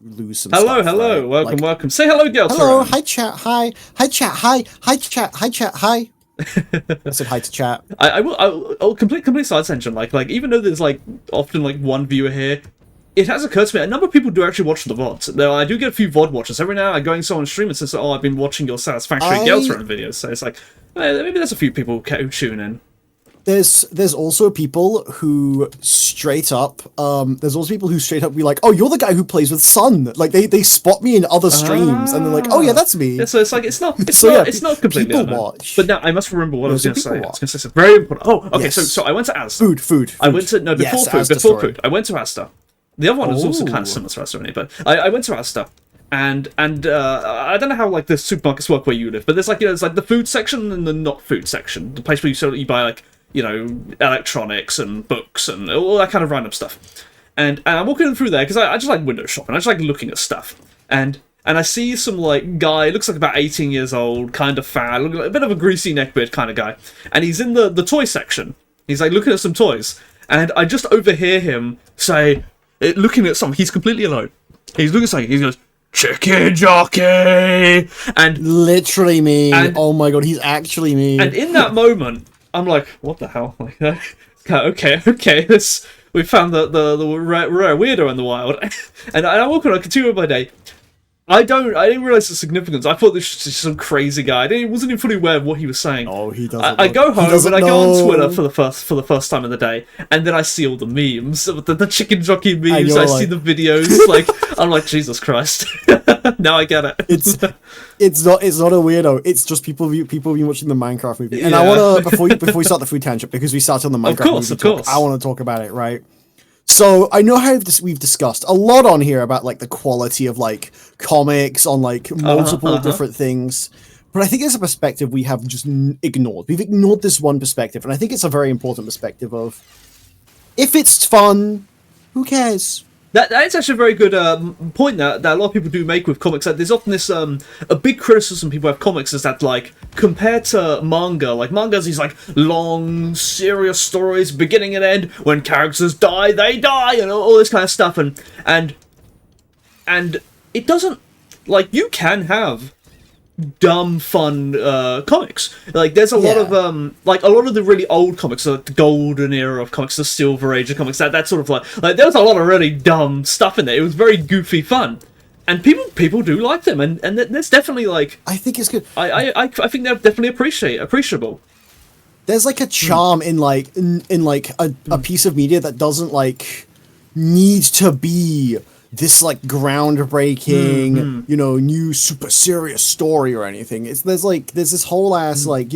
lose some Hello, stuff, hello, right? welcome, Like, welcome. Say hello, girl. hello, hi chat, hi chat, hi chat, hi chat, hi. I said hi to chat. I'll complete side tangent. Like even though there's like often like one viewer here, it has occurred to me a number of people do actually watch the VODs. Now I do get a few VOD watchers every now and then. Going someone stream and says, "Oh, I've been watching your Satisfactory Gales Run videos." So it's like maybe there's a few people who tune in. There's also people who straight up be like, oh, you're the guy who plays with Sun. Like they spot me in other streams and they're like, oh yeah, that's me. Yeah, so it's like it's not completely people unknown. watch. But now I must remember what I was going to say. Watch. I was going to say something very important. Oh, okay. Yes. So I went to Asda. Food. I went to before food. I went to Asda. The other one was also kind of Oh. similar to Asda, really, but I went to Asda. And I don't know how like the supermarkets work where you live, but there's like there's like the food section and the not food section, the place where you buy like electronics and books and all that kind of random stuff. And I'm walking through there because I just like window shopping. I just like looking at stuff. And I see some like guy, looks like about 18 years old, kind of fat, looking like a bit of a greasy neckbeard kind of guy. And he's in the toy section. He's like looking at some toys. And I just overhear him say, looking at something. He's completely alone. He's looking at something. He goes, "Chicken jockey!" And literally me. Oh my god, he's actually me. And in that moment, I'm like, what the hell? Like, okay, we found the rare weirdo in the wild. And I walk on, I continue my day. I didn't realize the significance. I thought this was just some crazy guy. I wasn't even fully aware of what he was saying. Oh, he doesn't. I go home and I go on Twitter for the first time of the day, and then I see all the memes, the chicken jockey memes. I see the videos. Like I'm like, Jesus Christ! Now I get it. It's not a weirdo. It's just people been watching the Minecraft movie. And I wanna before we start the food tangent, because we started on the Minecraft movie talk, I want to talk about it, right? So I know how we've discussed a lot on here about like the quality of like comics on like multiple different things, but I think it's a perspective we have just ignored. We've ignored this one perspective, and I think it's a very important perspective of if it's fun, who cares? That's actually a very good point that a lot of people do make with comics. Like, there's often this a big criticism people have comics is that like compared to manga, like manga's these like long serious stories, beginning and end. When characters die, they die, and all this kind of stuff. And it doesn't, like, you can have dumb fun comics. Like there's a lot of like a lot of the really old comics, like the golden era of comics, the silver age of comics, that sort of like there was a lot of really dumb stuff in there. It was very goofy fun, and people do like them, and there's definitely like, I think it's good. I think they're definitely appreciable. There's like a charm in like a piece of media that doesn't like need to be this like groundbreaking, new super serious story or anything. There's this whole ass like, with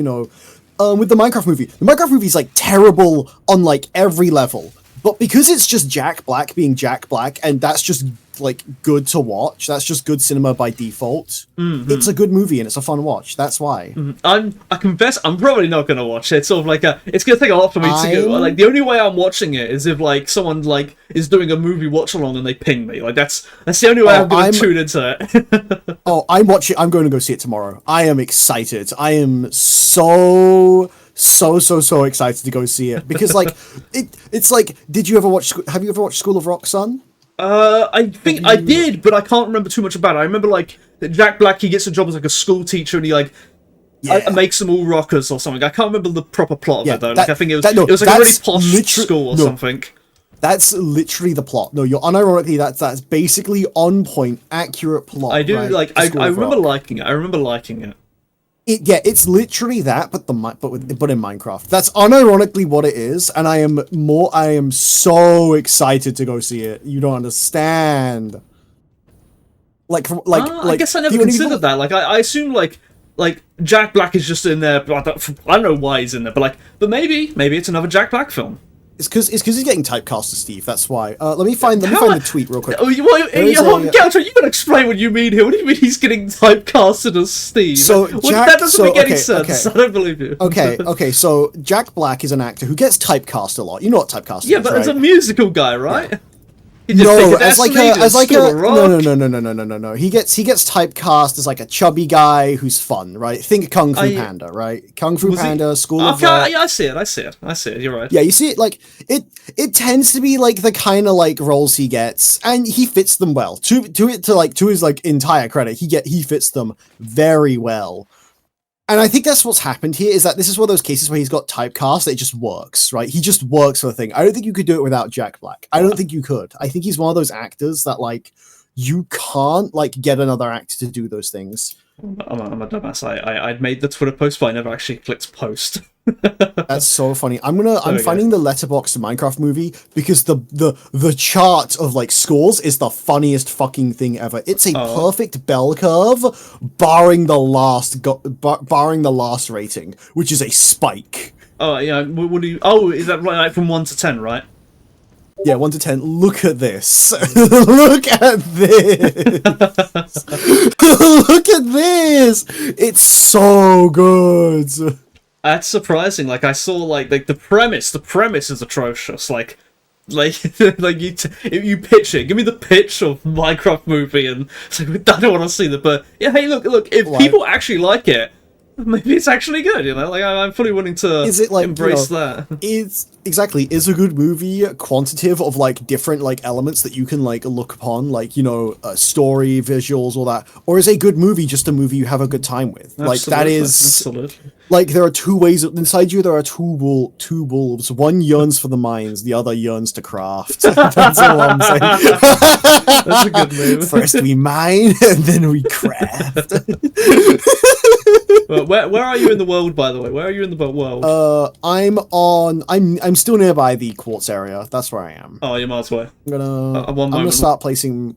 the Minecraft movie. The Minecraft movie is like terrible on like every level, but because it's just Jack Black being Jack Black, and that's just like good to watch. That's just good cinema by default. It's a good movie and it's a fun watch. That's why. I confess, I'm probably not gonna watch it. It's sort of like it's gonna take a lot for me to go. Like the only way I'm watching it is if like someone like is doing a movie watch along and they ping me. Like that's the only way I'm gonna tune into it. I'm going to go see it tomorrow. I am excited. I am so excited to go see it because like it's like, have you ever watched School of Rock, son? I think I did, but I can't remember too much about it. I remember like that Jack Black, he gets a job as like a school teacher, and he like makes them all rockers or something. I can't remember the proper plot of it though. Like I think it was like a really posh school or something. That's literally the plot. No, you're unironically that's basically on point, accurate plot. I do right? I remember liking it. I remember liking it. It's literally that, but in Minecraft. That's unironically what it is, and I am so excited to go see it. You don't understand. I guess I never considered that. Like I assume like Jack Black is just in there. But I don't know why he's in there, but maybe it's another Jack Black film. It's because he's getting typecast as Steve. That's why. Let me find the tweet real quick. Galter, you gotta explain what you mean here. What do you mean he's getting typecasted as Steve? That doesn't make any sense. I don't believe you. Okay. So Jack Black is an actor who gets typecast a lot. You know what typecast is, yeah, but right? as a musical guy, right? He did No, Fake as like a Destiny, as like School a of Rock. no. He gets typecast as like a chubby guy who's fun, right? Think Kung Fu Panda, right? Kung Fu Was he- Panda, School of Okay, Rock. yeah, I see it. You're right. Yeah, you see it like it tends to be like the kind of like roles he gets, and he fits them well. To his like entire credit, he fits them very well. And I think that's what's happened here, is that this is one of those cases where he's got typecast that it just works, right? He just works for the thing. I don't think you could do it without Jack Black. I don't think you could. I think he's one of those actors that like you can't like get another actor to do those things. I'm a dumbass. I'd made the Twitter post, but I never actually clicked post. That's so funny. I'm we finding the Letterboxd Minecraft movie because the chart of like scores is the funniest fucking thing ever. It's a perfect bell curve, barring the last rating, which is a spike. Oh yeah. What do you? Oh, is that right? Like from 1 to 10, right? Yeah, 1 to 10. Look at this. Look at this. Look at this. It's so good. That's surprising. Like I saw, like the premise. The premise is atrocious. Like like you pitch it. Give me the pitch of Minecraft movie, and it's like, I don't want to see that. But yeah, hey, look. If people actually like it, maybe it's actually good. You know, like I'm fully willing to embrace that. Is a good movie quantitative of like different like elements that you can like look upon, like story, visuals, all that, or is a good movie just a movie you have a good time with? Absolutely, like that is absolutely. Like there are two ways inside you. There are two wolves. One yearns for the mines, the other yearns to craft. That's all I'm saying. That's a good move. First we mine and then we craft. Well, where are you in the world, by the way? Where are you in the world? I'm still nearby the quartz area. That's where I am. Oh, you're miles away. I'm gonna start placing.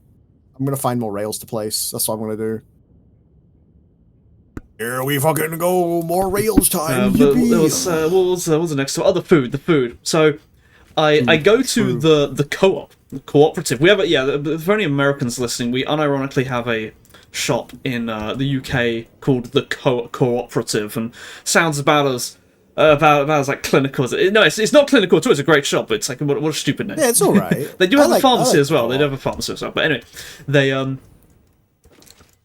I'm gonna find more rails to place. That's what I'm gonna do. Here we fucking go. More rails time. What was the next one? Oh, the food. So, I go to the co-op, the cooperative. We have for any Americans listening, we unironically have a shop in the UK called the cooperative, and sounds about as like clinical as it. No, it's not clinical at all. It's a great shop. But it's like what a stupid name. Yeah, it's all right. They do have a pharmacy as well. They do have a pharmacy as well. But anyway, they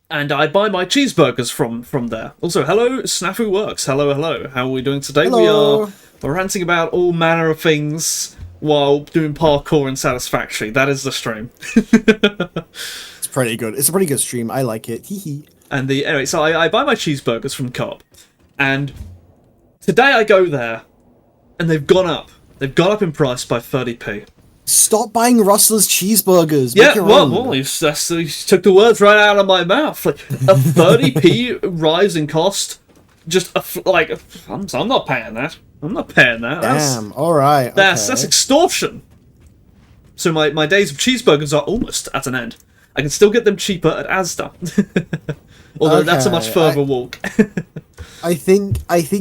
and I buy my cheeseburgers from there. Also, hello, Snafu Works. Hello. How are we doing today? Hello. We're ranting about all manner of things while doing parkour in Satisfactory. That is the stream. It's pretty good. It's a pretty good stream. I like it. Hee hee. And anyway, so I buy my cheeseburgers from Co-op, and today I go there, and they've gone up. They've gone up in price by 30p. Stop buying Rustler's cheeseburgers. Yeah, well, you took the words right out of my mouth. Like a 30p rise in cost. Just I'm not paying that. I'm not paying that. Damn. All right. That's extortion. So my days of cheeseburgers are almost at an end. I can still get them cheaper at Asda. Although that's a much further walk. I think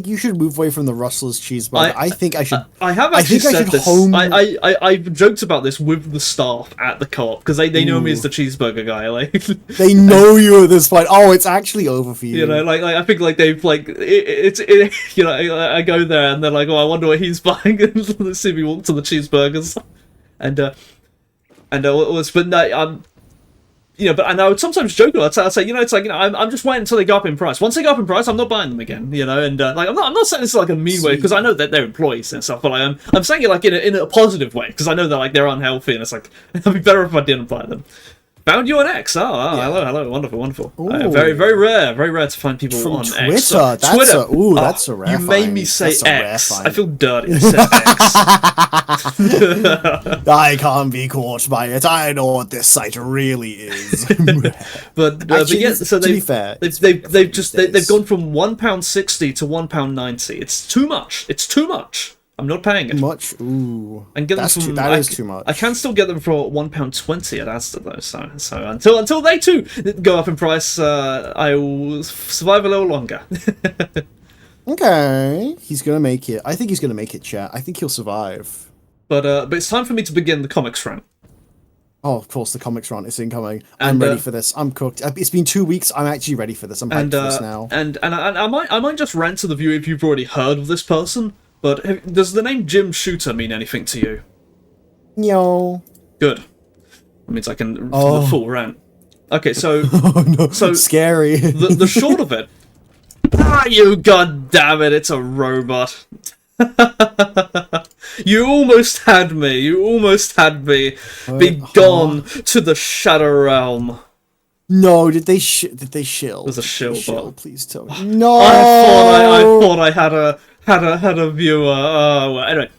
you should move away from the Rustler's cheeseburger. I think I should. I have actually said this. I've joked about this with the staff at the co-op because they know me as the cheeseburger guy. Like they know you at this point. Oh, it's actually over for you. You know, like I think like they've like you know, I go there and they're like, oh, I wonder what he's buying, and they see me walk to the cheeseburgers, and but no, and I would sometimes joke. I'd say, it's like, I'm just waiting until they go up in price. Once they go up in price, I'm not buying them again. And like, I'm not saying this like a mean way because I know that they're employees and stuff. But I'm saying it like in a positive way because I know that like they're unhealthy and it's like it'd be better if I didn't buy them. Found you on X. Oh, yeah. Hello, wonderful. Very rare to find people from on Twitter. X. Twitter. That's a rare. You made me say X. I feel dirty. I said X. I can't be caught by it. I know what this site really is. but Actually, yeah, so to be fair, they've gone from £1.60 to £1.90. It's too much. I'm not paying it. Much? Ooh. And get them that is too much. I can still get them for £1.20 at Asda though, so until they too go up in price, I will survive a little longer. Okay. He's gonna make it. I think he's gonna make it, chat. I think he'll survive. But it's time for me to begin the comics rant. Oh, of course, the comics rant is incoming. I'm ready for this. I'm cooked. It's been 2 weeks. I'm actually ready for this. I'm hyped for this now. And I might just rant to the viewer if you've already heard of this person. But does the name Jim Shooter mean anything to you? No. Good. That means I can Oh. the full rant. Okay, so Oh no, So- scary. the short of it. You god damn it! It's a robot. You almost had me. You almost had me. Be gone to the Shadow Realm. No, did they shill? There's a shill bot. Please tell me. No. I thought I had a viewer. Well, anyway,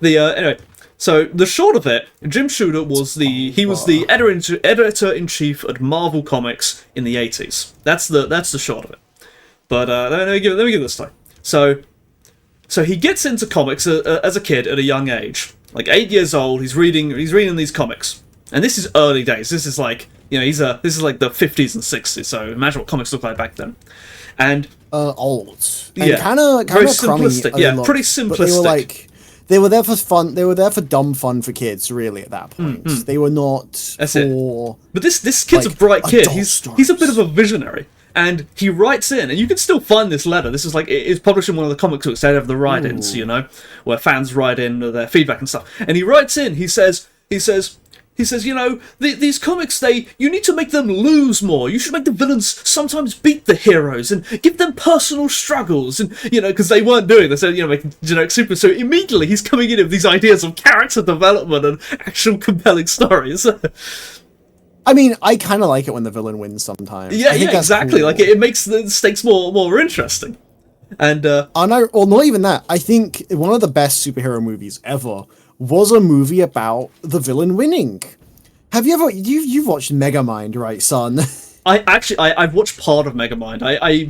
anyway. So the short of it, Jim Shooter was the editor in chief at Marvel Comics in the 80s. That's the short of it. But let me give this time. So he gets into comics as a kid at a young age, like 8 years old. He's reading these comics, and this is early days. This is like this is like the 50s and 60s. So imagine what comics looked like back then. And old. And yeah, kind of very crummy. simplistic. Yeah, pretty simplistic. They were there for fun. They were there for dumb fun for kids, really. At that point, they were not That's for. But this kid's like, a bright kid. adult He's a bit of a visionary. And he writes in, and you can still find this letter. This is like, it's published in one of the comic books. They have the write-ins, where fans write in their feedback and stuff. And he writes in, he says, these comics, you need to make them lose more. You should make the villains sometimes beat the heroes and give them personal struggles. And, because they weren't doing this, making generic super. So immediately he's coming in with these ideas of character development and actual compelling stories. I mean, I kind of like it when the villain wins sometimes. Yeah, I think that's exactly. cool. Like it makes the stakes more interesting. And well, not even that. I think one of the best superhero movies ever was a movie about the villain winning. Have you ever you've watched Megamind, right, son? I've watched part of Megamind. I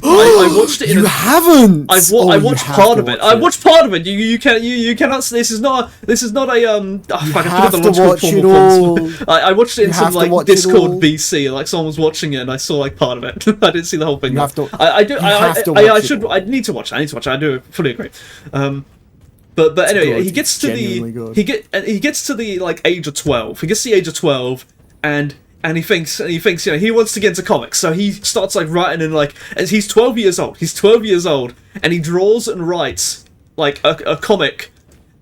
watched it. You haven't. I watched part of it. I watched part of it. You cannot. This is not a fuck, I have forgot the to watch it all. I watched it in You some have to like watch it Discord all. BC. Like someone was watching it, and I saw like part of it. I didn't see the whole thing. You have to. I do. you have to watch I it should. all. I need to watch it. I need to watch it. I do fully agree. But anyway, good. he gets It's to genuinely the good. he gets to the like age of 12. He gets to the age of 12, and he thinks he wants to get into comics. So he starts like writing in like, as he's 12 years old. He's 12 years old, and he draws and writes like a comic,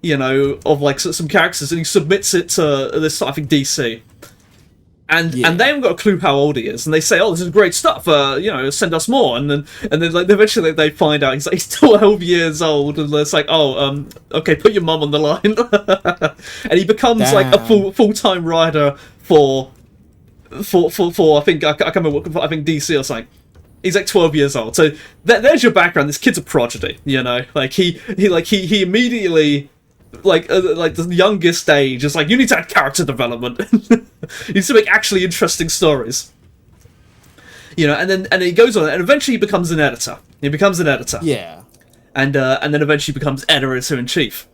of like some characters, and he submits it to this, I think, DC. And they haven't got a clue how old he is, and they say, "Oh, this is great stuff. Send us more." And then like eventually they find out he's 12 years old, and it's like, "Oh, okay, put your mum on the line." And he becomes like a full-time writer for I think I can't remember what, I think DC or something. He's like 12 years old. So there's your background. This kid's a prodigy, Like he immediately. Like the youngest age, is like, you need to add character development. You need to make actually interesting stories. And then he goes on, and eventually he becomes an editor. Yeah. And then eventually becomes editor-in-chief.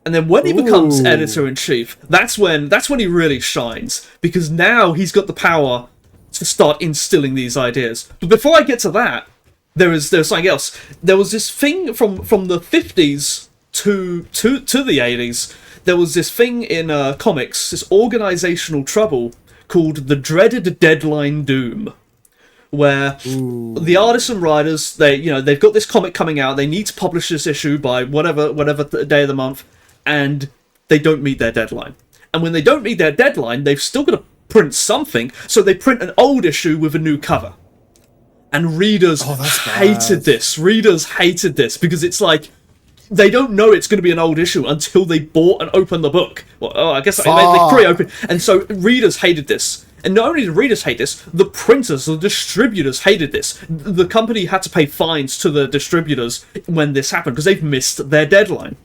And then when he becomes editor-in-chief, that's when he really shines, because now he's got the power to start instilling these ideas. But before I get to that, there's something else. There was this thing from the 50s to the 80s. There was this thing in comics, this organizational trouble called the dreaded deadline doom, where the artists and writers, they've got this comic coming out, they need to publish this issue by whatever day of the month, and they don't meet their deadline. And when they don't meet their deadline, they've still got to print something, so they print an old issue with a new cover. And readers hated this. Readers hated this, because it's like, they don't know it's going to be an old issue until they bought and opened the book. Well, I guess they pre-opened. And so readers hated this. And not only did readers hate this, the printers, the distributors hated this. The company had to pay fines to the distributors when this happened, because they've missed their deadline.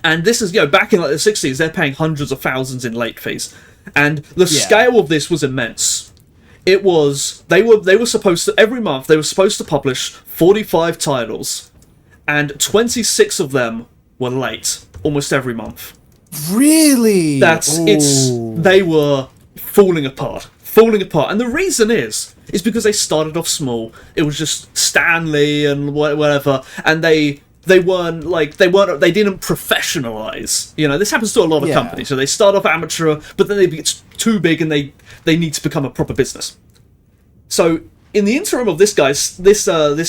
And this is, back in like the 60s, they're paying hundreds of thousands in late fees. And the scale of this was immense. It was, they were supposed to, every month, they were supposed to publish 45 titles. And 26 of them were late, almost every month. Really? They were falling apart. And the reason is because they started off small. It was just Stan Lee and whatever, and they didn't professionalize. This happens to a lot of companies. So they start off amateur, but then they get too big and they need to become a proper business. So in the interim of this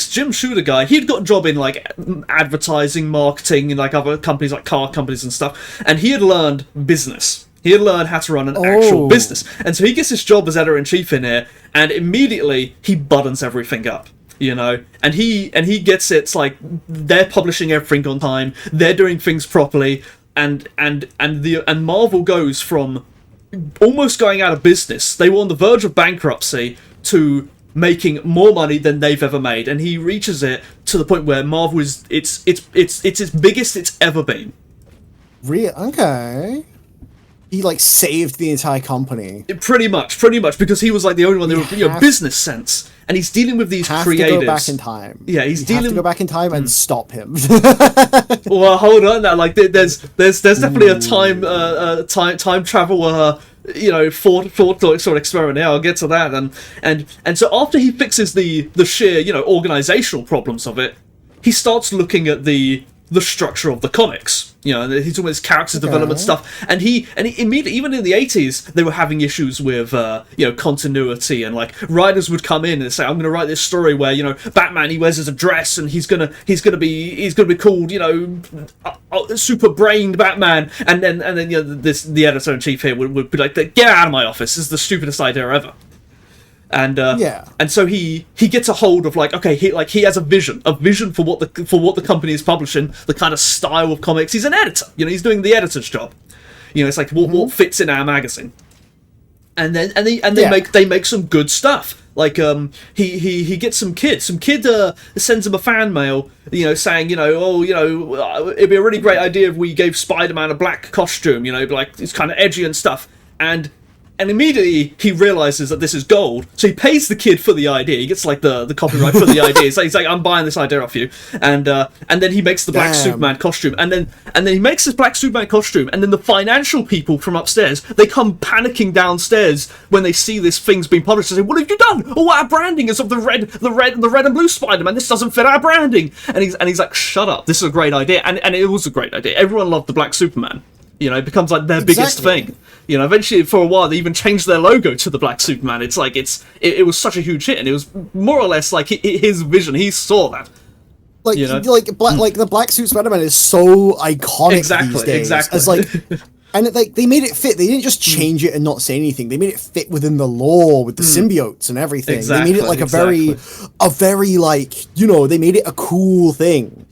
Jim Shooter guy, he'd got a job in like advertising, marketing, in like other companies, like car companies and stuff, and he had learned business. He had learned how to run an actual business. And so he gets his job as editor-in-chief in here, and immediately he buttons everything up. You know, and he gets it. It's like they're publishing everything on time, they're doing things properly, and Marvel goes from almost going out of business, they were on the verge of bankruptcy, to making more money than they've ever made, and he reaches it to the point where Marvel is it's its biggest it's ever been. Okay. He like saved the entire company. Pretty much, because he was like the only one that would, business sense, and he's dealing with these creatives. To go back in time. Yeah, he's dealing. Have to go back in time and stop him. Well, hold on, now like there's definitely a time travel thought sort of experiment. Yeah, I'll get to that, and so after he fixes the sheer organizational problems of it, he starts looking at the structure of the comics. He's talking about his character development stuff, and he immediately, even in the 80s, they were having issues with continuity, and like writers would come in and say, "I'm going to write this story where Batman, he wears his dress and he's gonna be called super brained Batman," and then the editor in chief here would be like, "Get out of my office! This is the stupidest idea ever." And and so he gets a hold of he has a vision for what the company is publishing, the kind of style of comics. He's an editor, he's doing the editor's job. It's like what fits in our magazine, and they make some good stuff. Like he gets some kid sends him a fan mail, saying it'd be a really great idea if we gave Spider-Man a black costume, like it's kind of edgy and stuff, and immediately he realizes that this is gold, so he pays the kid for the idea. He gets like the copyright for the idea. He's like, I'm buying this idea off you, and then he makes the black Superman costume, and then he makes this black Superman costume, and then the financial people from upstairs, they come panicking downstairs when they see this thing's being published. They say, "What have you done? Oh, our branding is of the red and blue Spider-Man. This doesn't fit our branding." And he's like, "Shut up! This is a great idea," and it was a great idea. Everyone loved the black Superman. It becomes like their biggest thing. Eventually, for a while, they even changed their logo to the Black Superman. It's like it was such a huge hit, and it was more or less like his vision. He saw that. Like the Black Suit Spider-Man is so iconic these days. Exactly. As like, and they made it fit. They didn't just change it and not say anything. They made it fit within the lore with the symbiotes and everything. Exactly, they made it like a very they made it a cool thing.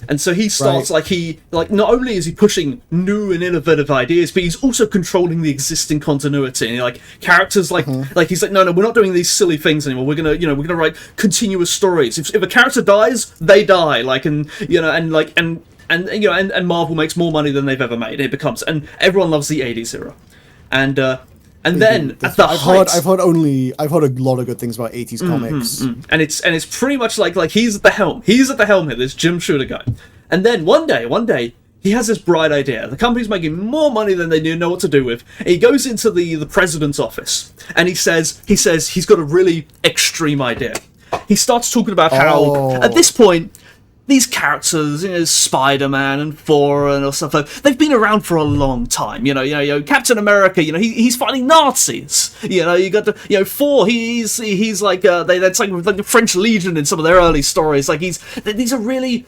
And so he starts not only is he pushing new and innovative ideas, but he's also controlling the existing continuity. And like characters like he's like, no, we're not doing these silly things anymore. We're gonna write continuous stories. If a character dies, they die. And Marvel makes more money than they've ever made. It becomes, and everyone loves the 80s era. And then at the height, I've heard a lot of good things about 80s comics. And it's pretty much like he's at the helm. He's at the helm here, this Jim Shooter guy. And then one day he has this bright idea. The company's making more money than they know what to do with. And he goes into the president's office, and he says he's got a really extreme idea. He starts talking about how at this point, these characters, Spider-Man and Thor and stuff they've been around for a long time. Captain America, he's fighting Nazis. You got Thor, he's like that's like the French Legion in some of their early stories. Like these are really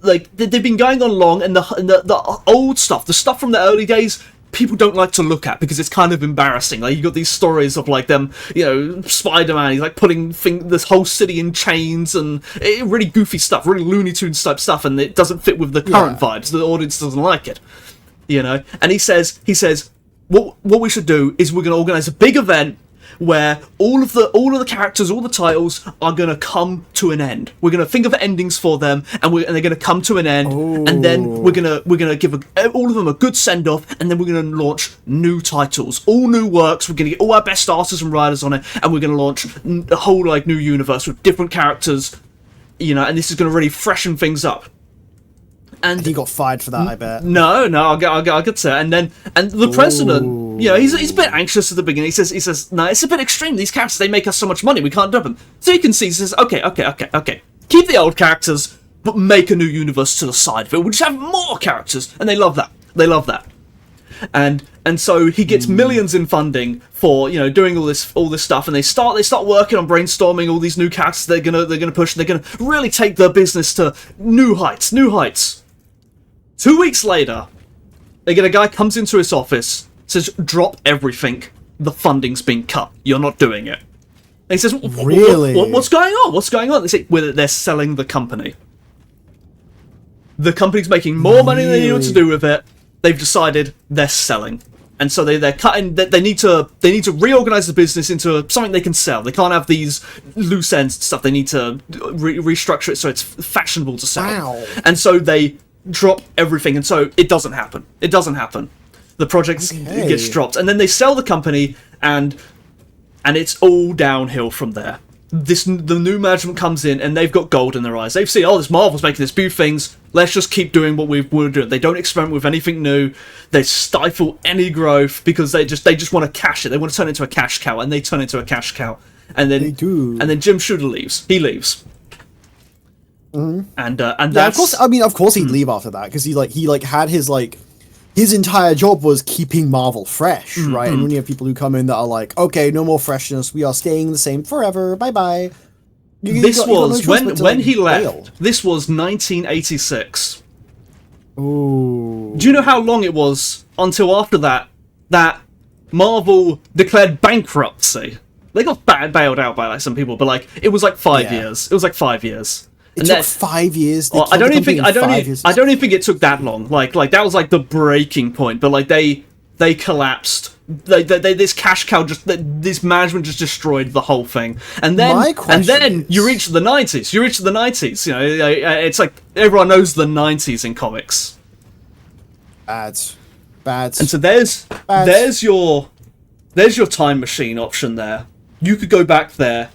they've been going on long, and the old stuff, the stuff from the early days, people don't like to look at because it's kind of embarrassing. Like you got these stories of like them, Spider-Man, he's like putting this whole city in chains and really goofy stuff, really Looney Tunes type stuff, and it doesn't fit with the current vibes. The audience doesn't like it, And he says, what we should do is we're going to organize a big event where all of the characters, all the titles are going to come to an end. We're going to think of endings for them, and they're going to come to an end, and then we're going to give all of them a good send off, and then we're going to launch new titles, all new works. We're going to get all our best artists and writers on it, and we're going to launch a whole new universe with different characters, and this is going to really freshen things up. And he got fired for that, I bet. No, I'll get to that. And the president, he's a bit anxious at the beginning. He says, no, it's a bit extreme. These characters, they make us so much money, we can't dub them. So you can see, he says, okay. Keep the old characters, but make a new universe to the side of it. We'll just have more characters, and they love that. And so he gets millions in funding for doing all this stuff, and they start working on brainstorming all these new characters they're gonna push, and they're gonna really take their business to new heights. 2 weeks later, again, a guy comes into his office, says, drop everything. The funding's been cut. You're not doing it. And he says, Really? What's going on? What's going on? They say, well, they're selling the company. The company's making more money than they knew what to do with it. They've decided they're selling. And so they're cutting. They need to reorganize the business into something they can sell. They can't have these loose ends and stuff. They need to restructure it so it's fashionable to sell. Wow. And so they drop everything, and so it doesn't happen. It doesn't happen. The project gets dropped, and then they sell the company, and it's all downhill from there. The new management comes in, and they've got gold in their eyes. They've seen, this Marvel's making this beautiful things. Let's just keep doing what we're doing. They don't experiment with anything new. They stifle any growth because they just want to cash it. They want to turn it into a cash cow, and they turn into a cash cow. And then they do. And then Jim Shooter leaves. He leaves. Mm-hmm. And of that's... course. I mean, of course he'd leave after that because he had his entire job was keeping Marvel fresh, right? And when you have people who come in that are like, okay, no more freshness, we are staying the same forever, bye bye. When he left. This was 1986. Ooh. Do you know how long it was until after that Marvel declared bankruptcy? They got bailed out by some people, but it was 5 years. It was 5 years. It took 5 years. I don't even think it took that long. Like that was the breaking point. But they collapsed. This cash cow this management just destroyed the whole thing. And then you reach the 90s. You reach the 90s. You know, it's everyone knows the 90s in comics. Bad. And so there's your time machine option there. You could go back there.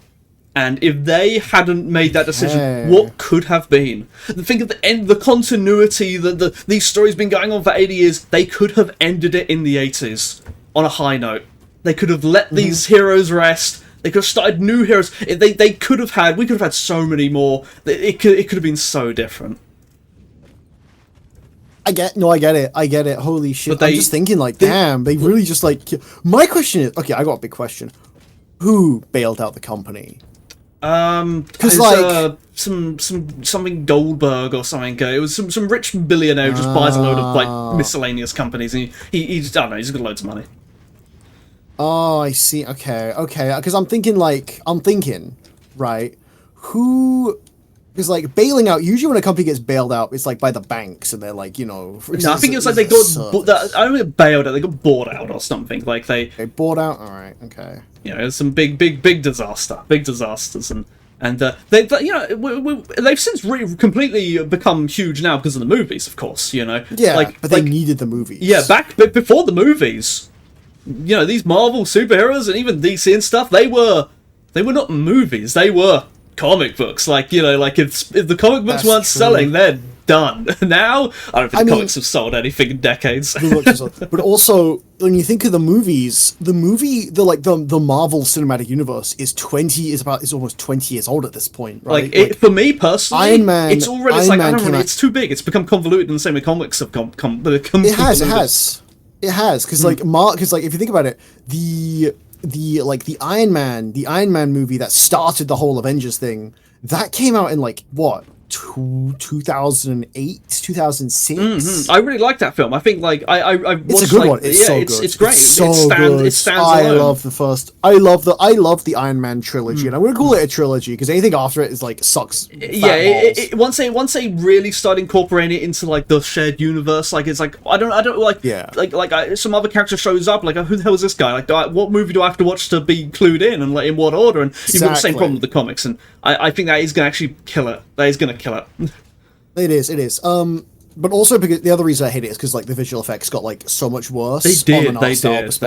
And if they hadn't made that decision, what could have been? Think of the continuity, these stories been going on for 80 years. They could have ended it in the 80s on a high note. They could have let these heroes rest. They could have started new heroes. We could have had so many more. It could have been so different. I get it. Holy shit. I'm just thinking damn, they really just my question is, okay, I got a big question. Who bailed out the company? Because something Goldberg or something. It was some rich billionaire who just buys a load of miscellaneous companies, and he's I don't know, he's got loads of money. Oh, I see. Okay. Because I'm thinking, right? Who? Because bailing out. Usually, when a company gets bailed out, it's by the banks, and they're No, I think it was they got. I don't think bailed out. They got bought out or something. They bought out. All right. Okay. It was some big disasters, and they've since completely become huge now because of the movies, of course. Yeah, but they needed the movies. Yeah, before the movies, these Marvel superheroes and even DC and stuff, they were not movies. They were comic books. If the comic books weren't selling, they're done. Now, I don't think comics have sold anything in decades. But also, when you think of the movies, the Marvel Cinematic Universe is almost 20 years old at this point, right? For me personally, Iron Man, it's already it's too big. It's become convoluted, and the same with comics have It has, because if you think about it, the Iron Man movie that started the whole Avengers thing, that came out in what? 2008, 2006. Mm-hmm. I really like that film. I think I it's a good one. It's so good. It's great. It stands alone. I love the Iron Man trilogy, and I'm gonna call it a trilogy because anything after it is sucks. Once they really start incorporating it into the shared universe, I don't some other character shows up, who the hell is this guy? What movie do I have to watch to be clued in, and in what order? And you've got the same problem with the comics, and I think that is gonna actually kill it. That is gonna kill it. It is. But also because the other reason I hate it is because the visual effects got so much worse. They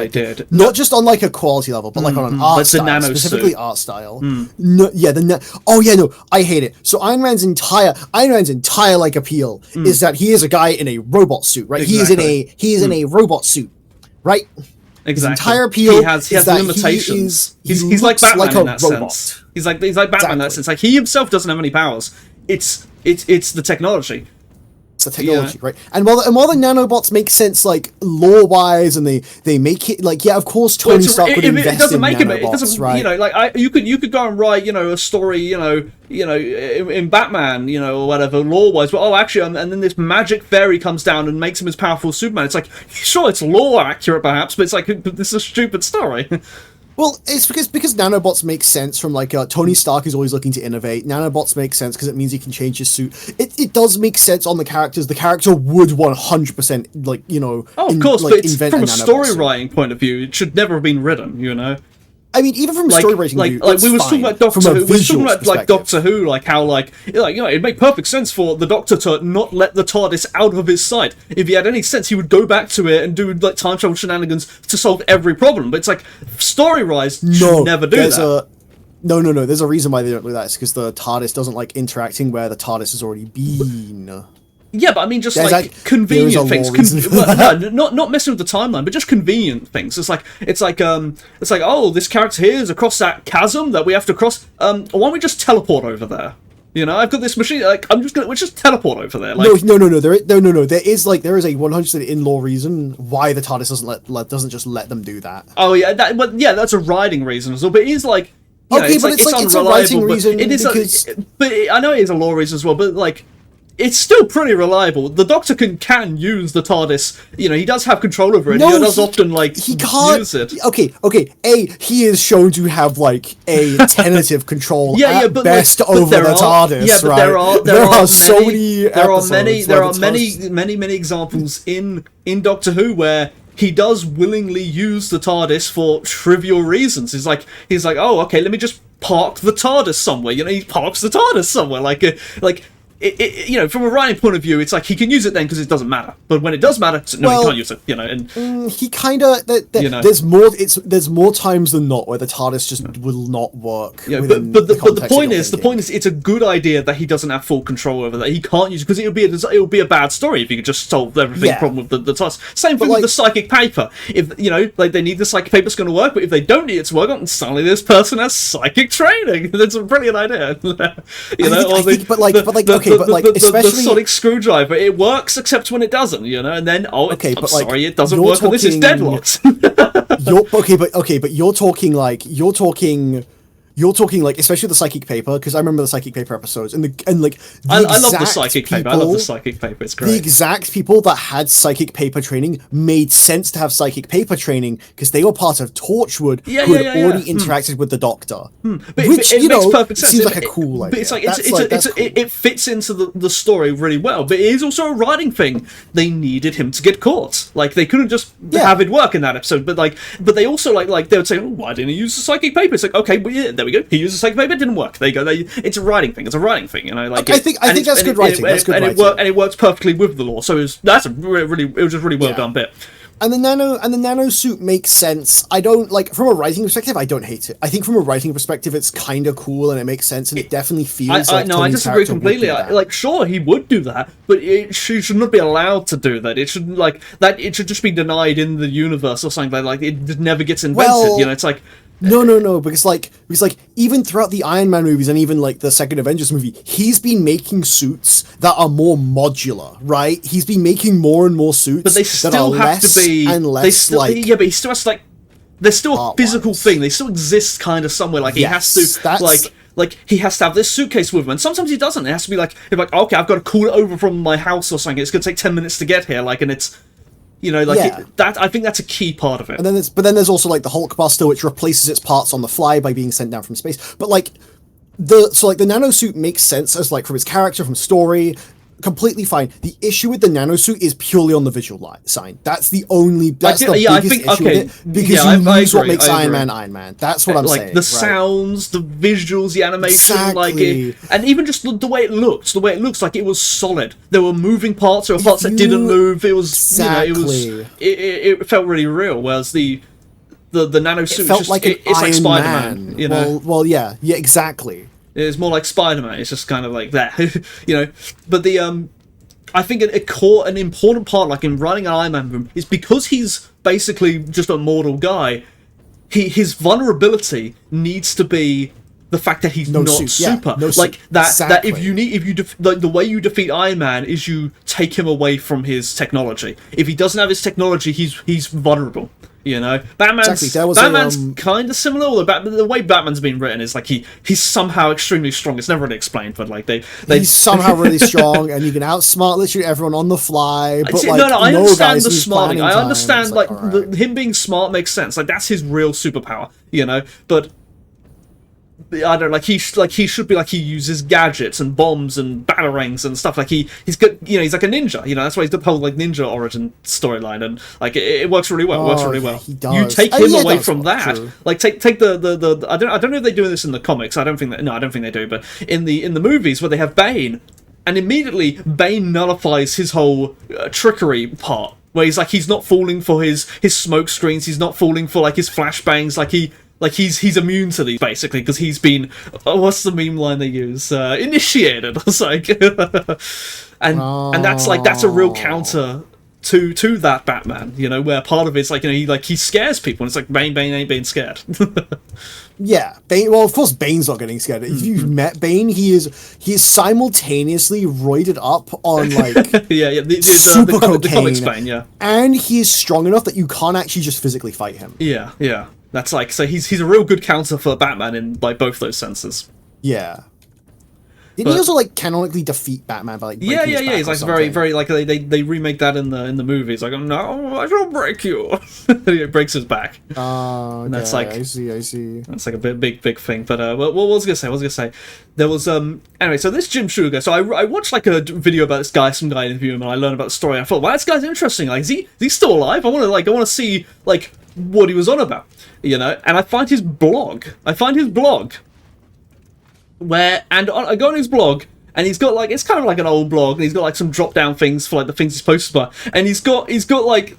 did. Not just on a quality level, but on an art style, specifically art style. No, I hate it. So Iron Man's entire appeal is that he is a guy in a robot suit, right? Exactly. He is in a robot suit, right? Exactly. His entire appeal he has limitations. He's like Batman in that sense. He's like Batman in that sense. He himself doesn't have any powers. It's the technology. It's the technology, right? And while the nanobots make sense, like lore-wise, and they make it like, yeah, of course, Tony Stark would invest it doesn't in make nanobots, it doesn't, right? you know, like you could go and write, you know, a story, you know, in Batman, you know, or whatever, lore-wise, but actually, and then this magic fairy comes down and makes him as powerful as Superman. It's like, sure, it's lore accurate perhaps, but it's like, this is a stupid story. Well, it's because nanobots make sense from like Tony Stark is always looking to innovate. Nanobots make sense because it means he can change his suit. It does make sense on the characters. The character would 100% like, you know. Oh, of course, but it's, from a story suit. writing point of view, it should never have been written. You know. I mean, even from a story writing view, like we were talking about Doctor Who. We were talking about like perspective. Doctor Who, like how like you know, it'd make perfect sense for the Doctor to not let the TARDIS out of his sight. If he had any sense, he would go back to it and do like time travel shenanigans to solve every problem. But it's like story-wise, should never do that. No. There's a reason why they don't do that. It's because the TARDIS doesn't like interacting where the TARDIS has already been. Yeah, but I mean, just like convenient things. Not messing with the timeline, but just convenient things. It's like, oh, this character here is across that chasm that we have to cross. Why don't we just teleport over there? You know, I've got this machine. Like, we'll just teleport over there. Like, no. There is a 100% in-law reason why the TARDIS doesn't just let them do that. Oh yeah, that's a writing reason as well. But it is like, okay, but it's a writing reason. It is, but I know it is a law reason as well. But like, it's still pretty reliable. The Doctor can use the TARDIS. You know, he does have control over it. No, he does often like he can't use it. Okay. He is shown to have like a tentative control but best like, over the TARDIS. Yeah, but right? there are so many examples in Doctor Who where he does willingly use the TARDIS for trivial reasons. He's like, oh, okay, let me just park the TARDIS somewhere. You know, he parks the TARDIS somewhere, you know, from a writing point of view, it's like he can use it then because it doesn't matter. But when it does matter, he can't use it. You know, and he kind of you know, there's more times than not where the TARDIS just will not work. Yeah, but the point is, it's a good idea that he doesn't have full control over that. He can't use it because it would be a bad story if he could just solve everything problem with the TARDIS. Same thing with the psychic paper. If you know, like they need the psychic paper, it's going to work. But if they don't need it to work, then suddenly this person has psychic training. That's a brilliant idea. You know, the sonic screwdriver, it works except when it doesn't, you know, and then sorry, it doesn't work when this is deadlocked. You're talking like, especially the psychic paper, because I remember the psychic paper episodes, I love the psychic paper. I love the psychic paper. It's great. The exact people that had psychic paper training made sense to have psychic paper training because they were part of Torchwood, who had already interacted with the Doctor. But it makes perfect sense. Seems like a cool idea. But it's it fits into the story really well. But it is also a writing thing. They needed him to get caught. Like they couldn't just have it work in that episode. But they also like they would say, oh, why didn't he use the psychic paper? It's like, okay, well, yeah, there we go. He used the psychic paper. It didn't work. There you go. It's a writing thing. You know, like I think that's good writing. It works perfectly with the lore. So it was just a really well done bit. And the nano suit makes sense. I don't like, from a writing perspective, I don't hate it. I think from a writing perspective, it's kind of cool and it makes sense and it definitely feels like I disagree completely. Like, sure, he would do that, but she should not be allowed to do that. It should it should just be denied in the universe or something like it never gets invented. You know, it's like. No, because even throughout the Iron Man movies and even like the second Avengers movie, he's been making suits that are more modular, right? He's been making more and more suits, but they still have to be and less but he still has to they're still a physical thing. They still exist kind of somewhere. Like he has to he has to have this suitcase with him, and sometimes he doesn't. It has to be like okay, I've got to call it over from my house or something. It's going to take 10 minutes to get here, and it's. You know, I think that's a key part of it. And then there's also like the Hulkbuster, which replaces its parts on the fly by being sent down from space. But the nano suit makes sense as from his character, from story, completely fine. The issue with the nano suit is purely on the visual sign. That's the biggest issue with it, because you lose what makes Iron Man. That's what I'm saying. The sounds, the visuals, the animation, and even just the way it looks. The way it looks, like it was solid. There were moving parts, there were parts that didn't move. It was it felt really real. Whereas the nano suit felt it's like Spider-Man. You know? Well, yeah, exactly. It's more like Spider-Man. It's just kind of like that, you know. But I think an important part, like in writing an Iron Man film, is because he's basically just a mortal guy. His vulnerability needs to be the fact that he's No not suit, yeah, super. no Like suit. that if Exactly. you like the way you defeat Iron Man is you take him away from his technology. If he doesn't have his technology, he's vulnerable. You know, Batman's kind of similar. Although the way Batman's been written is like he's somehow extremely strong. It's never really explained, but like he's somehow really strong, and he can outsmart literally everyone on the fly. But no, like, I understand the he's smarting. planning I time. understand It's like alright. him being smart makes sense. Like that's his real superpower. You know, but. I don't he should be like he uses gadgets and bombs and batarangs and stuff like he's good, you know, he's like a ninja, you know, that's why he's the whole like ninja origin storyline, and like it works really well. He does. You take him away does from work, that, true. like take the I don't know if they do this in the comics. I don't think they do, but in the movies where they have Bane, and immediately Bane nullifies his whole trickery part, where he's not falling for his smoke screens, he's not falling for like his flashbangs, he's immune to these basically because he's been what's the meme line they use? Initiated. It's like, and that's a real counter to that Batman. You know, where part of it's like, you know, he scares people, and it's like Bane ain't being scared. Yeah, Bane. Well, of course, Bane's not getting scared. If you've met Bane, he is simultaneously roided up on like super cocaine, the comics Bane, yeah, and he is strong enough that you can't actually just physically fight him. Yeah. That's like, so he's a real good counter for Batman in like both those senses. Yeah. Didn't he also like canonically defeat Batman by like breaking his back He's or like something? very like they remake that in the movies. Like, no, I shall break you. He breaks his back. Oh, And that's like I see. that's like a big thing. But what was I gonna say? There was anyway. So this Jim Shooter guy. So I watched like a video about this guy. Some guy interviewed him, and I learned about the story. I thought, wow, this guy's interesting. Like, is he still alive? I want to see like what he was on about, you know. And I find his blog. I go on his blog, and he's got like, it's kind of like an old blog, and he's got like some drop down things for like the things he's posted about, and he's got like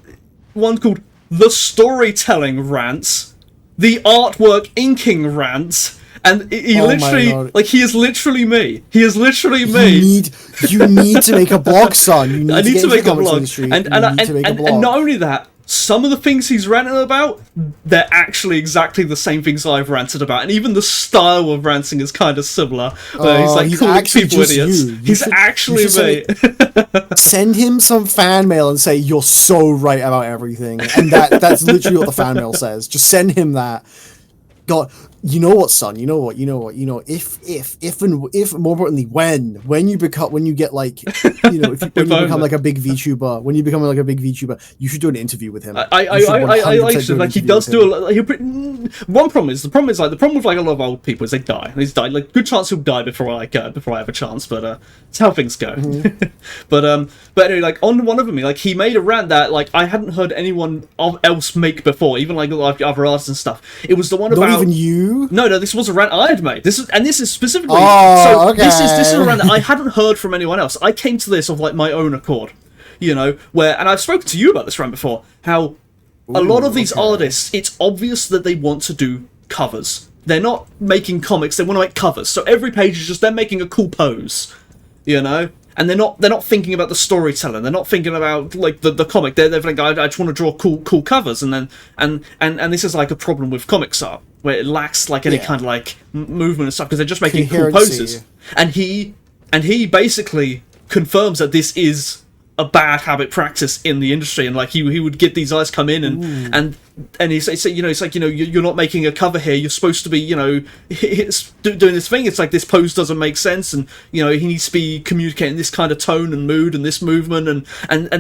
one called the storytelling rants, the artwork inking rants, and he literally like he is literally me. You need to make a blog, son. I need to make a blog, and and not only that. Some of the things he's ranting about, they're actually exactly the same things I've ranted about, and even the style of ranting is kind of similar. He's like calling people idiots. He's actually me. Send him some fan mail and say you're so right about everything, and that's literally what the fan mail says. Just send him that. God, you know what, son? You know what? If more importantly, when you get like, you know, when you become like a big VTuber, you should do an interview with him. I like he does do a lot. The problem is like the problem with like a lot of old people is they die. He's died. Like, good chance he'll die before I have a chance. But it's how things go. But anyway, like on one of them, like he made a rant that like I hadn't heard anyone else make before, even like other artists and stuff. It was the one about. Even you? No, this was a rant I had made. This is specifically. Okay. This is a rant that I hadn't heard from anyone else. I came to this of like my own accord, you know. And I've spoken to you about this rant before. How a lot of these artists, it's obvious that they want to do covers. They're not making comics. They want to make covers. So every page is just them making a cool pose, you know. And they're not thinking about the storytelling. They're not thinking about like the comic. They're like, I just want to draw cool covers. And then and this is like a problem with comics art, where it lacks like any kind of like movement and stuff, because they're just making cool poses. And he basically confirms that this is a bad habit practice in the industry, and like he would get these guys come in and he say, you know, it's like, you know, you're not making a cover here, you're supposed to be, you know, doing this thing. It's like this pose doesn't make sense, and you know, he needs to be communicating this kind of tone and mood and this movement, and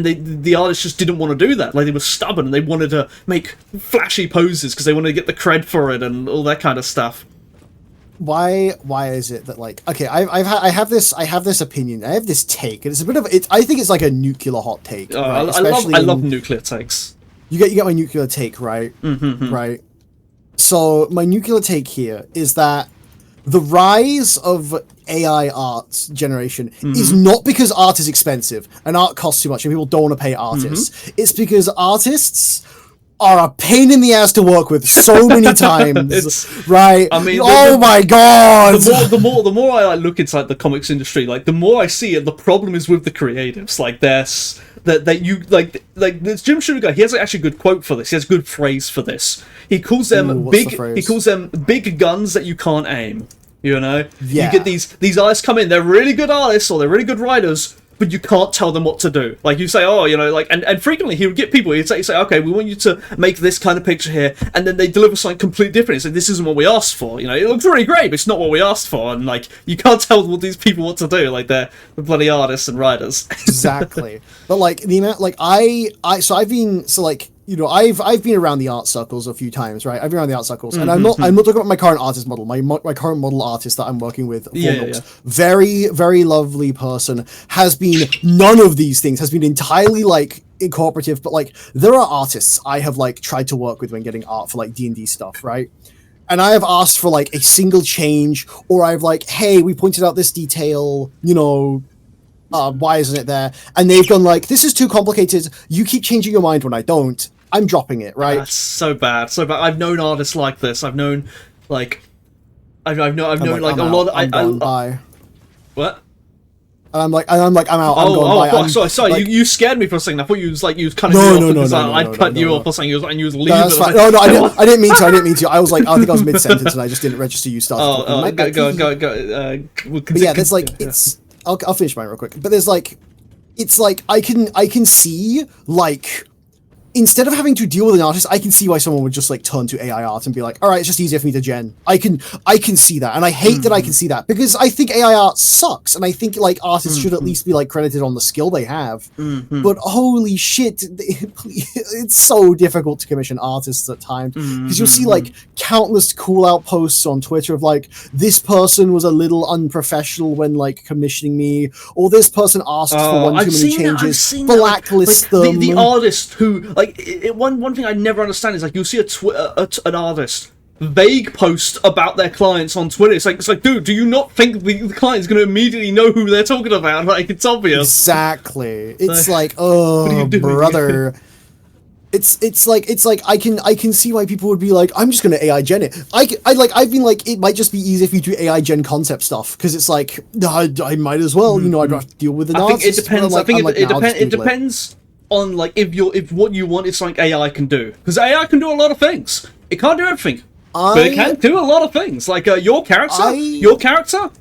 the artists just didn't want to do that. Like, they were stubborn and they wanted to make flashy poses because they wanted to get the cred for it and all that kind of stuff. Why is it that, like, okay, I have this opinion, I have this take, and it's a bit of I think it's like a nuclear hot take. Right? I love nuclear takes. You get my nuclear take, right? Mm-hmm. Right. So my nuclear take here is that the rise of AI art generation is not because art is expensive and art costs too much and people don't want to pay artists. It's because artists are a pain in the ass to work with so many times, right? I mean, my god! The more I like look inside the comics industry, like the more I see it. The problem is with the creatives. Like that you like this Jim Shooter guy. He has actually a good quote for this. He has a good phrase for this. He calls them big. He calls them big guns that you can't aim. You know, Yeah. you get these artists come in, they're really good artists or they're really good writers, but you can't tell them what to do. Like, you say, oh, you know, like, and frequently he would get people, he'd say, okay, we want you to make this kind of picture here, and then they deliver something completely different. It's like, this isn't what we asked for, you know, it looks really great, but it's not what we asked for, and, like, you can't tell these people what to do, like, they're bloody artists and writers. Exactly. But, like, the amount, like, you know, I've been around the art circles a few times, right? I've been around the art circles, and I'm not talking about my current artist model. My current model artist that I'm working with, very, very lovely person, has been none of these things. Has been entirely like incorporative, but like there are artists I have like tried to work with when getting art for like D&D stuff, right? And I have asked for like a single change, or I've like, hey, we pointed out this detail, you know. Why isn't it there? And they've gone like, this is too complicated. You keep changing your mind when I don't. I'm dropping it, right? That's so bad, so bad. I've known artists like this. I've known, like, I've known like a lot. Bye. What? And I'm like, I'm out. I'm going bye. Sorry. Like, you scared me for a second. I thought you was cutting no, me off. I'd cut you off or something. And you was leaving. No, that's fine. No, I didn't mean to. I was like, I think I was mid sentence and I just didn't register you started. Go. But yeah, there's like it's. I'll finish mine real quick. But there's like, it's like I can see like. Instead of having to deal with an artist, I can see why someone would just like turn to AI art and be like, all right, it's just easier for me to gen. I can see that. And I hate that I can see that because I think AI art sucks. And I think like artists should at least be like credited on the skill they have. But holy shit, it's so difficult to commission artists at times because you'll see like countless call out posts on Twitter of like, this person was a little unprofessional when like commissioning me, or this person asked for one too many changes, blacklist them. The artist who, like, one thing I never understand is like you'll see an artist vague post about their clients on Twitter. It's like, dude, do you not think the client's going to immediately know who they're talking about? Like, it's obvious. Exactly. It's like, oh, brother. It's like I can see why people would be like, I'm just gonna AI gen it. I've been like, it might just be easier if you do AI gen concept stuff because it's like I might as well, you know, I'd have to deal with an artist. I think it depends. I think it depends on like if what you want is something AI can do, because AI can do a lot of things. It can't do everything, but it can do a lot of things. Like your character,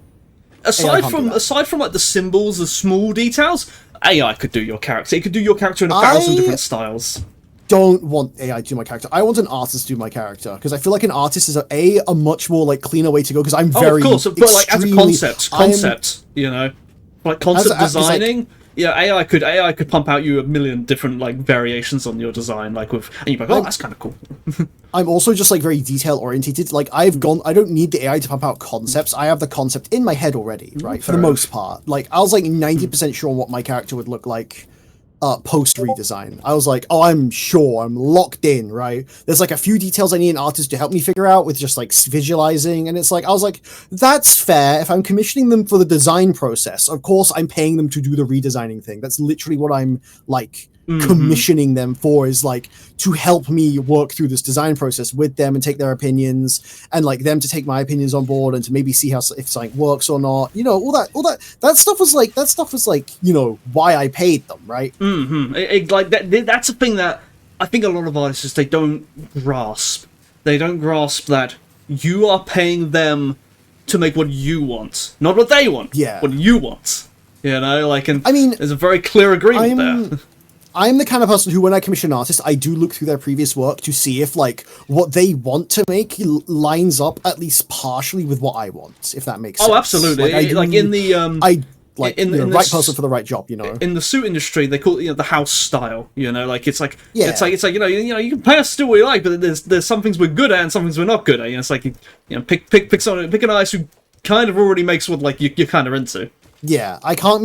aside from like the symbols, the small details, AI could do your character. It could do your character in 1,000 different styles. Don't want AI to do my character. I want an artist to do my character because I feel like an artist is a much more like cleaner way to go because I'm very of course, but like as a concept, you know, like concept designing. Yeah, AI could pump out you a million different like variations on your design, like with, and you're like, oh, that's kind of cool. I'm also just like very detail orientated. Like I don't need the AI to pump out concepts. I have the concept in my head already, right? For the most part. Like I was like 90% sure on what my character would look like post redesign. I was like, oh, I'm sure, I'm locked in, right? There's like a few details I need an artist to help me figure out with just like visualizing, and it's like I was like, that's fair. If I'm commissioning them for the design process, of course I'm paying them to do the redesigning thing. That's literally what I'm like commissioning them for, is like to help me work through this design process with them and take their opinions, and like them to take my opinions on board and to maybe see how if something works or not, you know, all that stuff was like you know, why I paid them, right? Like that's a thing that I think a lot of artists they don't grasp. They don't grasp that you are paying them to make what you want, not what they want. Yeah, what you want. You know, like, and I mean, there's a very clear agreement there. I'm the kind of person who, when I commission an artist, I do look through their previous work to see if, like, what they want to make lines up at least partially with what I want, if that makes sense. Oh, absolutely. Like in the in the right person for the right job, you know. In the suit industry, they call it, the house style. You know, like it's like it's like you know you can pay us to do what you like, but there's some things we're good at and some things we're not good at. You know, it's like pick an artist who kind of already makes what like you're kind of into. Yeah, I can't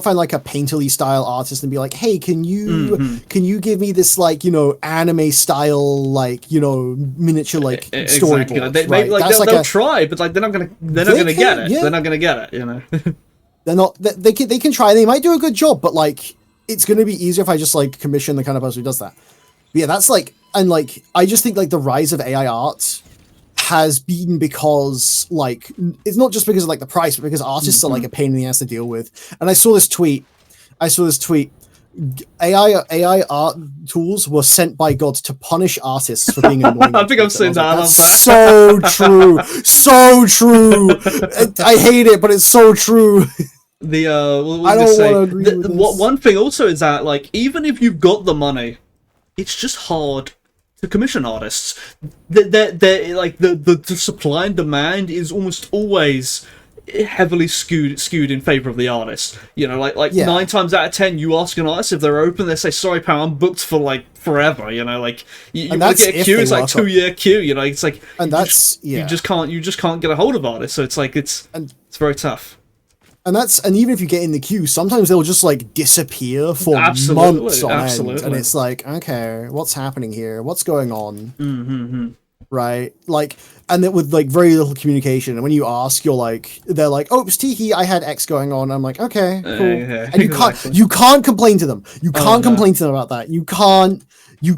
find like a painterly style artist and be like, hey, can you give me this like, you know, anime style like, you know, miniature like storyboard. Exactly. They'll try, but like they're not gonna get it. Yeah. They're not gonna get it. You know, they can try. They might do a good job, but like it's gonna be easier if I just like commission the kind of person who does that. But yeah, that's like, and like I just think like the rise of AI art has been because like it's not just because of like the price, but because artists are like a pain in the ass to deal with. And I saw this tweet AI art tools were sent by God to punish artists for being annoying. I think I've seen that. I love that. So true, so true. I hate it, but it's so true. The I don't want to agree with this. one thing also is that, like, even if you've got the money, it's just hard to commission artists. They're like the supply and demand is almost always heavily skewed in favor of the artist. You know, like 9 times out of 10, you ask an artist if they're open, they say, "Sorry, pal, I'm booked for like forever." You know, like you want to get a queue, it's like 2-year queue. You know, it's like you just can't get a hold of artists. So it's like it's very tough. And even if you get in the queue, sometimes they'll just like disappear for months on end, and it's like, okay, what's happening here? What's going on? Mm-hmm. Right? Like, and then with like very little communication, and when you ask, they're like, "Oops, tiki, I had X going on." I'm like, okay, cool. And you can't complain to them. You can't complain to them about that. You can't do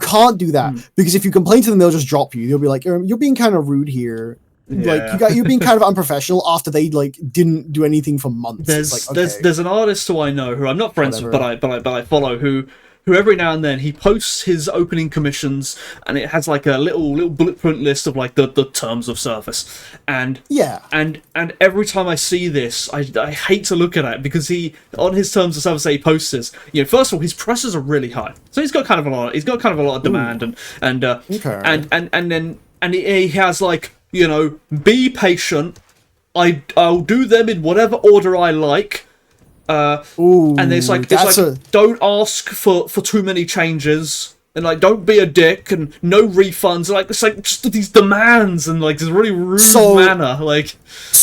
that because if you complain to them, they'll just drop you. They'll be like, "You're being kind of rude here." Like you're being kind of unprofessional after they like didn't do anything for months. There's an artist who I know who I'm not friends with, but I follow who every now and then he posts his opening commissions, and it has like a little bullet point list of like the terms of service, and every time I see this, I hate to look at it because he on his terms of service that he posts this, first of all his prices are really high, so he's got kind of a lot of demand. And he has like, be patient. I'll do them in whatever order I like. And it's like don't ask for too many changes, and like don't be a dick, and no refunds. Like it's like just these demands and like this really rude manner. Like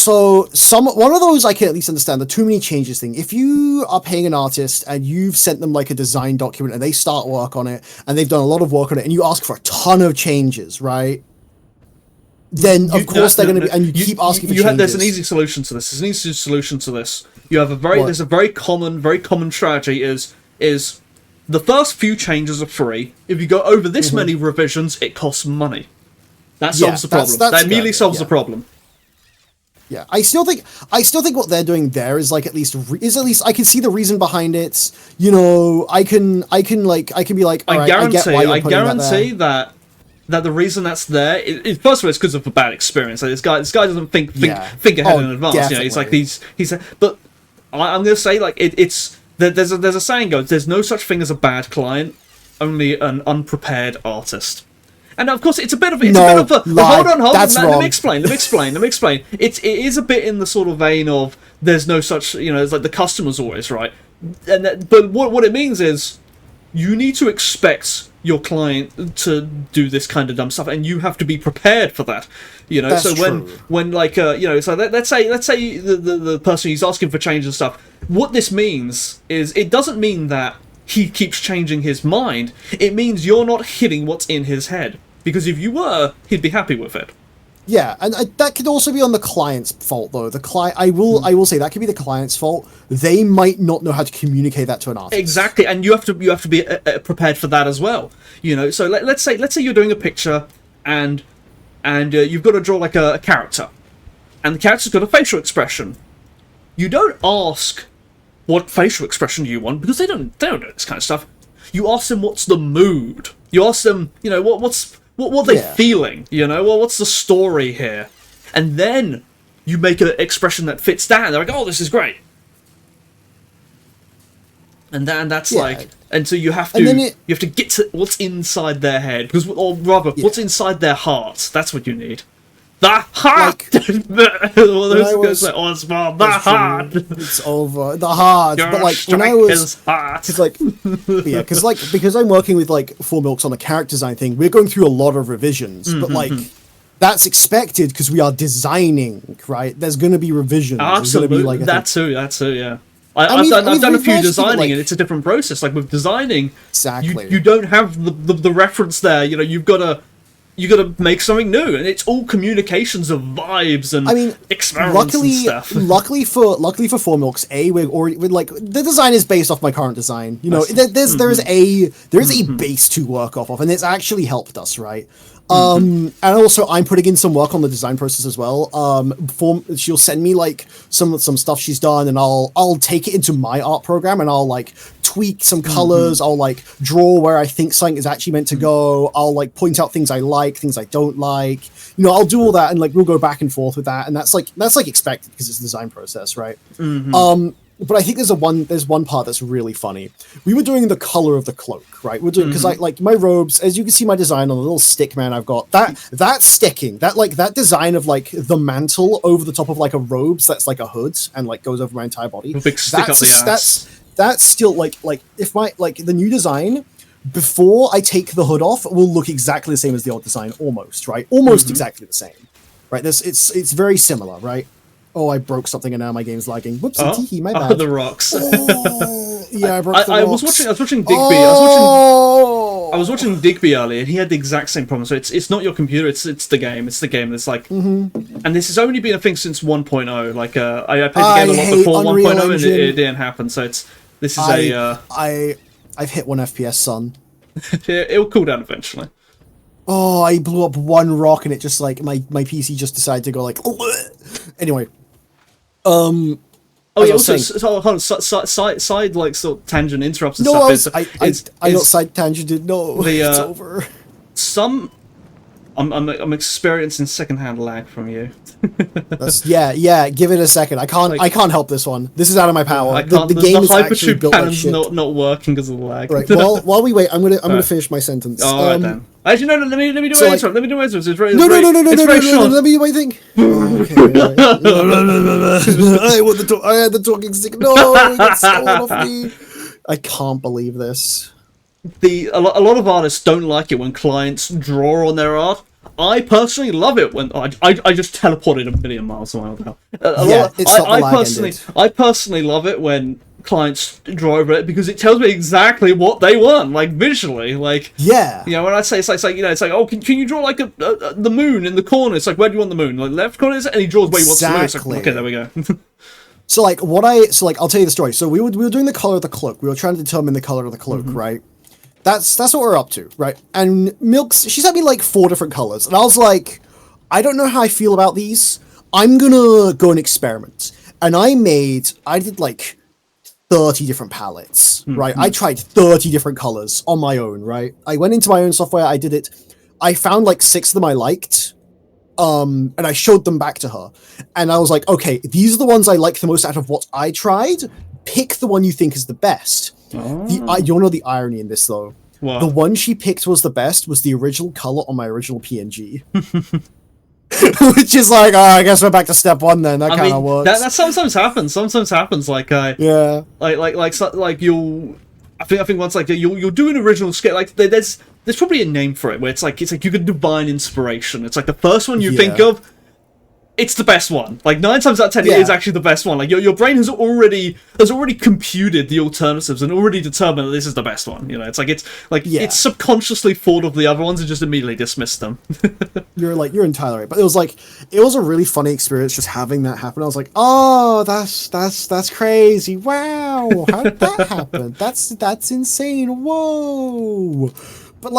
one of those I can at least understand, the too many changes thing. If you are paying an artist and you've sent them like a design document and they start work on it and they've done a lot of work on it and you ask for a ton of changes, right? Then of course they're going to be, and you keep asking for changes. There's an easy solution to this. You have there's a very common strategy is the first few changes are free. If you go over this many revisions, it costs money. That solves the problem. That immediately solves the problem. Yeah, I still think what they're doing there is like at least I can see the reason behind it. I can be like, all right, I get why you're putting guarantee that the reason that's there is first of all it's because of a bad experience. Like this guy doesn't think ahead in advance. Definitely. He's like he's but I'm gonna say like there's a saying goes, there's no such thing as a bad client, only an unprepared artist. And of course it's a bit of hold on. Let me explain. It is a bit in the sort of vein of there's no such, it's like the customer's always right. But what it means is you need to expect your client to do this kind of dumb stuff, and you have to be prepared for that. That's so when like so let's say the person who's asking for change and stuff, what this means is it doesn't mean that he keeps changing his mind. It means you're not hitting what's in his head, because if you were, he'd be happy with it. Yeah, and that could also be on the client's fault, though. The client, I will say that could be the client's fault. They might not know how to communicate that to an artist. Exactly, and you have to be prepared for that as well. So let's say you're doing a picture, and you've got to draw like a character, and the character's got a facial expression. You don't ask what facial expression do you want, because they don't know this kind of stuff. You ask them what's the mood. You ask them, what are they feeling? What's the story here? And then you make an expression that fits that. They're like, oh, this is great. And that's like, and so you have to get to what's inside their head, what's inside their heart. That's what you need. The heart. The heart. It's over. The heart. But like when I was, it's like, because I'm working with like 4 Milks on the character design thing, we're going through a lot of revisions. But like that's expected because we are designing, right? There's going to be revisions. Absolutely. Like, that too. Yeah. I've done a few designing, and it's a different process. Like with designing, exactly, you don't have the reference there. You've got to make something new, and it's all communications of vibes and experiments and stuff. luckily for 4 Milks, we're like the design is based off my current design. There is a base to work off of, and it's actually helped us, right? And also I'm putting in some work on the design process as well. She'll send me like some stuff she's done, and I'll take it into my art program, and I'll like tweak some colors. I'll like draw where I think something is actually meant to go. I'll like point out things I like, things I don't like. You know, I'll do all that, and like we'll go back and forth with that, and that's like expected because it's the design process, right? But I think there's one part that's really funny. We were doing the color of the cloak, right? We're doing because I like my robes, as you can see my design on the little stick man I've got. That sticking, that design of like the mantle over the top of like a robes that's like a hood and like goes over my entire body. A big stick up the ass. That's still like if my like the new design before I take the hood off will look exactly the same as the old design, almost, right? Almost exactly the same, right? It's very similar, right? Oh, I broke something and now my game's lagging. Whoops, my bad. The rocks. Yeah, I broke the rocks. I was watching Digby. I was watching Digby earlier, and he had the exact same problem. So it's not your computer, it's the game. It's the game that's like, and this has only been a thing since 1.0. Like, I played the game a lot before 1.0, and it didn't happen. So I've hit 1 FPS, son. It'll cool down eventually. Oh, I blew up one rock and it just like my PC just decided to go like. Anyway, oh yeah. Also, hold on. Side like sort of tangent interrupts and stuff. I got side tangented. No, it's over. I'm experiencing secondhand lag from you. yeah. Give it a second. I can't help this one. This is out of my power. The game is actually built like shit. Not working because of the lag. Right. Well, while we wait, I'm gonna finish my sentence. Right, then. Actually, no. Let me do an intro. Let me do an intro. It's very no. Let me do my thing. Okay. I had the talking stick. No, it got stolen off me. I can't believe this. A lot of artists don't like it when clients draw on their art. I personally love it when I just teleported a million miles away now. I personally love it when clients draw over it because it tells me exactly what they want, like visually, like you know when I say it's like you know it's like oh can you draw like the moon in the corner? It's like where do you want the moon? Like left corner, and he draws where he wants the moon. It's like, okay, there we go. So I'll tell you the story. So we were doing the color of the cloak. We were trying to determine the color of the cloak, right? That's what we're up to, right? And Milks, she sent me like 4 different colors, and I was like, I don't know how I feel about these. I'm gonna go and experiment. And I did like 30 different palettes, right? I tried 30 different colors on my own, right? I went into my own software, I did it. I found like 6 of them I liked, and I showed them back to her. And I was like, okay, these are the ones I like the most out of what I tried. Pick the one you think is the best. You'll know the irony in this though. What? The one she picked was the best was the original color on my original PNG. Which is like, I guess we're back to step 1 then. That kind of works. That sometimes happens. Like, like you'll. I think once like you'll do an original sketch. Like there's probably a name for it where it's like you get divine inspiration. It's like the first one you think of. It's the best one. Like 9 times out of 10, it is actually the best one. Like your brain has already computed the alternatives and already determined that this is the best one. You know, it's subconsciously thought of the other ones and just immediately dismissed them. You're entirely right. But it was a really funny experience just having that happen. I was like, oh, that's crazy. Wow, how did that happen? That's insane. Whoa. But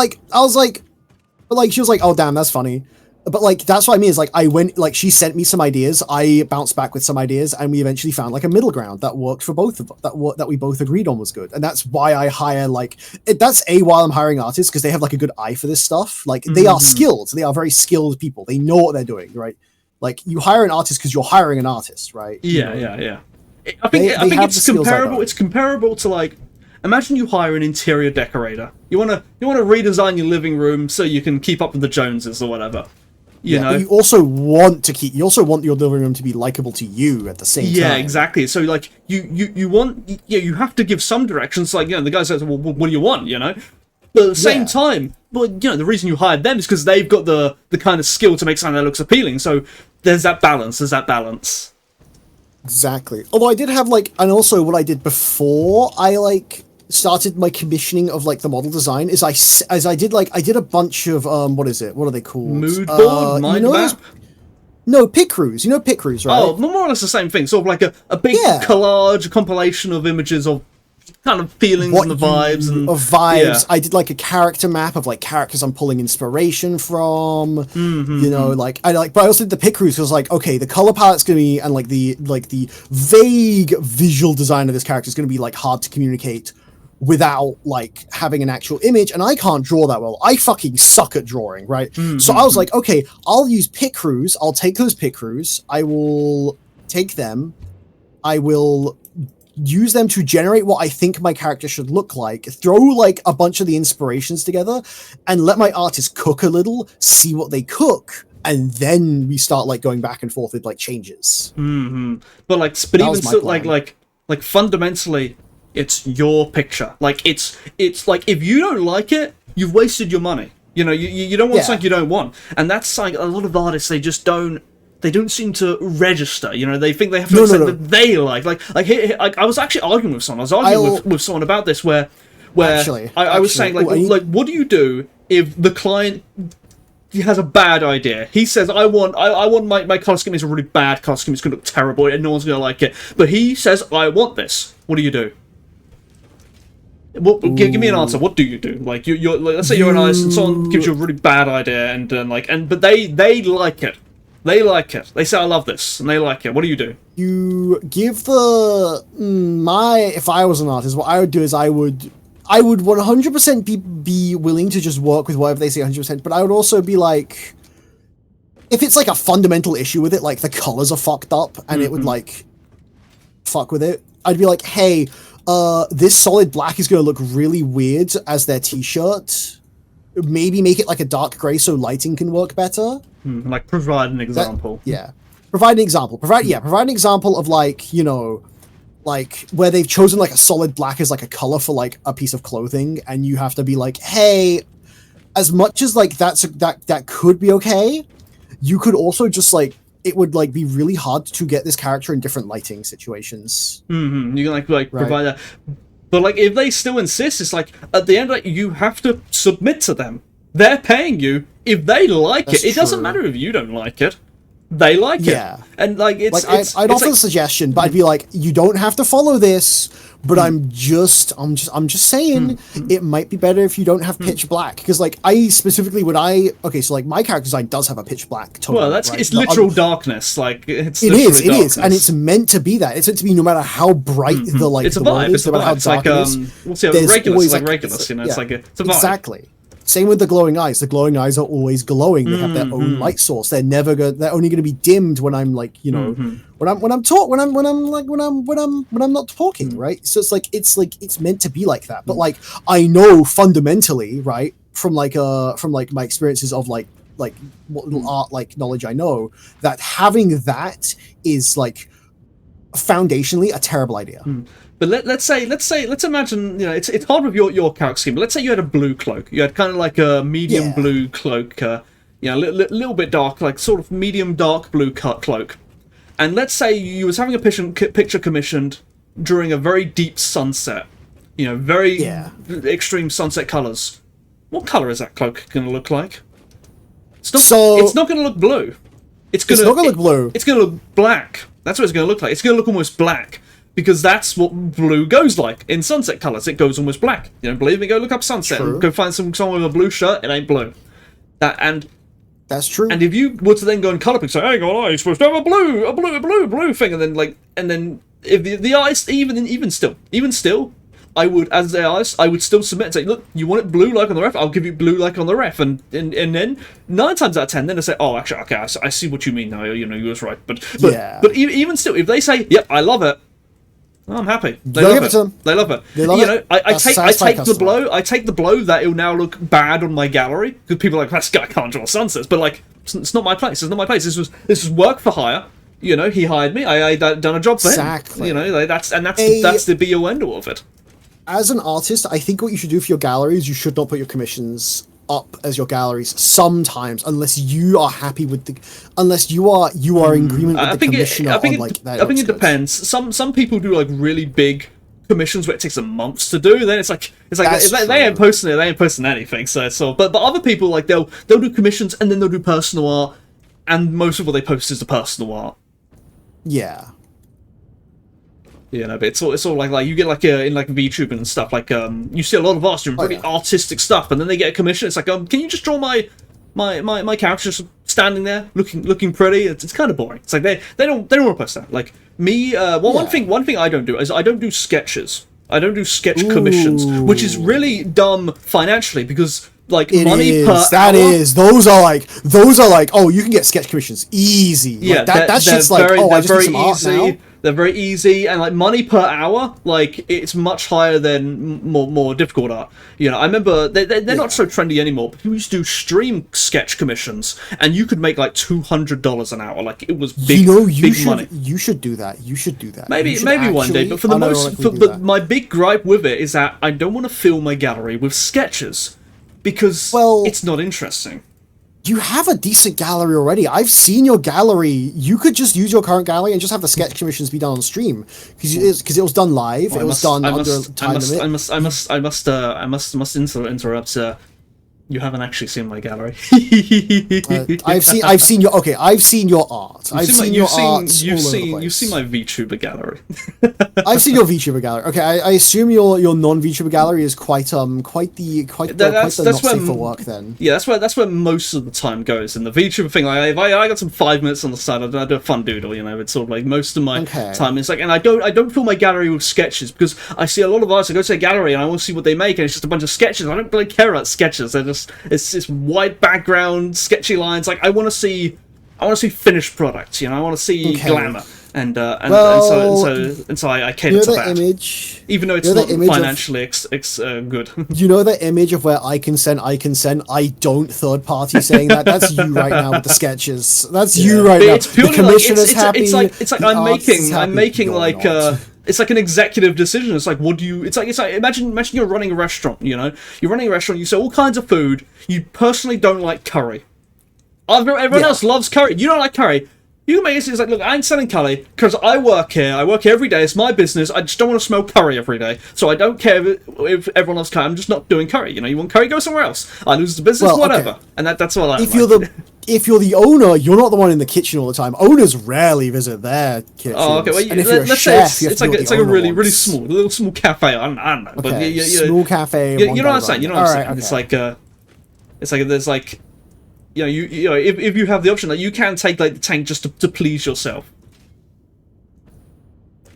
she was like, oh damn, that's funny. But like that's what I mean is like I went like she sent me some ideas, I bounced back with some ideas, and we eventually found like a middle ground that worked for both of us, that we both agreed on was good. And that's why I hire that's why I'm hiring artists, because they have like a good eye for this stuff. Like they are skilled, they are very skilled people. They know what they're doing, right? Like you hire an artist because you're hiring an artist, right? Yeah. I think it's comparable. It's comparable to like. Imagine you hire an interior decorator. You wanna redesign your living room so you can keep up with the Joneses or whatever. You know? But you also want your living room to be likable to you at the same time. Yeah, exactly. So like you have to give some directions. Like, you know, the guy says, well, what do you want? You know, but at the same time, well, you know, the reason you hired them is because they've got the kind of skill to make something that looks appealing. So there's that balance. Exactly. Although I did have and also what I did before I started my commissioning of the model design is I did a bunch of what are they called? Mood board, mind map. No, pit crews. You know pit crews, right? Oh, more or less the same thing. Sort of like a big collage, a compilation of images of kind of feelings and the vibes of vibes. Yeah. I did a character map of characters I'm pulling inspiration from. You know, but I also did the pit crews because okay, the color palette's gonna be and the vague visual design of this character is gonna be hard to communicate without like having an actual image, and I can't draw that well. I fucking suck at drawing, right? So I was like, okay, I'll use pit crews. I'll take those pit crews. I will take them. I will use them to generate what I think my character should look like, throw like a bunch of the inspirations together, and let my artist cook a little, see what they cook, and then we start like going back and forth with like changes. But like, but even still, like fundamentally, it's your picture. Like it's like, if you don't like it, you've wasted your money. You know, you don't want something you don't want, and that's like a lot of artists, they just don't. They don't seem to register, you know. They think they have to accept that they like. I was actually arguing with someone. I was arguing with someone about this, where I was saying like, what do you do if the client has a bad idea? He says, I want my color scheme is a really bad color scheme. It's gonna look terrible, and no one's gonna like it. But he says, I want this. What do you do? Well, give me an answer. What do you do? Like you're like, let's say you're an artist and someone gives you a really bad idea, and but they like it. They like it. They say, I love this, and they like it. What do you do? You give the if I was an artist, what I would do is I would 100% be willing to just work with whatever they say 100%, but I would also be like, if it's like a fundamental issue with it, like the colors are fucked up and it would like fuck with it, I'd be like, hey, this solid black is going to look really weird as their t-shirt. Maybe make it like a dark gray so lighting can work better. Like provide an example. Provide an example. Provide an example of like, you know, like where they've chosen like a solid black as like a color for like a piece of clothing, and you have to be like, hey, as much as like that could be okay, you could also just like, it would like be really hard to get this character in different lighting situations. You can like provide that. But like, if they still insist, it's like at the end, like, you have to submit to them. They're paying you. If they like it doesn't matter if you don't like it. They like it. And like, I'd offer the suggestion, but I'd be like, you don't have to follow this, but I'm just saying it might be better if you don't have pitch black, because like I specifically so like my character design does have a pitch black tone. Well, that's it's literal darkness. Like it is, and it's meant to be that. It's meant to be no matter how bright the like it's a the vibe. world is, no matter how dark it is. Regulus, it's like Regulus, you know. It's like it's a vibe. Exactly. Same with the glowing eyes. The glowing eyes are always glowing. They have their own light source. They're never they're only going to be dimmed when I'm like, you know, when I'm not talking, right? So it's meant to be like that. But like, I know fundamentally, right, from my experiences of like what little art like knowledge I know, that having that is like foundationally a terrible idea. But let's imagine, you know, it's hard with your character scheme, but let's say you had a blue cloak. You had kind of like a medium blue cloak, you know, little bit dark, like sort of medium dark blue cloak. And let's say you was having a picture commissioned during a very deep sunset, you know, very extreme sunset colors. What color is that cloak going to look like? It's not going to look blue. It's not going to look blue. It's going to look black. That's what it's going to look like. It's going to look almost black. Because that's what blue goes like in sunset colors. It goes almost black. You don't believe me? Go look up sunset. Go find someone with a blue shirt. It ain't blue. That's true. And if you were to then go and color pick, say, "Hang on, you're supposed to have a blue thing," and then if the artist even still, I would, as the artist, I would still submit and say, "Look, you want it blue like on the ref? I'll give you blue like on the ref." And then 9 times out of 10, then they say, "Oh, actually, okay, I see what you mean now. You know, you was right." But even still, if they say, "Yep, I love it," I'm happy. They love it. You know, I take the blow that it'll now look bad on my gallery, because people are like, "This guy can't draw sunsets," but like, it's not my place. It's not my place. This was work for hire. You know, he hired me. I done a job for him. You know, that's the be all end all of it. As an artist, I think what you should do for your galleries, you should not put your commissions up as your galleries sometimes, unless you are happy with unless you are in agreement with the commissioner. I think it depends. Some people do like really big commissions where it takes them months to do. Then it's like they ain't posting it. They ain't posting anything. So but other people, like they'll do commissions and then they'll do personal art, and most of what they post is the personal art. Yeah. You know, but it's all like you get like in like VTube and stuff, like you see a lot of artists doing really artistic stuff, and then they get a commission. It's like, can you just draw my character just standing there looking pretty? It's kind of boring. It's like they don't want to post that. Like me, one thing I don't do is I don't do sketches. I don't do sketch commissions, which is really dumb financially because like It money is. per That hour. is. Those are like. Oh, you can get sketch commissions easy. Yeah, Like, that shit's like. very, Oh, I they're just need very some art easy. now. They're very easy, and like money per hour, like it's much higher than more difficult art. You know, I remember they're not so trendy anymore. But people used to do stream sketch commissions, and you could make like $200 an hour. Like it was big, big money. You should do that. You should do that. Maybe You should one day, but for the most, unironically do but that. my big gripe with it is that I don't want to fill my gallery with sketches because Well, it's not interesting. you have a decent gallery already. I've seen your gallery. You could just use your current gallery and just have the sketch commissions be done on stream because it was done live. It was done under time limit. I must interrupt. You haven't actually seen my gallery. I've seen your I've seen your art. I've seen your art. You've seen my VTuber gallery. I've seen your VTuber gallery. Okay, I assume your non-VTuber gallery is quite the not safe for work then. Yeah, that's where most of the time goes. And the VTuber thing, like if I got some 5 minutes on the side, I do a fun doodle. You know, it's sort of like most of my time. It's like, and I don't fill my gallery with sketches because I see a lot of artists. I go to a gallery and I want to see what they make, and it's just a bunch of sketches. I don't really care about sketches. They're just it's white background, sketchy lines. Like I want to see finished products. You know, I want to see glamour. And so I cater to that. Image, even though it's not financially good. You know the image of where I consent, I don't third party saying that. That's you right now with the sketches. That's you right now. It's purely the commissioner's happy. It's like I'm making like it's like an executive decision. It's like what do you? It's like imagine you're running a restaurant. You know, you're running a restaurant. You sell all kinds of food. You personally don't like curry. Everyone else loves curry. You don't like curry. You can make it. It's like, look, I ain't selling curry because I work here. I work here every day. It's my business. I just don't want to smell curry every day. So I don't care if everyone loves curry. I'm just not doing curry. You know, you want curry, go somewhere else. I lose the business, whatever. Okay. And that's what I. If you're the owner, you're not the one in the kitchen all the time. Owners rarely visit their kitchen. Oh, okay. Well, and if you're a chef, it's like a really small cafe. I don't know. Okay. But small cafe. You know what I'm saying? You know what I'm saying? Okay. It's like there's like. You know, if you have the option, that you can take like the tank just to please yourself.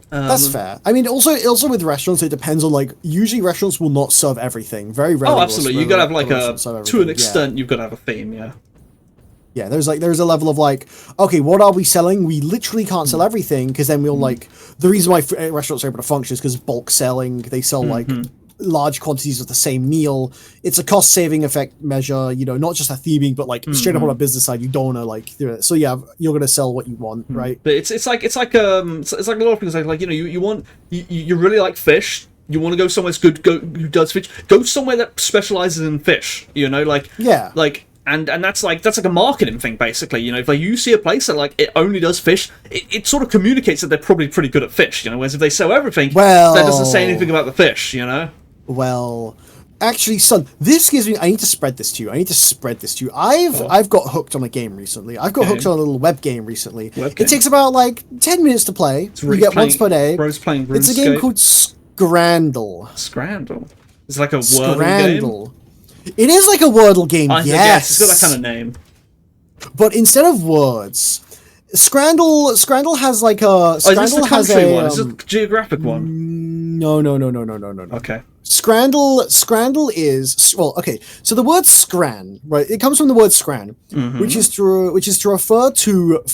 That's fair. I mean, also with restaurants, it depends on like. Usually, restaurants will not serve everything. Very rarely. Oh, absolutely. You gotta have like to an extent. You've got to have a theme. Yeah. Yeah, there's a level of like, okay, what are we selling? We literally can't sell everything because then we'll like the reason why restaurants are able to function is because of bulk selling. They sell like. Large quantities of the same meal. It's a cost saving effect measure, you know, not just a theming, but like straight up on a business side, you don't want to like do it. So yeah, you're gonna sell what you want, right? But it's like a lot of things like you know you really like fish. You want to go somewhere who does fish. Go somewhere that specializes in fish. You know, like And that's like a marketing thing basically. You know, if like you see a place that like it only does fish, it sort of communicates that they're probably pretty good at fish. You know, whereas if they sell everything, that doesn't say anything about the fish. You know. Well, actually, son, this gives me. I need to spread this to you. I've got hooked on a game recently. I've got hooked on a little web game recently. It takes about like 10 minutes to play. You get once per day. Bro's playing RuneScape. It's a game called Scrandle. Scrandle. It's like a Wordle game. It is like a Wordle game. Yes, it's got that kind of name. But instead of words, Scrandle has like a. Scrandle is this the country one? Is it the geographic one? No. Okay. Scrandle is okay. So the word scran, right? It comes from the word scran, which is to refer to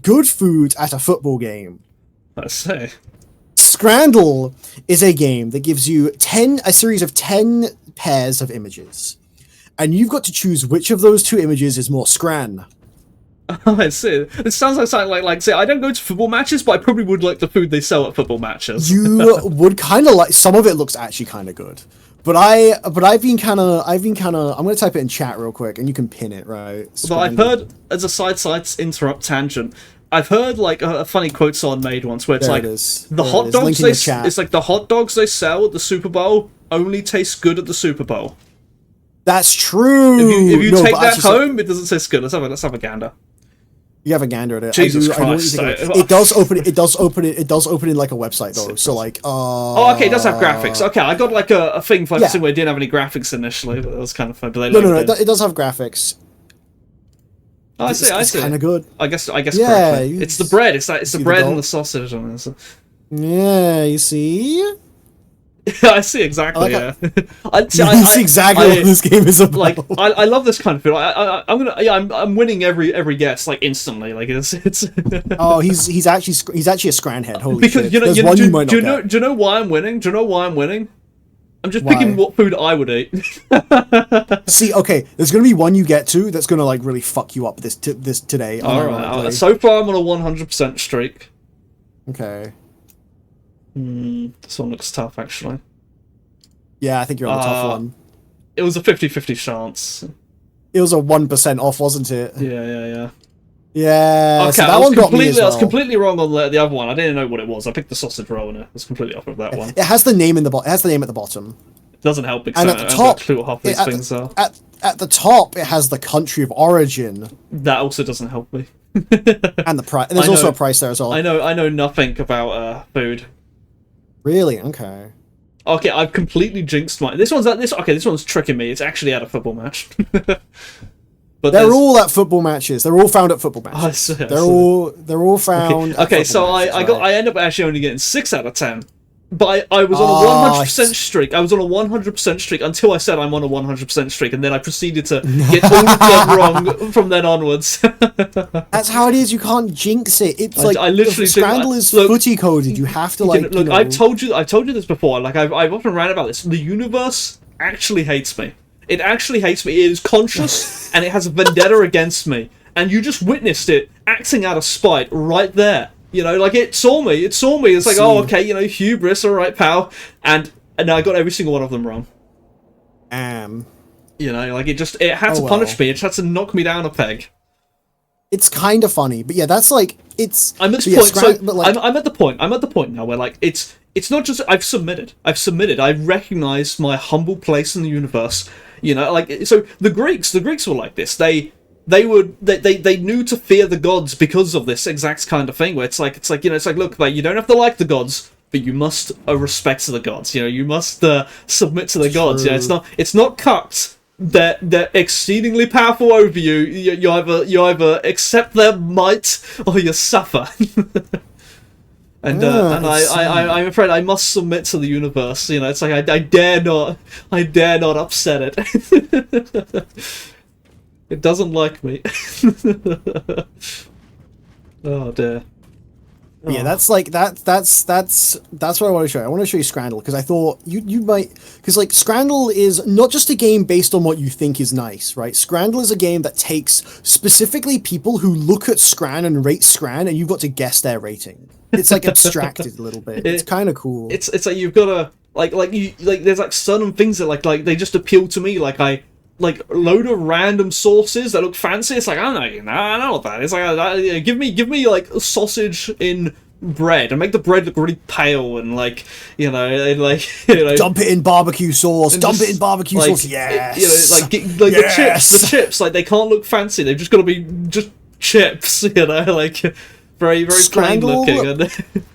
good food at a football game. Let's say. Scrandle is a game that gives you a series of 10 pairs of images, and you've got to choose which of those two images is more scran. Oh, I see. It sounds like something like say I don't go to football matches, but I probably would like the food they sell at football matches. You would kind of like some of it looks actually kind of good, but I've been kind of I'm gonna type it in chat real quick and you can pin it right. But I've heard as a side interrupt tangent. I've heard like a funny quote someone made once where it's like the hot dogs it's like the hot dogs they sell at the Super Bowl only taste good at the Super Bowl. That's true. If you take that home, it doesn't taste good. Let's have a gander. You have a gander at it. Jesus Christ! It does open in like a website though. So like, oh, okay, it does have graphics. Okay, I got like a thing for where it didn't have any graphics initially, but that was kind of fun. But no, it does have graphics. Oh, I see. It's kind of good. I guess. Yeah, it's the bread. It's the bread and the sausage on this. Yeah, you see. I see exactly. I I see exactly what this game is about. Like, I love this kind of feel. I'm winning every guess like instantly. Like it's. Oh, he's actually a scran head. Holy because shit! you know, There's you, one do, you might do you not know get. do you know why I'm winning? Do you know why I'm winning? I'm just Why? picking what food I would eat. See, okay, there's gonna be one you get to that's gonna like really fuck you up this today. All right. So far, I'm on a 100% streak. Okay. This one looks tough, actually. Yeah, I think you're on the tough one. It was a 50-50 chance. It was a 1% off, wasn't it? Yeah. Yeah. Okay, So that one got me as well. I was completely wrong on the other one. I didn't know what it was. I picked the sausage roll and it was completely off of that one. It has the name in the It has the name at the bottom. It doesn't help because And I at the don't top, have a clue what half these things are. At the top, it has the country of origin. That also doesn't help me. And the price. And there's also a price there as well. I know nothing about food. Really? Okay. Okay, I've completely jinxed mine. This one's tricking me. It's actually at a football match. But they're all at football matches. They're all found at football matches. I see. They're all found. Okay, so I end up actually only getting 6 out of 10. But I was on a 100% streak. I was on a 100% streak until I said I'm on a 100% streak, and then I proceeded to get all of them wrong from then onwards. That's how it is. You can't jinx it. It's like I literally Scrandle is footy coded. You have to like. Look, I've told you this before. Like I've often ran about this. The universe actually hates me. It actually hates me. It is conscious and it has a vendetta against me. And you just witnessed it acting out of spite right there. You know, like it saw me. It's like, oh, okay, you know, hubris, all right, pal. And I got every single one of them wrong. You know, like it had to punish me. It had to knock me down a peg. It's kind of funny, but yeah, that's like it's. I'm at the point. I'm at the point. I'm at the point now where like it's not just I've submitted. I recognise my humble place in the universe. You know, like so the Greeks were like this. They knew to fear the gods because of this exact kind of thing where it's like look, like you don't have to like the gods, but you must respect the gods. You know, you must submit to the gods. You know, it's not cucked. They're exceedingly powerful over you. You either accept their might or you suffer. And I'm afraid I must submit to the universe. You know, it's like I dare not upset it. It doesn't like me. Oh dear. Yeah, that's like that's what I want to show you. I want to show you Scrandle because I thought you might, because like Scrandle is not just a game based on what you think is nice, right? Scrandle is a game that takes specifically people who look at Scran and rate Scran, and you've got to guess their rating. It's like abstracted a little bit. It's kind of cool. It's like you've got to like there's like certain things that like they just appeal to me. Like I like load of random sauces that look fancy. It's like I know what that is. Like give me like sausage in bread and make the bread look really pale and like dump it in barbecue sauce. Dump it in barbecue sauce. Yes. The chips like they can't look fancy. They've just got to be just chips. You know, like. Very, very plain looking.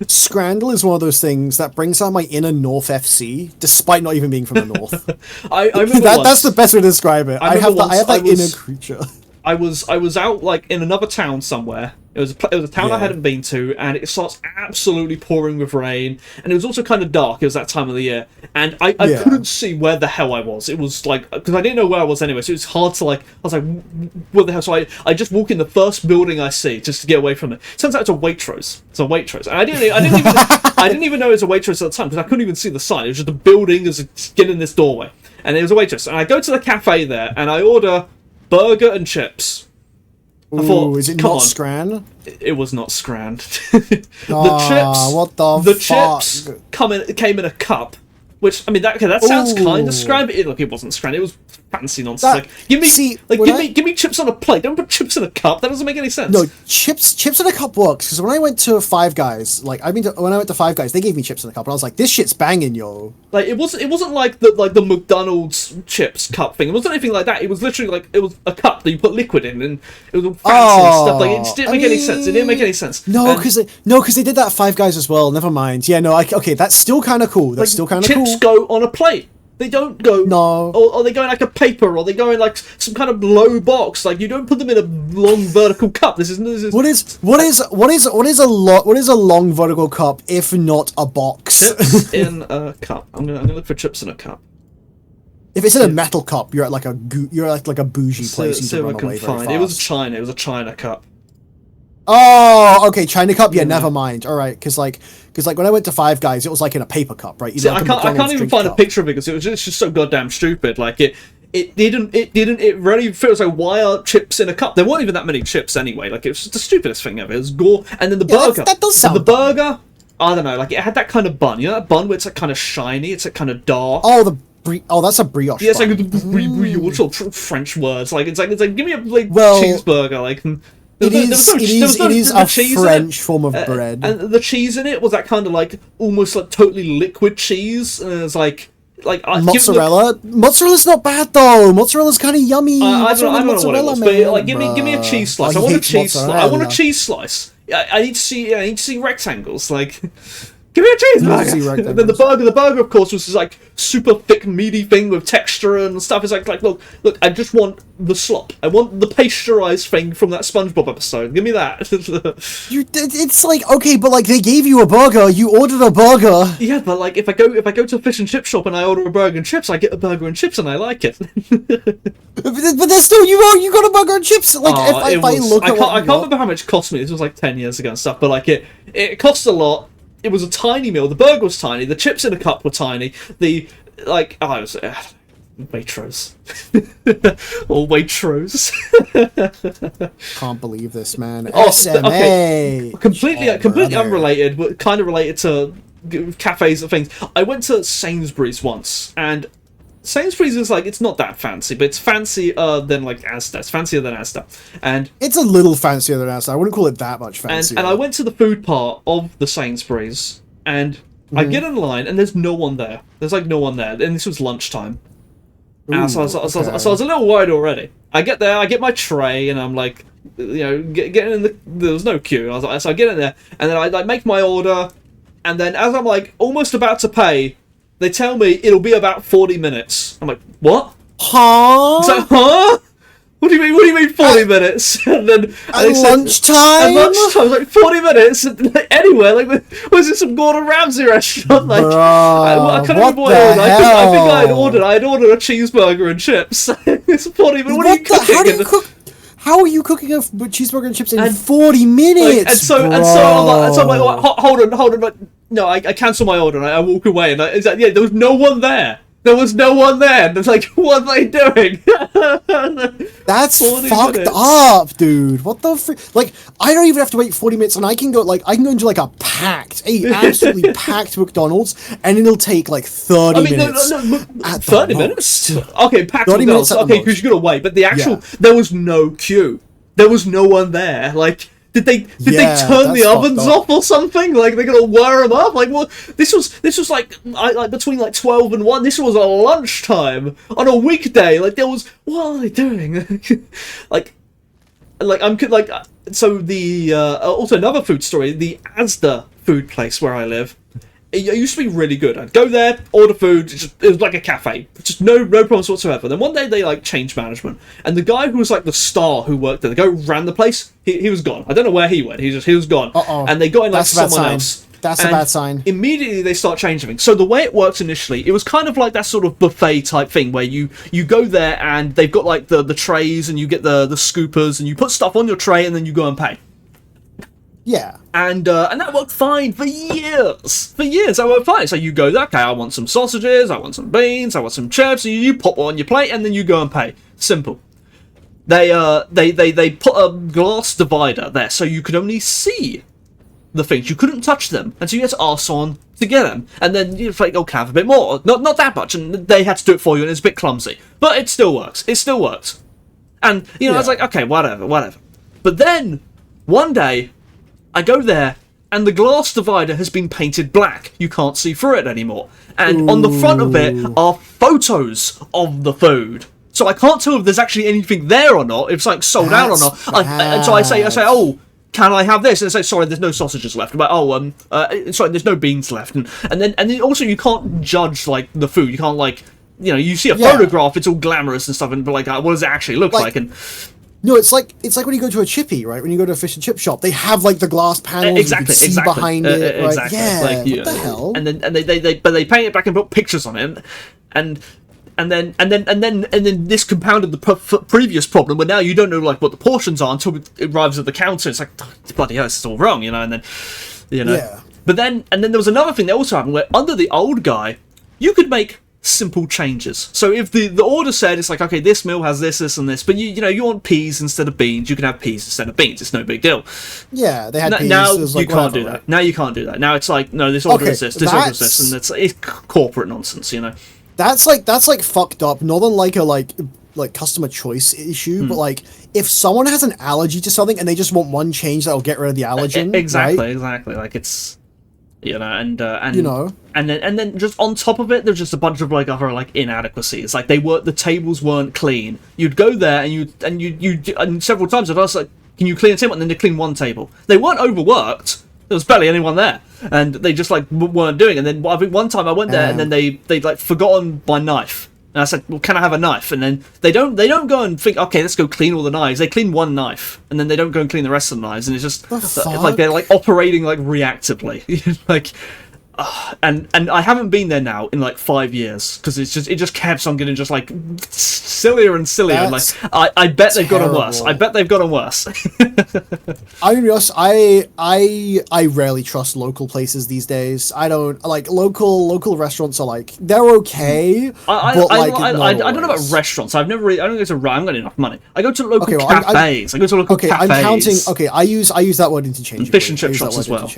Scrandle is one of those things that brings out my inner North FC, despite not even being from the North. I remember that's the best way to describe it. I have that inner creature. I was out like in another town somewhere. It was a town I hadn't been to, and it starts absolutely pouring with rain, and it was also kind of dark. It was that time of the year, and I couldn't see where the hell I was. It was like because I didn't know where I was anyway, so it was hard to like. I was like, "What the hell?" So I just walk in the first building I see just to get away from it. Turns out it's a Waitrose. It's a Waitrose, and I didn't even know it was a Waitrose at the time because I couldn't even see the sign. It was just a building as get in this doorway, and it was a Waitrose. And I go to the cafe there, and I order burger and chips. I thought, is it not Scran? It was not Scran. What the fuck? Chips came in a cup, which I mean that sounds kind of Scran, but it wasn't Scran. It was fancy nonsense. Give me chips on a plate. Don't put chips in a cup. That doesn't make any sense. No, chips in a cup works because when I went to Five Guys, when I went to Five Guys, they gave me chips in a cup, and I was like, this shit's banging, yo. Like it wasn't like the McDonald's chips cup thing. It wasn't anything like that. It was literally like it was a cup that you put liquid in, and it was all fancy and stuff. Like it didn't make any sense. It didn't make any sense. No, because they did that at Five Guys as well. Never mind. Yeah, no, okay, that's still kind of cool. That's still kind of cool. Chips go on a plate. They don't go No. or they go in like a paper, or they go in like some kind of low box. Like, you don't put them in a long vertical cup. This is What is a long vertical cup if not a box? chips in a cup. I'm gonna look for chips in a cup. If it's in a metal cup, you're at like a bougie place. You can run away very fast. It was China. It was a China cup. Oh, okay, China cup. Yeah, never mind. All right, because when I went to Five Guys, it was like in a paper cup, right? You know, I can't even find a picture of it because it's just so goddamn stupid. Like it really feels like, why are chips in a cup? There weren't even that many chips anyway. Like, it was just the stupidest thing ever. It was gore, and then the burger. That does sound. The burger, I don't know. Like, it had that kind of bun. You know that bun where it's like kind of shiny. It's like kind of dark. Oh, that's a brioche. Yeah, it's bun. like brioche or French words. Like, it's like give me a cheeseburger. Like. It is a French form of bread. And the cheese in it was that kind of like almost like totally liquid cheese. And it's like mozzarella. Mozzarella's not bad though. Mozzarella's kind of yummy. I don't know what it was, but like give me a cheese slice. I want a cheese slice. I want a cheese slice. I need to see rectangles. Like, give me a cheeseburger. And then the burger, of course, was this like super thick, meaty thing with texture and stuff. It's like look, I just want the slop. I want the pasteurized thing from that SpongeBob episode. Give me that. It's like, okay, but like they gave you a burger. You ordered a burger. Yeah, but like if I go to a fish and chip shop and I order a burger and chips, I get a burger and chips and I like it. But there's still you got a burger and chips. Like if I look at I can't remember how much it cost me. This was like 10 years ago and stuff. But like it cost a lot. It was a tiny meal. The burger was tiny. The chips in a cup were tiny. It was Waitrose or Waitrose. Can't believe this, man. Oh, SMA. Okay. Completely brother. unrelated, but kind of related to cafes and things. I went to Sainsbury's once, and Sainsbury's is like, it's not that fancy, but it's fancier than like Asda. It's fancier than Asda, and it's a little fancier than Asda. I wouldn't call it that much fancier. And I went to the food part of the Sainsbury's, and I get in line, and there's no one there. There's like no one there, and this was lunchtime. And so I was a little worried already. I get there, I get my tray, and I'm like, getting in there was no queue. So I get in there, and then I like make my order, and then as I'm like almost about to pay, they tell me it'll be about 40 minutes. I'm like, what? Huh? It's like, huh? What do you mean 40 minutes? And then lunchtime? At lunchtime, I was like, 40 minutes? Like, anywhere? Like, was it some Gordon Ramsay restaurant? Like, I can't remember what it was. I think I had ordered a cheeseburger and chips. It's 40 minutes. What are you cooking? How are you cooking a cheeseburger and chips in 40 minutes? Like, so I'm like, hold on. Like, no, I cancel my order and I walk away. And there was no one there. There was no one there. And it's like, what are they doing? That's fucked up, dude. What the frick? Like, I don't even have to wait 40 minutes, and I can go into like a absolutely packed McDonald's, and it'll take like 30 minutes. No, 30 minutes? Okay, packed 30 McDonald's. minutes Okay, because you gotta wait. But there was no queue. There was no one there. Like, did they turn the ovens off or something? Like, they're gonna wire them up? Like, well, this was like between like 12 and 1. This was a lunchtime on a weekday. Like, there was, what are they doing? So the also another food story. The Asda food place where I live. It used to be really good. I'd go there, order food. It was like a cafe, just no problems whatsoever. Then one day they like changed management, and the guy who was like the star who worked there, the guy who ran the place, he was gone. I don't know where he went. He was gone. And they got in like someone else. That's a bad sign. Immediately they start changing things. So the way it works initially, it was kind of like that sort of buffet type thing where you go there and they've got like the trays and you get the scoopers and you put stuff on your tray and then you go and pay. Yeah. And that worked fine for years. For years, that worked fine. So you go there, okay, I want some sausages, I want some beans, I want some chips, and you pop one on your plate, and then you go and pay. Simple. They put a glass divider there, so you could only see the things. You couldn't touch them, and so you had to ask someone to get them. And then you're like, oh, can I have a bit more? Not that much, and they had to do it for you, and it's a bit clumsy. But it still works. It still works. And, I was like, okay, whatever. But then, one day, I go there, and the glass divider has been painted black. You can't see through it anymore. And on the front of it are photos of the food. So I can't tell if there's actually anything there or not, if it's like sold out or not. And so I say, oh, can I have this? And they say, sorry, there's no sausages left. I'm like, sorry, there's no beans left. And then also you can't judge like the food. You can't like you know, you see a Yeah. photograph, it's all glamorous and stuff, and but like, what does it actually look like? And no, it's like when you go to a chippy, right? When you go to a fish and chip shop, they have like the glass panels, exactly, you can see behind it, right? exactly. Yeah, Like, what the hell? And then they paint it back and put pictures on it, and then this compounded the previous problem, where now you don't know like what the portions are until it arrives at the counter. It's like, bloody hell, this is all wrong, you know. And then, you know, Yeah. but then there was another thing that also happened where under the old guy, you could make simple changes. So if the order said it's like, okay, this meal has this, and this, but you know you want peas instead of beans, you can have peas instead of beans. It's no big deal. Yeah, they had peas. Now it was like, you can't whatever, do that. right? Now you can't do that. Now it's like, no, this order Okay, is this order is this, and it's corporate nonsense, you know. That's like fucked up. Not on like a like customer choice issue, but like if someone has an allergy to something and they just want one change that'll get rid of the allergen, exactly, right? exactly. Like it's, you know, and You know. and then just on top of it, there's just a bunch of like other like inadequacies. Like the tables weren't clean. You'd go there and several times I'd ask like, can you clean a table? And then they clean one table. They weren't overworked. There was barely anyone there, and they just like weren't doing it. And then I think one time I went there, and then they'd like forgotten my knife, and I said, "Well, can I have a knife?" And then they don't go and think, "Okay, let's go clean all the knives." They clean one knife, and then they don't go and clean the rest of the knives, and it's just like they're like operating like reactively, like. And I haven't been there now in like 5 years because it just kept on getting just like sillier and sillier. And like I bet they've gotten worse. I bet they've gotten worse. I'm gonna be honest, I rarely trust local places these days. I don't like local restaurants are like they're okay. I don't know about restaurants. I don't go to. I haven't got enough money. I go to local cafes. I go to local cafes. I'm counting. Okay, I use that word interchangeably. Fish and chip shops as well.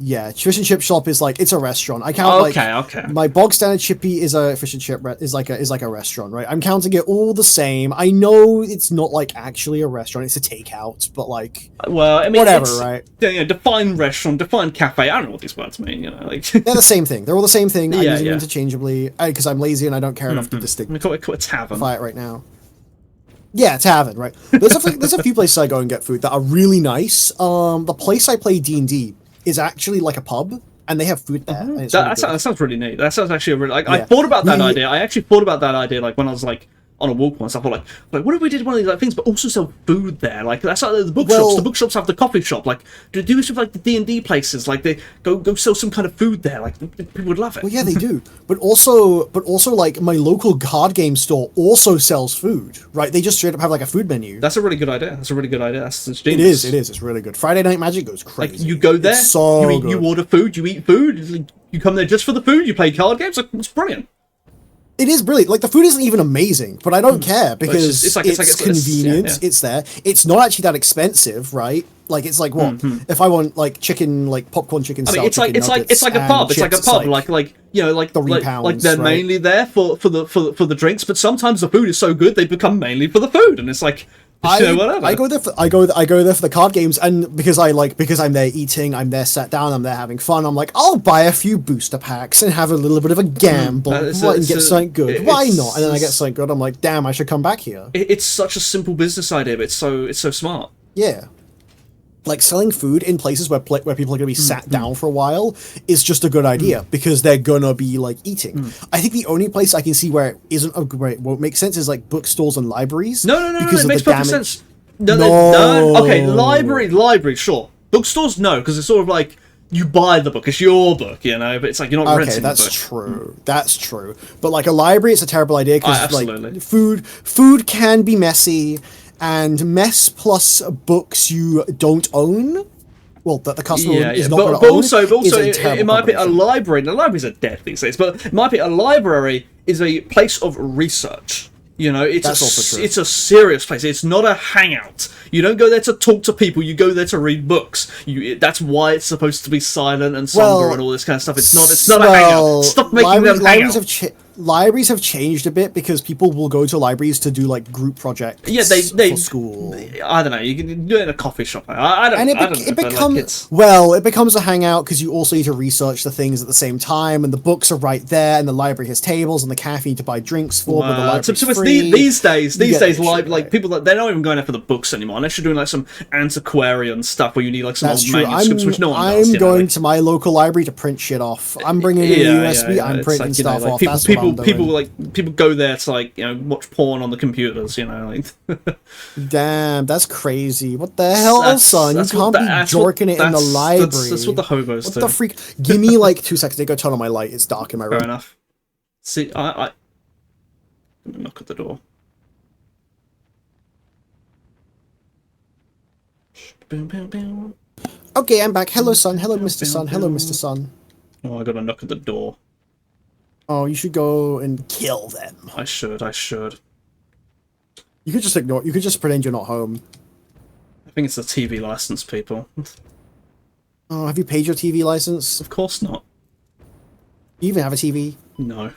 Yeah, fish and chip shop is like it's a restaurant. I count okay. My bog standard chippy is a fish and chip is like a restaurant, right? I'm counting it all the same. I know it's not like actually a restaurant; it's a takeout, but like, well, I mean, whatever, right? You know, define restaurant, define cafe. I don't know what these words mean. You know, like they're the same thing. They're all the same thing. I use them yeah. interchangeably because I'm lazy and I don't care enough to distinguish. We call it a tavern. It right now. Yeah, tavern, right? There's a few places I go and get food that are really nice. The place I play D&D is actually like a pub. And they have food there. And it's that sounds really neat. That sounds actually really like I thought about that idea. I actually thought about that idea like when I was like on a walk once. I thought like what if we did one of these like things, but also sell food there? Like that's like the bookshops. Well, the bookshops have the coffee shop. Like do this with like the D&D places. Like they go sell some kind of food there. Like people would love it. Well, yeah, they do. But also like my local card game store also sells food. Right? They just straight up have like a food menu. That's a really good idea. That's genius. It is. It's really good. Friday Night Magic goes crazy. Like you go there, it's so you order food, you eat food. You come there just for the food. You play card games. Like, it's brilliant. It is brilliant. Like the food isn't even amazing, but I don't care because it's convenient. It's there. It's not actually that expensive, right? Like it's like what if I want like chicken, like popcorn chicken. I mean, it's like a pub. It's like a pub. Like you know, like £3, like they're mainly there for the drinks, but sometimes the food is so good they become mainly for the food, and it's like. Whatever. I go there for the card games, and because I'm there eating, I'm there sat down, I'm there having fun. I'm like, I'll buy a few booster packs and have a little bit of a gamble and get something good. Why not? And then I get something good. I'm like, damn, I should come back here. It's such a simple business idea, but it's so smart. Yeah. Like selling food in places where people are going to be sat down for a while is just a good idea because they're gonna be like eating. I think the only place I can see where it isn't won't make sense is like bookstores and libraries. No, it makes perfect sense. No. Okay, library, sure. Bookstores, no, because it's sort of like you buy the book, it's your book, you know, but it's like you're not renting the book. That's true. But like a library, it's a terrible idea because like food can be messy. And mess plus books you don't own, well, that the customer is not going to own. But also, it might be a library. The libraries are dead these days, but it might be a library is a place of research. You know, it's a serious place. It's not a hangout. You don't go there to talk to people. You go there to read books. That's why it's supposed to be silent and somber and all this kind of stuff. It's not a hangout. Stop making them hangouts. Libraries have changed a bit because people will go to libraries to do like group projects. Yeah, they for school. I don't know. You can do it in a coffee shop. I don't know. It becomes a hangout because you also need to research the things at the same time, and the books are right there, and the library has tables, and the cafe to buy drinks for. But the library's free. These days, like people they're not even going there for the books anymore, unless you're doing like some antiquarian stuff where you need like some old manuscripts, which no one does. I'm going to my local library to print shit off. I'm bringing in a USB. I'm printing stuff off. That's what people go there to like watch porn on the computers. Like Damn, that's crazy. What the hell, son? You can't be jorking it in the library. That's what the hobos do. What the freak? Give me like 2 seconds. They go turn on my light. It's dark in my room. Fair enough. See, I'm gonna knock at the door. Boom, boom, boom. Okay, I'm back. Hello, son. Hello, Mr. Sun. Hello, Mr. Sun. Oh, I gotta knock at the door. Oh, you should go and kill them. I should. You could just ignore. You could just pretend you're not home. I think it's the TV license, people. Oh, have you paid your TV license? Of course not. You even have a TV? No.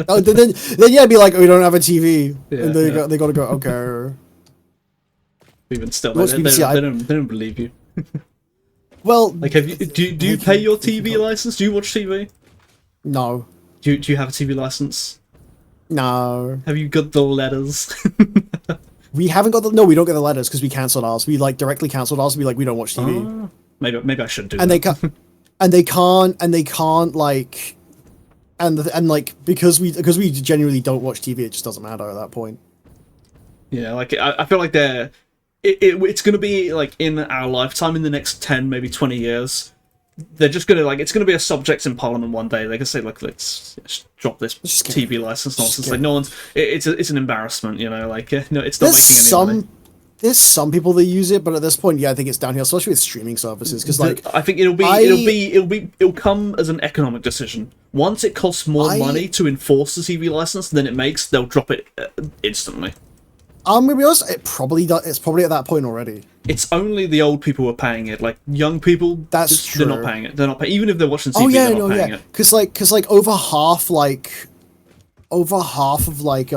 Oh, then yeah, be like, we don't have a TV, Yeah, and they gotta go. Okay. Even still, they don't believe you. Well, like, do you pay your TV license? Do you watch TV? No. Do you have a TV license? No. Have you got the letters? We haven't got the. No, we don't get the letters because we cancelled ours. We like directly cancelled ours. We like we don't watch TV. Maybe I should do. And that. they can't like, and like because we genuinely don't watch TV. It just doesn't matter at that point. Yeah, like I feel like it's going to be like in our lifetime, in the next 10, maybe 20 years, they're just going to like, it's going to be a subject in Parliament one day. They can say like, let's drop this TV license nonsense. Like no one's, it's an embarrassment, like no, it's not making any money. There's some people that use it, but at this point, yeah, I think it's downhill, especially with streaming services. Because like, I think it'll come as an economic decision. Once it costs more money to enforce the TV license than they'll drop it instantly. I'm gonna be honest, it's probably at that point already. It's only the old people who are paying it. Like young people, that's true. They're not paying it. They're not paying, even if they're watching TV. They're not paying it. Because like over half of like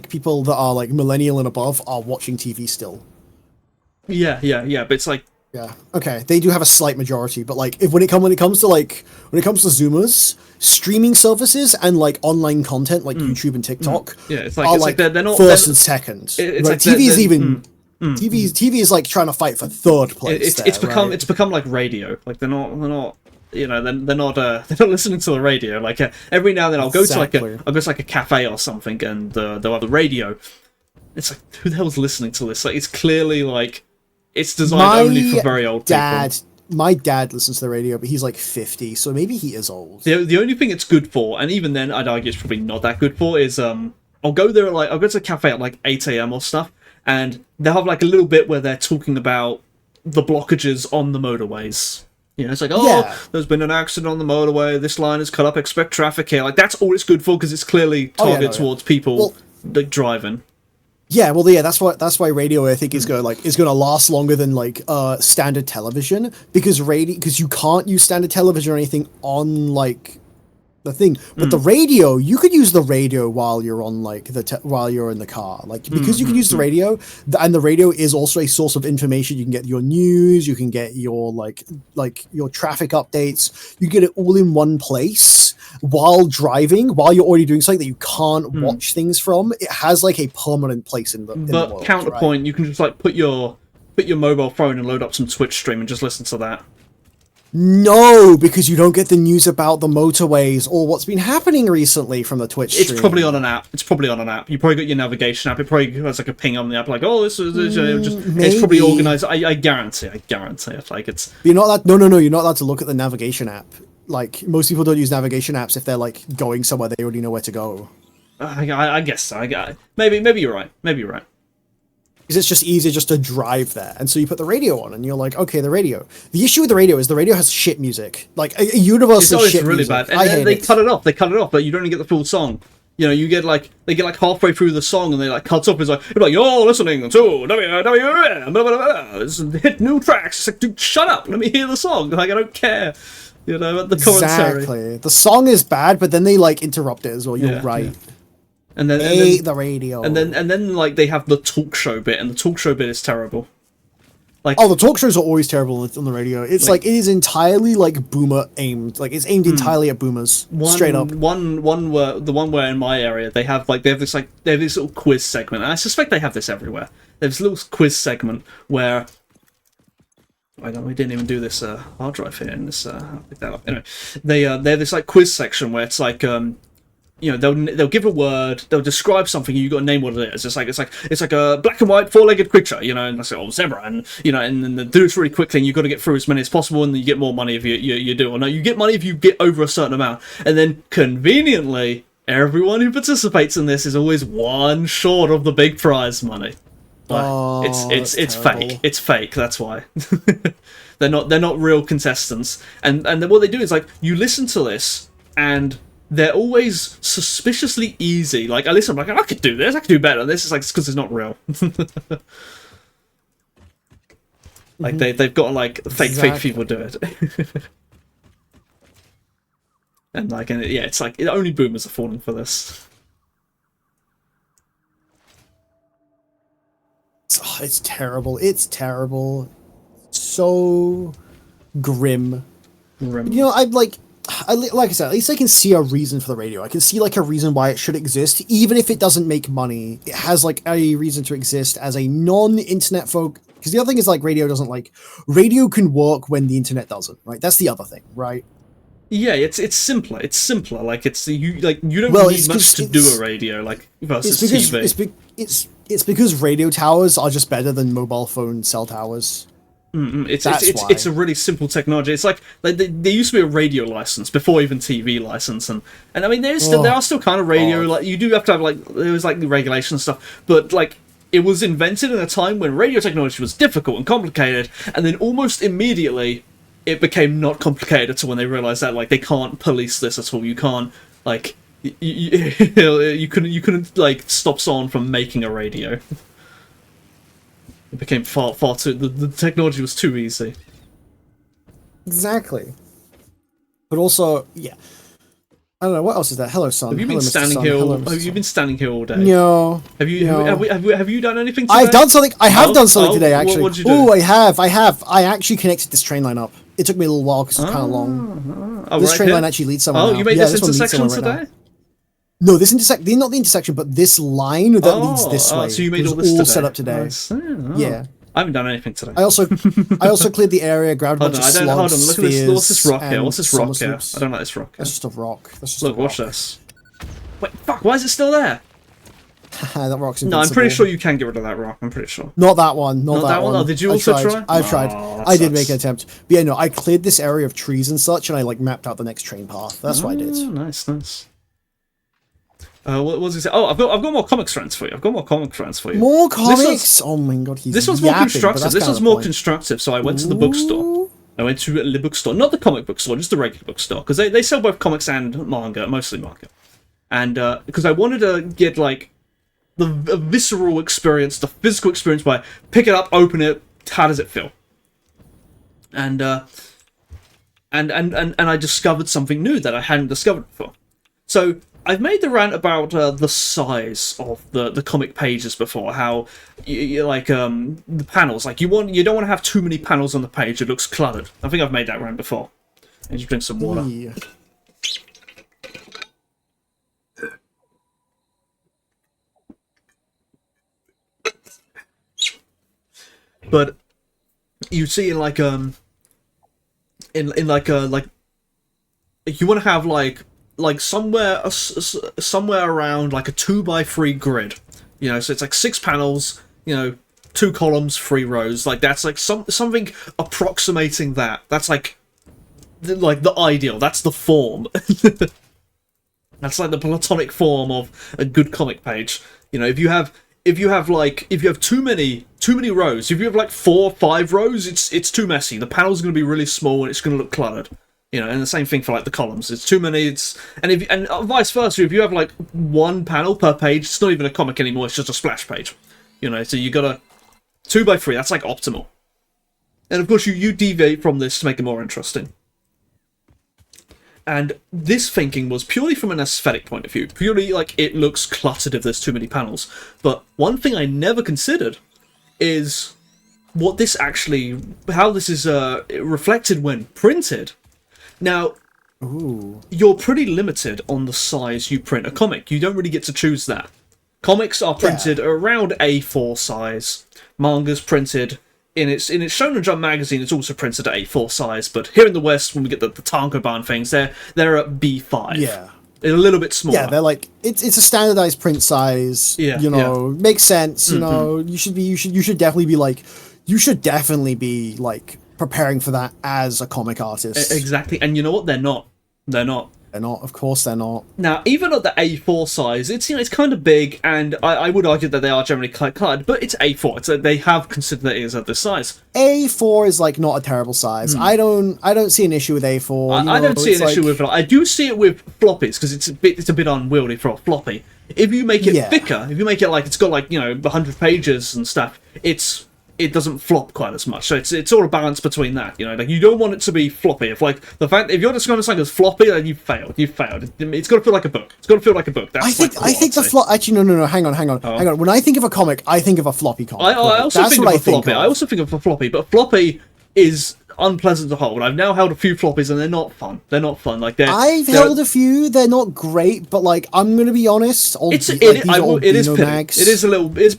people that are like millennial and above are watching TV still. Yeah. But it's like, yeah, okay, they do have a slight majority, but like when it comes to Zoomers, streaming services and like online content like YouTube and TikTok, it's like they're not first and second. It's like TV is even TV is like trying to fight for third place. It's become like radio. Like they're not. They're not listening to the radio. Like every now and then I'll go to like a cafe or something, and they'll have the radio. It's like, who the hell's listening to this? Like it's clearly like it's designed only for very old people. My dad listens to the radio, but he's like 50, so maybe he is old. The only thing it's good for, and even then I'd argue it's probably not that good for, is I'll go there I'll go to a cafe at like 8 AM or stuff, and they'll have like a little bit where they're talking about the blockages on the motorways. It's like, there's been an accident on the motorway, this line is cut up, expect traffic here. Like, that's all it's good for, because it's clearly targeted towards people like, driving. Yeah, that's why radio, I think, is gonna last longer than like standard television, because you can't use standard television or anything on like the thing. But the radio, you could use the radio while you're on like while you're in the car, like because you can use the radio, and the radio is also a source of information. You can get your news, you can get your like your traffic updates. You get it all in one place while driving, while you're already doing something that you can't watch things from. It has like a permanent place in the world, counterpoint, right? You can just like put your mobile phone and load up some Twitch stream and just listen to that. No, because you don't get the news about the motorways or what's been happening recently from the Twitch stream. It's probably on an app. You probably got your navigation app. It probably has like a ping on the app, like, oh, this is it's probably organized. I guarantee it. Like it's. You're not allowed. No. You're not allowed to look at the navigation app. Like most people don't use navigation apps if they're like going somewhere they already know where to go. I guess so. Maybe you're right. Because it's just easier just to drive there, and so you put the radio on, and you're like, okay, the radio. The issue with the radio is the radio has shit music, like a universal shit really music. Bad. And they cut it off. They cut it off, but you don't even get the full song. You get like they get like halfway through the song, and they like cuts off. It's like you're listening to WWF, hit new tracks. It's like, dude, shut up. Let me hear the song. Like I don't care. The commentary. Exactly. The song is bad, but then they like interrupt it as well. You're right. Yeah. And then the radio. And then like they have the talk show bit, and the talk show bit is terrible. Like the talk shows are always terrible on the radio. It's like it is entirely like boomer aimed. Like it's aimed entirely at boomers. Straight up. The one where in my area they have this little quiz segment, and I suspect they have this everywhere. They have this little quiz segment where I know we didn't even do this hard drive here in this. I'll pick that up. Anyway, they have this like quiz section where it's like you know, they'll give a word, they'll describe something, and you got to name what it is. It's like a black and white four-legged creature, you know, and I say, oh, zebra, and you know, and then they do it really quickly, and you got to get through as many as possible, and you get more money if you do. Or no, you get money if you get over a certain amount, and then conveniently, everyone who participates in this is always one short of the big prize money. Like, it's fake. It's fake. That's why they're not real contestants. And then what they do is like you listen to this, and they're always suspiciously easy. Like I listen, I'm like I could do this. I could do better. This is like because it's not real. Like they've got like fake people do it. And yeah, it's like only boomers are falling for this. Oh, it's terrible. It's terrible. So grim. You know, like I said, at least I can see a reason for the radio. I can see like a reason why it should exist, even if it doesn't make money. It has like a reason to exist as a non-internet folk. Because the other thing is like radio can work when the internet doesn't. Right? That's the other thing, right? Yeah, it's simpler. It's simpler. Like you don't need much to do a radio like versus TV. It's because radio towers are just better than mobile phone cell towers. It's a really simple technology. It's like there used to be a radio license before even TV license, and I mean there are still kind of radio. Like you do have to have like there was like the regulation and stuff, but like it was invented in a time when radio technology was difficult and complicated, and then almost immediately it became not complicated at all when they realized that like they can't police this at all. You can't like. You couldn't like stop someone from making a radio. It became far too. The technology was too easy. Exactly. But also, yeah. I don't know what else is that. Hello, son. Have you been standing here? Have you been standing here all day? No. Have you? No. Have you done anything today? I've done something. I have done something today. Actually. What did you do? Oh, I have. I actually connected this train line up. It took me a little while because it's kind of long. This train line actually leads somewhere. Oh, you made this intersection today? No, not the intersection, but this line that leads this way. So you made all this today? Set up today. Yeah. I haven't done anything today. I also cleared the area, grabbed a bunch of slugs, hold on, look at this. What's this rock here? What's this rock here? Sloops. I don't like this rock. That's just a rock. Look, watch this. Wait, fuck, why is it still there? That rock's invincible. No, I'm pretty sure you can get rid of that rock. I'm pretty sure. Not that one. Not that one. Oh, did you also try? I've tried. I did make an attempt. But yeah, no, I cleared this area of trees and such, and I like mapped out the next train path. That's what I did. Nice. What was he say? Oh, I've got more comic strands for you. More comics? Oh my god, this one's more constructive. This one's more constructive. So I went to the bookstore. I went to the bookstore, not the comic book store, just the regular bookstore, because they sell both comics and manga, mostly manga. And because I wanted to get like the visceral experience, the physical experience by pick it up, open it, how does it feel? And I discovered something new that I hadn't discovered before. So I've made the rant about the size of the comic pages before. How you like the panels. Like you don't want to have too many panels on the page. It looks cluttered. I think I've made that rant before. I just drink some water. Yeah. But you see, in like you want to have like somewhere around like a 2x3 grid, you know. So it's like 6 panels, you know, 2 columns, 3 rows. Like that's like something approximating that. That's like the ideal. That's the form. That's like the platonic form of a good comic page. You know, if you have too many rows, if you have like 4 or 5 rows, it's too messy. The panel's going to be really small and it's going to look cluttered. You know, and the same thing for like the columns. It's too many. And vice versa. If you have like 1 panel per page, it's not even a comic anymore. It's just a splash page. You know, so you got a 2x3. That's like optimal. And of course, you deviate from this to make it more interesting. And this thinking was purely from an aesthetic point of view. Purely like it looks cluttered if there's too many panels. But one thing I never considered is how this is reflected when printed. Now, you're pretty limited on the size you print a comic. You don't really get to choose that. Comics are printed around A4 size. Manga's printed in its Shonen Jump magazine, it's also printed at A4 size. But here in the West, when we get the Tankoban things, they're at B5. Yeah. A little bit smaller. Yeah, they're like it's a standardized print size. Yeah, you know, makes sense. You know, you should definitely be like preparing for that as a comic artist. Exactly, and you know what? They're not. They're not. Of course, they're not. Now, even at the A4 size, it's it's kind of big, and I would argue that they are generally cluttered, but it's A4. They have considered that it is at this size. A4 is like not a terrible size. I don't see an issue with A4. I don't see an issue with it. I do see it with floppies because it's a bit unwieldy for a floppy. If you make it thicker, if you make it like it's got like 100 pages and stuff, it doesn't flop quite as much. So it's all a balance between that, like you don't want it to be floppy. If you're just going to say it's floppy, then you've failed. It's got to feel like a book. It's got to feel like a book. That's I think the flop. Actually, no. Hang on. When I think of a comic, I think of a floppy comic. I also think of a floppy. I also think of a floppy, but floppy is unpleasant to hold. I've now held a few floppies and they're not fun. Like I've held a few. They're not great, but like I'm gonna be honest. It is a bit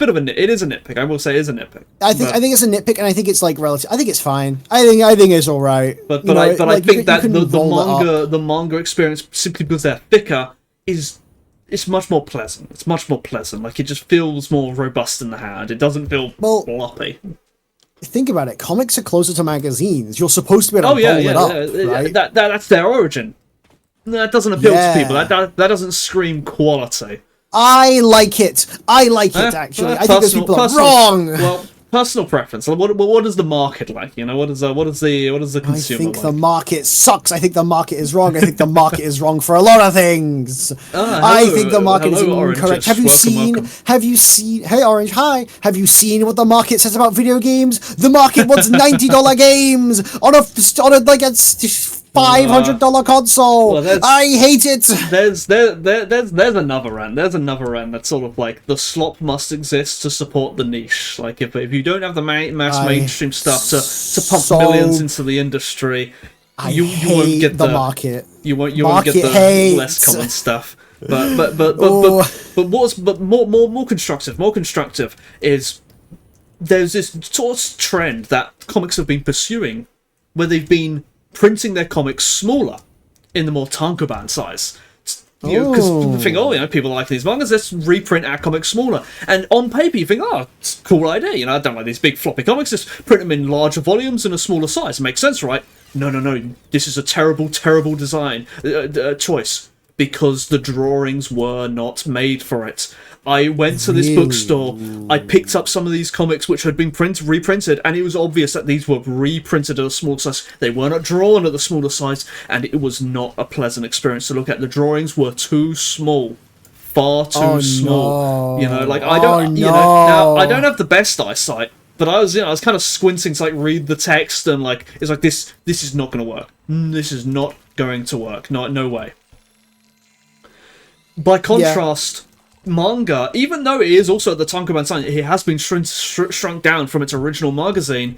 of a nitpick. I will say it is a nitpick. I think it's a nitpick, and I think it's like relative. I think it's fine. I think it's all right. But I think that the manga experience, simply because they're thicker, it's much more pleasant. It's much more pleasant. Like it just feels more robust in the hand. It doesn't feel floppy. Think about it. Comics are closer to magazines. You're supposed to be able to roll it up, right? That's their origin. That doesn't appeal to people. That doesn't scream quality. I like it. Actually. I think those people are wrong. Well, personal preference. What is the market like? What is the consumer? I think the market sucks. I think the market is wrong. I think the market is wrong for a lot of things. I think the market is incorrect. Have you seen? Hey, Orange. Hi. Have you seen what the market says about video games? The market wants $90 games on a $500 console. Well, I hate it. There's another rant. There's another rant that's sort of like the slop must exist to support the niche. Like if you don't have the mass mainstream stuff to pump millions into the industry, you won't get the market. You won't get the less common stuff. But more constructive. More constructive is there's this sort of trend that comics have been pursuing, where they've been printing their comics smaller in the more Tankoban size. Because you think, people like these mangas, let's reprint our comics smaller. And on paper, you think, it's a cool idea. I don't like these big floppy comics, just print them in larger volumes in a smaller size. It makes sense, right? No. This is a terrible, terrible design choice. Because the drawings were not made for it. I went to this bookstore, I picked up some of these comics which had been reprinted, and it was obvious that these were reprinted at a small size. They were not drawn at the smaller size, and it was not a pleasant experience to look at. The drawings were too small. Far too small. No. I don't now I don't have the best eyesight, but I was kind of squinting to read the text, and it's like this is not gonna work. This is not going to work. No way. By contrast, manga, even though it is also at the Tankoban size, it has been shrunk down from its original magazine.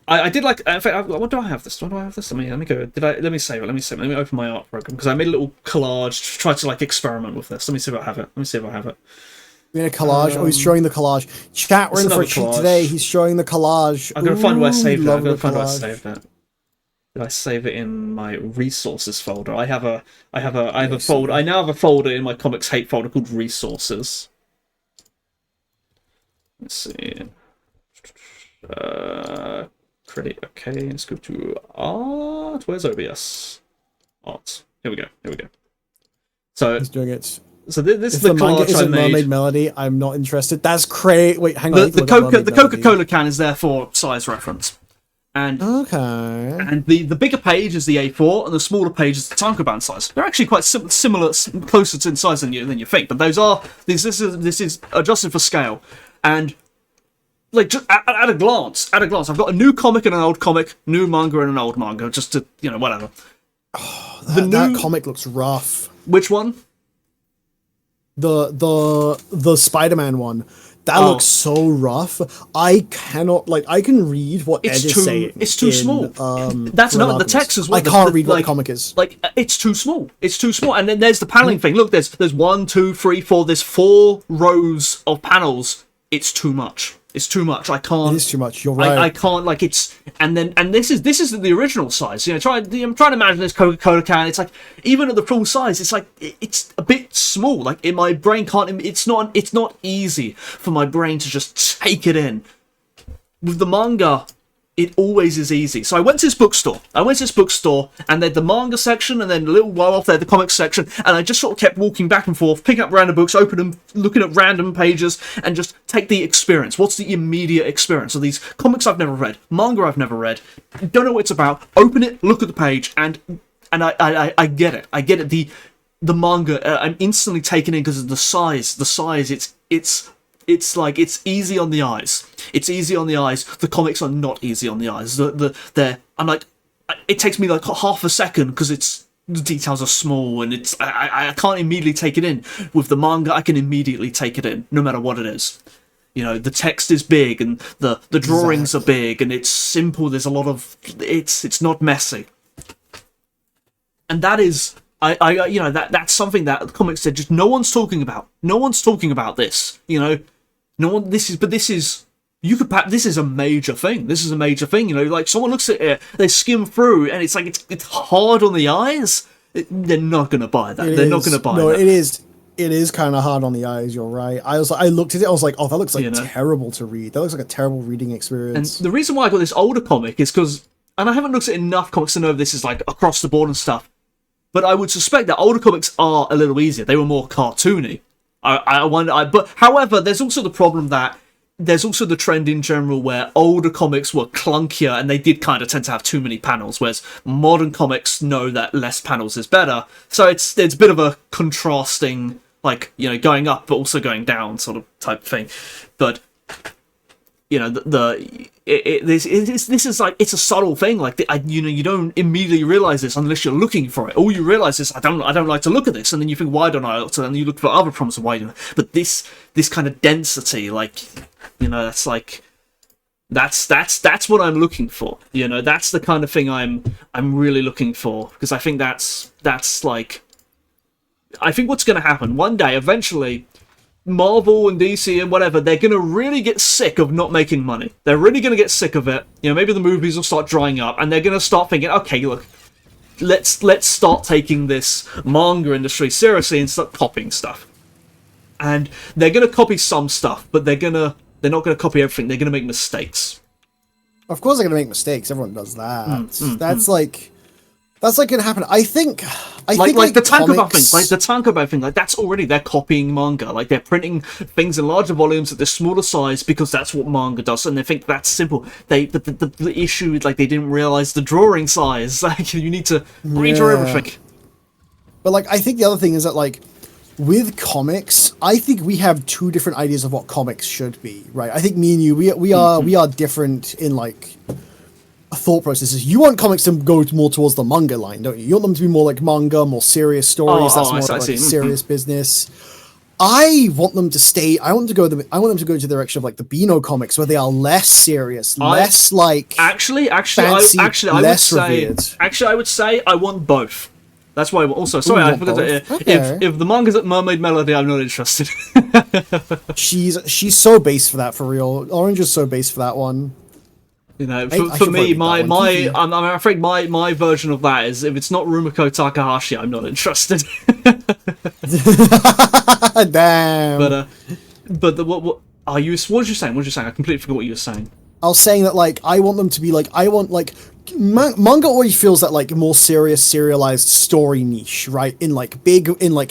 I did in fact, what do I have this? Let me go. Let me save it. Let me open my art program, because I made a little collage to try to experiment with this. Let me see if I have it. You made a collage? He's showing the collage. Chat, we're in for a treat today. He's showing the collage. I'm going to find where I saved it. Did I save it in my resources folder? I have a folder. I now have a folder in my comics hate folder called resources. Let's see. Create. Okay, let's go to art. Where's OBS? Art. Here we go. So he's doing it. So this is the collage I made. Mermaid Melody. I'm not interested. That's great. Wait, hang on. The Coca-Cola can is there for size reference. And the bigger page is the A4, and the smaller page is the Tankoban size. They're actually quite similar, closer in size than you think. But this is adjusted for scale, and just at a glance, I've got a new comic and an old comic, new manga and an old manga, just to whatever. Oh, that comic looks rough. Which one? The Spider-Man one. That looks so rough. I cannot I can read what Ed is saying. It's too small. That's not the text as well. I can't read what the comic is. It's too small. And then there's the paneling thing. Look, there's 1, 2, 3, 4. There's 4 rows of panels. It's too much. It's too much. I can't. It is too much. You're right. I can't like it's and this is the original size. I'm trying to imagine this Coca-Cola can. It's like even at the full size, it's like it's a bit small. Like in my brain can't. It's not easy for my brain to just take it in. With the manga, it always is easy. So I went to this bookstore. And they had the manga section, and then a little while off there, the comics section. And I just sort of kept walking back and forth, picking up random books, opening them, looking at random pages, and just take the experience. What's the immediate experience of these comics I've never read, manga I've never read, don't know what it's about. Open it, look at the page, and I get it. I get it. The manga, I'm instantly taken in because of the size. The size, it's like it's easy on the eyes. It's easy on the eyes. The comics are not easy on the eyes. I'm like, it takes me like half a second because the details are small and I can't immediately take it in. With the manga, I can immediately take it in, no matter what it is. The text is big and the drawings are big and it's simple. There's a lot of it's not messy, and that is. That's something that the comics said just no one's talking about. No one's talking about this. No one. This is a major thing. This is a major thing. Like someone looks at it, they skim through, and it's like it's hard on the eyes. They're not gonna buy that. They're not gonna buy that. No, it is. It is kind of hard on the eyes. You're right. I looked at it. I was like, oh, that looks like terrible to read. That looks like a terrible reading experience. And the reason why I got this older comic is because, and I haven't looked at enough comics to know if this is like across the board and stuff. But I would suspect that older comics are a little easier. They were more cartoony. But however, there's also the problem that there's also the trend in general where older comics were clunkier and they did kind of tend to have too many panels, whereas modern comics know that less panels is better. So it's a bit of a contrasting, like, going up but also going down sort of type thing. But this is like it's a subtle thing. Like you don't immediately realize this unless you're looking for it. All you realize is I don't like to look at this, and then you think why don't I? And then you look for other problems of why don't. But this kind of density, like that's like that's what I'm looking for. That's the kind of thing I'm really looking for, because I think that's like I think what's going to happen one day eventually. Marvel and DC and whatever, they're going to really get sick of not making money. They're really going to get sick of it. Maybe the movies will start drying up and they're going to start thinking, okay, look, let's start taking this manga industry seriously and start copying stuff. And they're going to copy some stuff, but they're not going to copy everything. They're going to make mistakes. Of course they're going to make mistakes. Everyone does that. That's like gonna happen. I think like the Tankobon thing, like the Tankobon thing, like that's already they're copying manga. Like they're printing things in larger volumes at the smaller size because that's what manga does, and they think that's simple. The issue is like they didn't realize the drawing size. Like you need to redraw everything. But like I think the other thing is that like with comics, I think we have two different ideas of what comics should be. Right? I think me and you, we are different in like. Thought processes. You want comics to go more towards the manga line, don't you? You want them to be more like manga, more serious stories. That's more like serious business. I want them to stay. I want them to go into the direction of like the Beano comics, where they are less serious, less like fancy, I would say I want both. That's why. Also, sorry, I forgot that. Okay. If the manga's at Mermaid Melody, I'm not interested. she's so base for that, for real. Orange is so base for that one. For me, I'm afraid my version of that is if it's not Rumiko Takahashi, I'm not interested. Damn. But what are you? What was you saying? I completely forgot what you were saying. I was saying that like I want them to be like manga always feels that like more serious serialized story niche, right? In like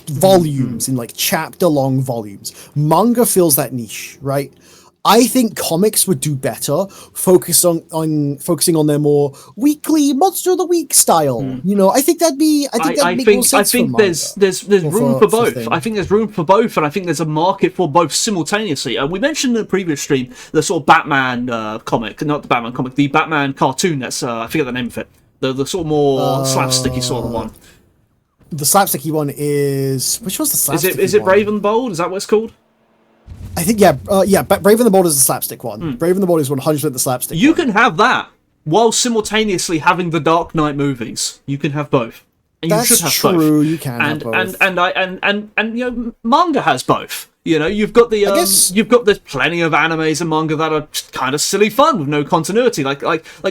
volumes, in like chapter long volumes. Manga feels that niche, right? I think comics would do better focusing on their more weekly Monster of the Week style. I think that'd make more sense. I think there's room for both. I think there's room for both, and I think there's a market for both simultaneously. We mentioned in the previous stream the sort of Batman comic, not the Batman comic, the Batman cartoon. That's I forget the name of it. The sort of more slapsticky sort of one. The slapsticky one is which was the slapsticky? Is it Brave and the Bold? Is that what it's called? I think Brave and the Bold is the slapstick one. Brave and the Bold is 100% the slapstick. You can have that while simultaneously having the Dark Knight movies. You can have both, and That's you should have true. both. You can have both. And manga has both. You know, you've got the guess- you've got there's plenty of animes and manga that are just kind of silly fun with no continuity, like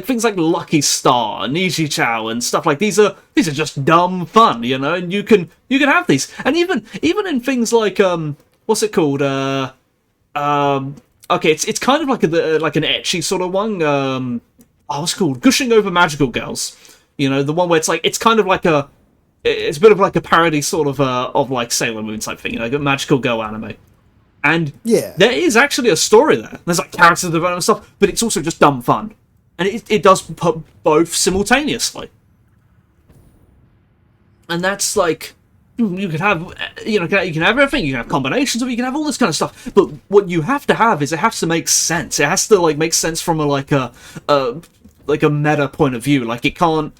things like Lucky Star, Niji Chow, and stuff like these are just dumb fun, you know, and you can have these, and even in things like what's it called okay, it's kind of like like an ecchi sort of one what's it called, Gushing Over Magical Girls, you know, the one where it's kind of like it's a bit of like a parody sort of like Sailor Moon type thing, you know, like a magical girl anime. And Yeah. there is actually a story there. There's like character development and stuff, but it's also just dumb fun. And it does both simultaneously. And that's like, you can have, you know, you can have everything, you can have combinations of it, you can have all this kind of stuff. But what you have to have is it has to make sense. It has to like make sense from a meta point of view. Like it can't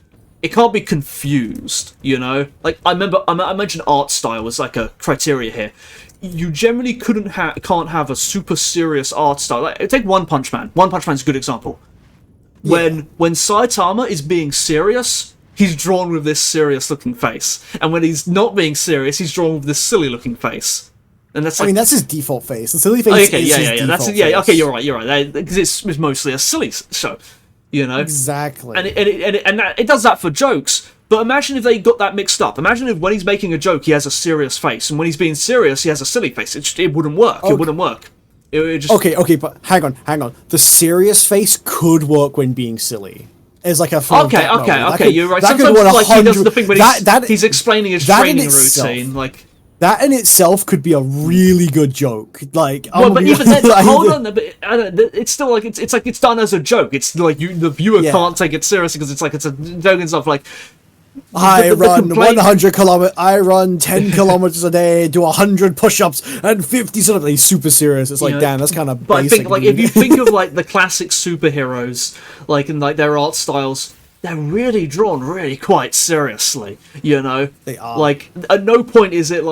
be confused, you know? Like, I remember, I mentioned art style as, like, a criteria here. You generally can't have a super serious art style. Like, take One Punch Man. One Punch Man's a good example. When Saitama is being serious, he's drawn with this serious-looking face. And when he's not being serious, he's drawn with this silly-looking face. And that's like... I mean, that's his default face. The silly face is his default face. Okay, you're right. Because it's mostly a silly show. You know, exactly, and it does that for jokes. But imagine if they got that mixed up. Imagine if when he's making a joke, he has a serious face, and when he's being serious, he has a silly face. It wouldn't work. Okay. It wouldn't work. It just... Okay, but hang on. The serious face could work when being silly. It's like a okay. You're right. Sometimes like he does the thing when he's explaining his training routine, like. That in itself could be a really good joke. Like, well, but even then, hold on, but it's still like it's done as a joke. It's like the viewer can't take it seriously because it's a joke and stuff. Like, I run 100 kilometers. I run 10 kilometers a day, do 100 push-ups and 50 something. He's super serious. It's like, damn, that's kind of. But basic. I think, like, if you think of like the classic superheroes, like in like their art styles, they're really drawn really quite seriously, you know? They are. Like, at no point is it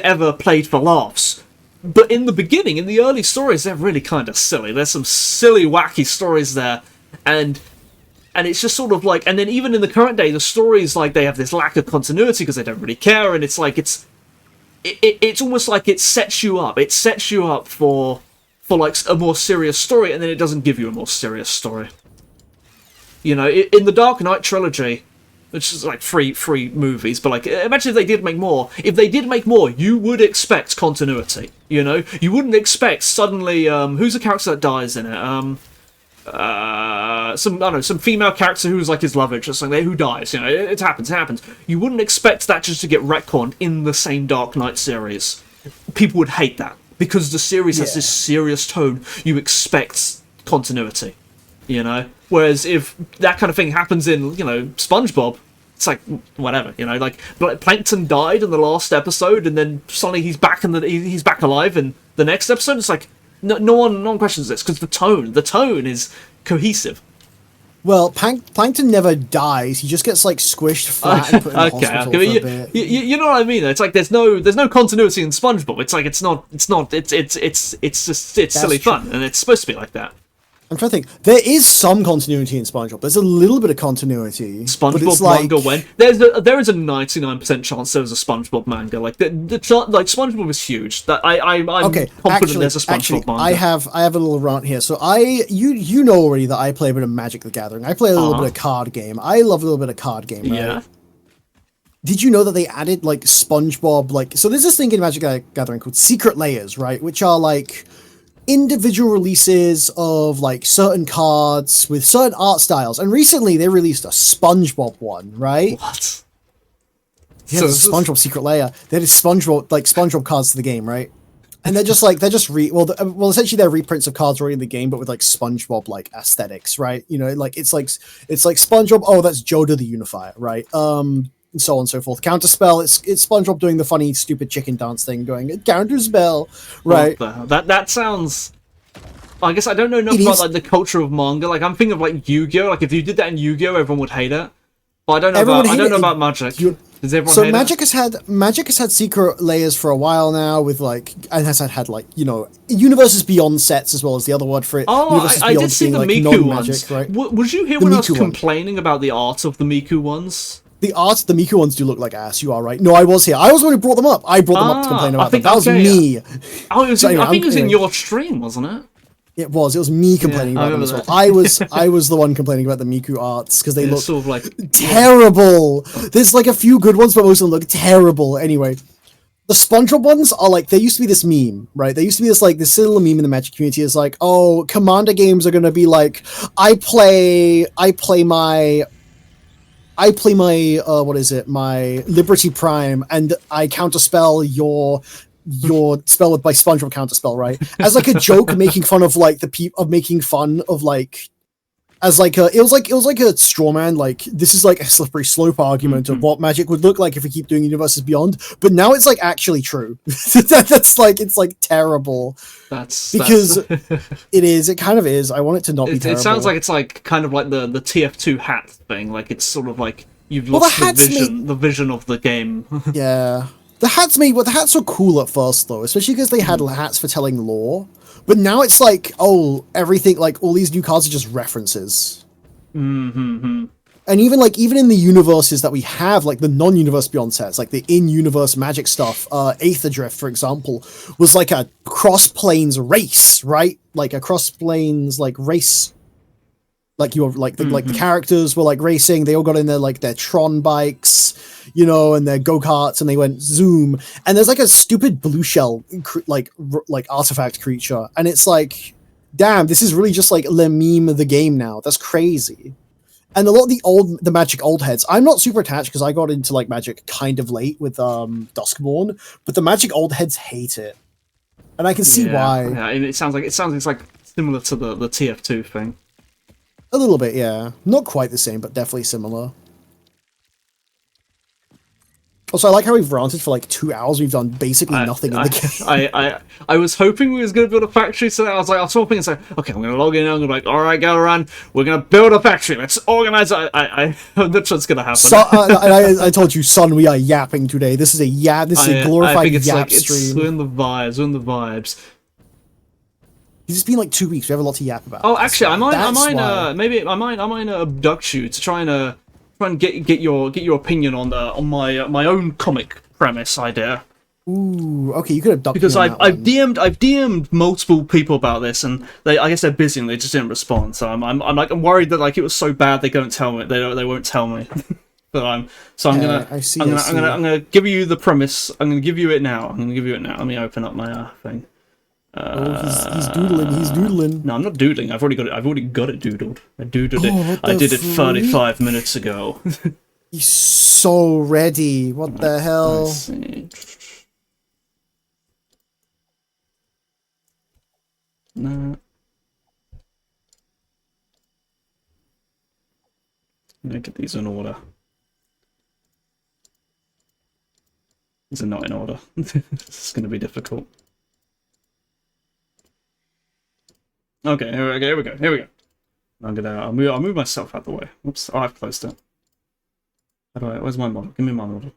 ever played for laughs. But in the beginning, in the early stories, they're really kind of silly. There's some silly, wacky stories there. And it's just sort of like... And then even in the current day, the stories, like, they have this lack of continuity because they don't really care. And it's like, it's almost like it sets you up. It sets you up for like, a more serious story, and then it doesn't give you a more serious story. You know, in the Dark Knight trilogy, which is like three movies, but like, imagine if they did make more. If they did make more, you would expect continuity. You know, you wouldn't expect suddenly who's the character that dies in it? Some female character who's like his love interest, something who dies. You know, it happens. You wouldn't expect that just to get retconned in the same Dark Knight series. People would hate that because the series has this serious tone. You expect continuity. You know, whereas if that kind of thing happens in, you know, SpongeBob, it's like whatever, you know, like Plankton died in the last episode, and then suddenly he's back he's back alive in the next episode. It's like no one questions this because the tone is cohesive. Well, Plankton never dies. He just gets like squished flat and put in the hospital for a bit. You know what I mean? It's like there's no continuity in SpongeBob. It's like it's silly fun, and it's supposed to be like that. I'm trying to think. There is some continuity in SpongeBob. There's a little bit of continuity. SpongeBob manga when there is a 99% chance there was a SpongeBob manga. Like SpongeBob is huge. That I'm confident there's a SpongeBob manga. I have a little rant here. So you know already that I play a bit of Magic the Gathering. I play a little bit of card game. I love a little bit of card game. Right? Yeah. Did you know that they added like SpongeBob? Like, so there's this thing in Magic the Gathering called Secret Layers, right? Which are like individual releases of like certain cards with certain art styles, and recently they released a SpongeBob one, right? What? Yeah, there's a SpongeBob Secret Layer. They did SpongeBob cards to the game, right? And they're just like essentially they're reprints of cards already in the game, but with like SpongeBob like aesthetics, right? You know, like it's like SpongeBob. Oh, that's Joda the Unifier, right? And so on and so forth. Counterspell, it's SpongeBob doing the funny, stupid chicken dance thing, going counterspell, right? That sounds. I guess I don't know enough about like the culture of manga. Like I'm thinking of like Yu-Gi-Oh. Like if you did that in Yu-Gi-Oh, everyone would hate it. But I don't know about Magic. Does everyone hate it? Magic has had Secret Layers for a while now, with like, and has had like, you know, Universes Beyond sets as well as the other word for it. Oh, I did see the like Miku ones. Right? Was you here when I was complaining about the art of the Miku ones? The art, the Miku ones do look like ass. You are right. No, I was here. I was the one who brought them up. I brought them up to complain about them. That was me. Oh, it was I think it was in your stream, wasn't it? It was. It was me complaining about them as well. I was the one complaining about the Miku arts because they look sort of like terrible. There's like a few good ones, but most of them look terrible. Anyway, the SpongeBob ones are like, there used to be this meme, right? There used to be this little meme in the Magic community. Is like, oh, Commander games are gonna be like, I play my what is it? My Liberty Prime, and I counterspell your spell with my SpongeBob counterspell, right? As like a joke, making fun of like making fun of like, as like it was like a straw man, like this is like a slippery slope argument of what Magic would look like if we keep doing Universes Beyond, but now it's like actually true. That's like, it's like terrible. Because it kind of is. I want it to not be terrible. It sounds like it's like kind of like the TF2 hat thing, like it's sort of like you've lost the vision of the game. Yeah. The hats were cool at first though, especially because they had hats for telling lore. But now it's like, oh, everything, like all these new cards are just references. Mm-hmm. And even in the universes that we have, like the non-universe Beyond sets, like the in-universe Magic stuff, Aether Drift, for example, was like a cross-planes race, right? Like a cross-planes like race. Like you were like the characters were like racing. They all got in their Tron bikes, you know, and their go-karts, and they went zoom. And there's like a stupid blue shell like artifact creature, and it's like, damn, this is really just like le meme of the game now. That's crazy. And a lot of the Magic old heads, I'm not super attached because I got into like Magic kind of late with Duskborn, but the Magic old heads hate it, and I can see why. Yeah, it sounds like similar to the TF2 thing. A little bit, yeah. Not quite the same, but definitely similar. Also, I like how we've ranted for like 2 hours. We've done basically nothing in the game. I was hoping we was going to build a factory, so I was hoping and say, okay, I'm going to log in. I'm going to be like, all right, Galaran, we're going to build a factory. Let's organize. I'm not sure it's going to happen. So, I told you, son, we are yapping today. This is a glorified yap stream. We're in the vibes. It's just been like 2 weeks. We have a lot to yap about. Oh, actually, I might abduct you to try and get your opinion on my own comic premise idea. Ooh, okay, you could abduct me because on I've DM'd multiple people about this, and I guess they're busy and they just didn't respond. So I'm worried that like it was so bad they won't tell me. They won't tell me. But I'm gonna give you the premise. I'm gonna give you it now. Let me open up my thing. He's doodling. No, I'm not doodling. I've already got it doodled. I doodled it. I did it 35 minutes ago. He's so ready. What the hell? Let's see. No. Let me get these in order. These are not in order. This is going to be difficult. Okay, here we go. I'll move myself out the way. Oops, oh, I've closed it. Where's my model? Give me my model.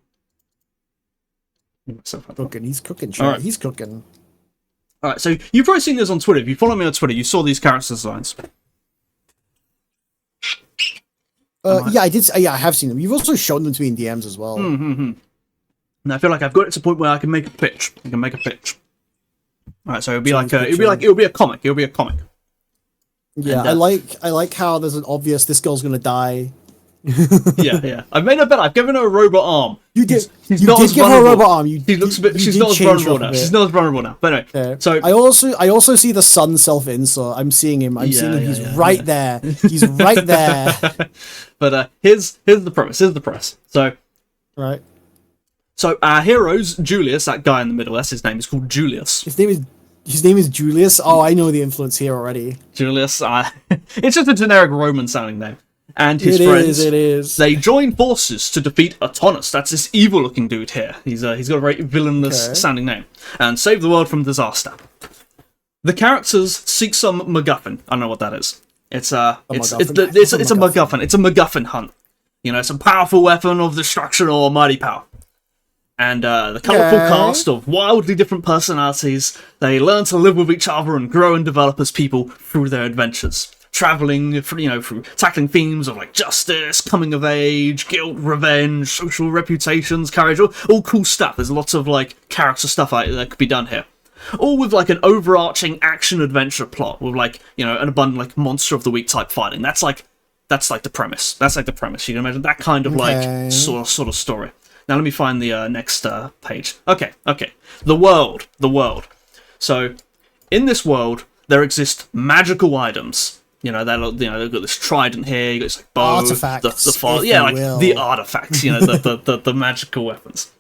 Move myself out the way. He's cooking. Right. He's cooking. Alright, so you've probably seen this on Twitter. If you follow me on Twitter, you saw these character designs. Yeah, I did. Yeah, I have seen them. You've also shown them to me in DMs as well. And I feel like I've got it to the point where I can make a pitch. Alright, so it'll be a comic. Yeah, and, I like how there's an obvious this girl's gonna die. yeah. I've made her better. I've given her a robot arm. You did. She's you not did as give her a robot arm. She's not as vulnerable now. She's not as vulnerable now. But anyway, so I also see the sun self-insert. I'm seeing him. He's right there. He's right there. But here's the premise. So right. So our hero's Julius, that guy in the middle. That's his name. He's called Julius. His name is Julius. Oh, I know the influence here already. Julius. It's just a generic Roman-sounding name. And his friends, they join forces to defeat Atonus. That's this evil-looking dude here. He's got a very villainous-sounding name, and save the world from disaster. The characters seek some MacGuffin. I don't know what that is. It's a MacGuffin. It's a MacGuffin hunt. You know, some powerful weapon of destruction or mighty power. And the colourful cast of wildly different personalities, they learn to live with each other and grow and develop as people through their adventures. traveling through tackling themes of like justice, coming of age, guilt, revenge, social reputations, courage, all cool stuff. There's lots of like character stuff that could be done here. All with like an overarching action adventure plot with like, an abundant like monster of the week type fighting. That's like the premise. That's like the premise. You can imagine that kind of like sort of story. Now let me find the next page. Okay. The world. So in this world there exist magical items. They've got this trident here. You got this like bow, artifacts, the artifacts. The magical weapons.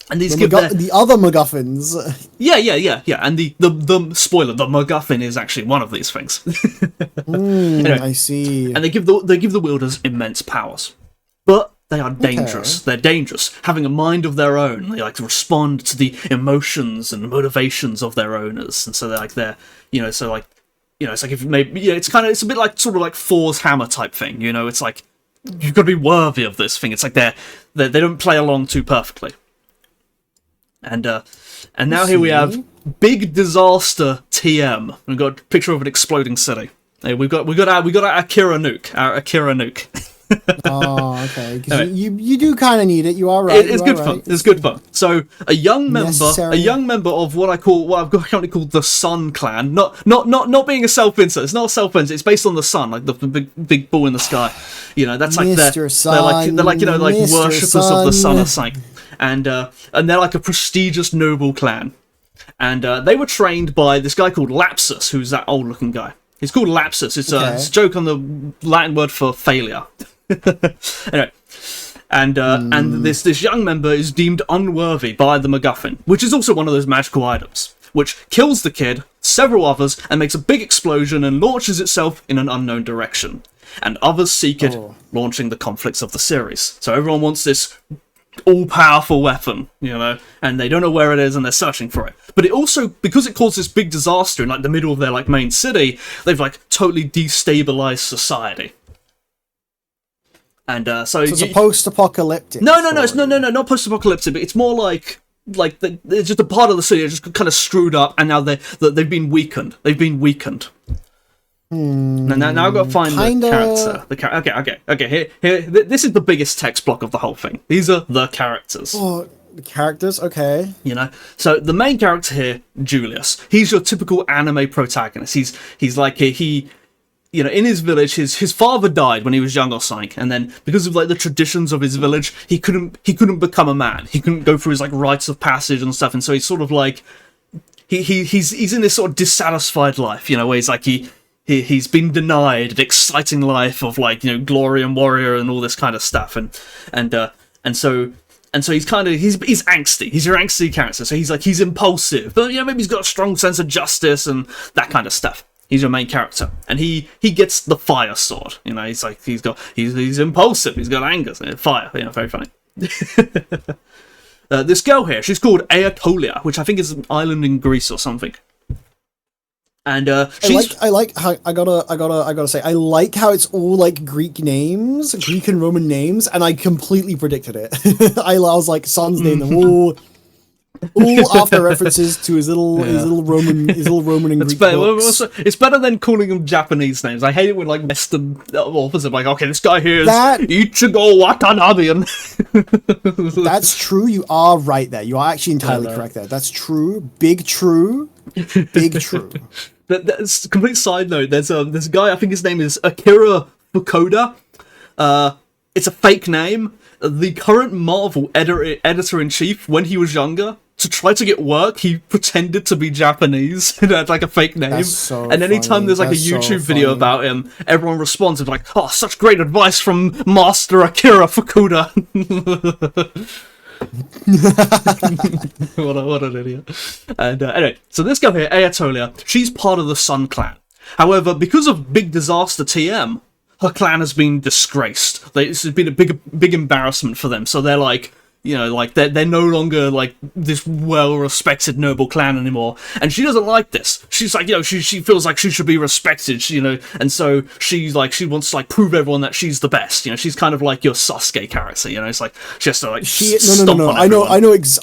And these give the other MacGuffins. Yeah. And the spoiler, the MacGuffin is actually one of these things. Anyway, I see. And they give the wielders immense powers, but they are dangerous. Okay. They're dangerous, having a mind of their own. They like to respond to the emotions and motivations of their owners, and so it's like if maybe it's a bit like sort of like Thor's hammer type thing. It's like you've got to be worthy of this thing. It's like they don't play along too perfectly. And now here we have Big Disaster TM. We've got a picture of an exploding city. Hey, we got our Akira nuke. Oh, okay. Because you do kind of need it. You are right. It's good fun. It's good fun. So a young member of what I've currently called the Sun Clan. Not being a self-insert. It's not self-insert. It's based on the sun, like the big ball in the sky. That's like they're like worshippers of the sun or something. And they're like a prestigious noble clan. And they were trained by this guy called Lapsus, who's that old-looking guy. He's called Lapsus. It's a joke on the Latin word for failure. Anyway, and this young member is deemed unworthy by the MacGuffin, which is also one of those magical items, which kills the kid, several others, and makes a big explosion and launches itself in an unknown direction. And others seek it, launching the conflicts of the series. So everyone wants this all-powerful weapon, and they don't know where it is, and they're searching for it. But it also, because it caused this big disaster in like the middle of their like main city, they've like totally destabilized society. And so it's a post-apocalyptic. No, not post-apocalyptic. But it's more like it's just a part of the city just kind of screwed up, and now they've been weakened. And now I've got to find the character. Okay. Here. This is the biggest text block of the whole thing. These are the characters. Oh, the characters. Okay. So the main character here, Julius. He's your typical anime protagonist. He's like in his village, his father died when he was young or something, and then because of like the traditions of his village, he couldn't become a man. He couldn't go through his like rites of passage and stuff, and so he's sort of like he's in this sort of dissatisfied life, where he's like he's been denied an exciting life of like glory and warrior and all this kind of stuff, and so he's angsty. He's your angsty character. So he's impulsive, but maybe he's got a strong sense of justice and that kind of stuff. He's your main character, and he gets the fire sword. He's impulsive. He's got anger, fire. Very funny. This girl here, she's called Aetolia, which I think is an island in Greece or something. And I like how I gotta say I like how it's all like Greek and Roman names, and I completely predicted it. I was like, Sun's name them all after references to his little Roman and Greek books. It's better than calling them Japanese names. I hate it when like Western authors are like, okay, this guy here is Ichigo Watanabe. That's true. You are right there. You are actually entirely correct there. That's true. Big true. That's a complete side note. There's a guy, I think his name is Akira Fukuda. It's a fake name. The current Marvel editor-in-chief, when he was younger, to try to get work, he pretended to be Japanese and had like a fake name. That's so and anytime there's like a YouTube video about him, everyone responds with like, "Oh, such great advice from Master Akira Fukuda." what an idiot. And anyway, so this guy here, Aetolia, she's part of the Sun Clan. However, because of Big Disaster TM, her clan has been disgraced. This has been a big embarrassment for them. So they're like, they're no longer like this well-respected noble clan anymore. And she doesn't like this. She's like, she feels like she should be respected, and so she wants to like prove everyone that she's the best. She's kind of like your Sasuke character. It's like she has to like stomp on everyone.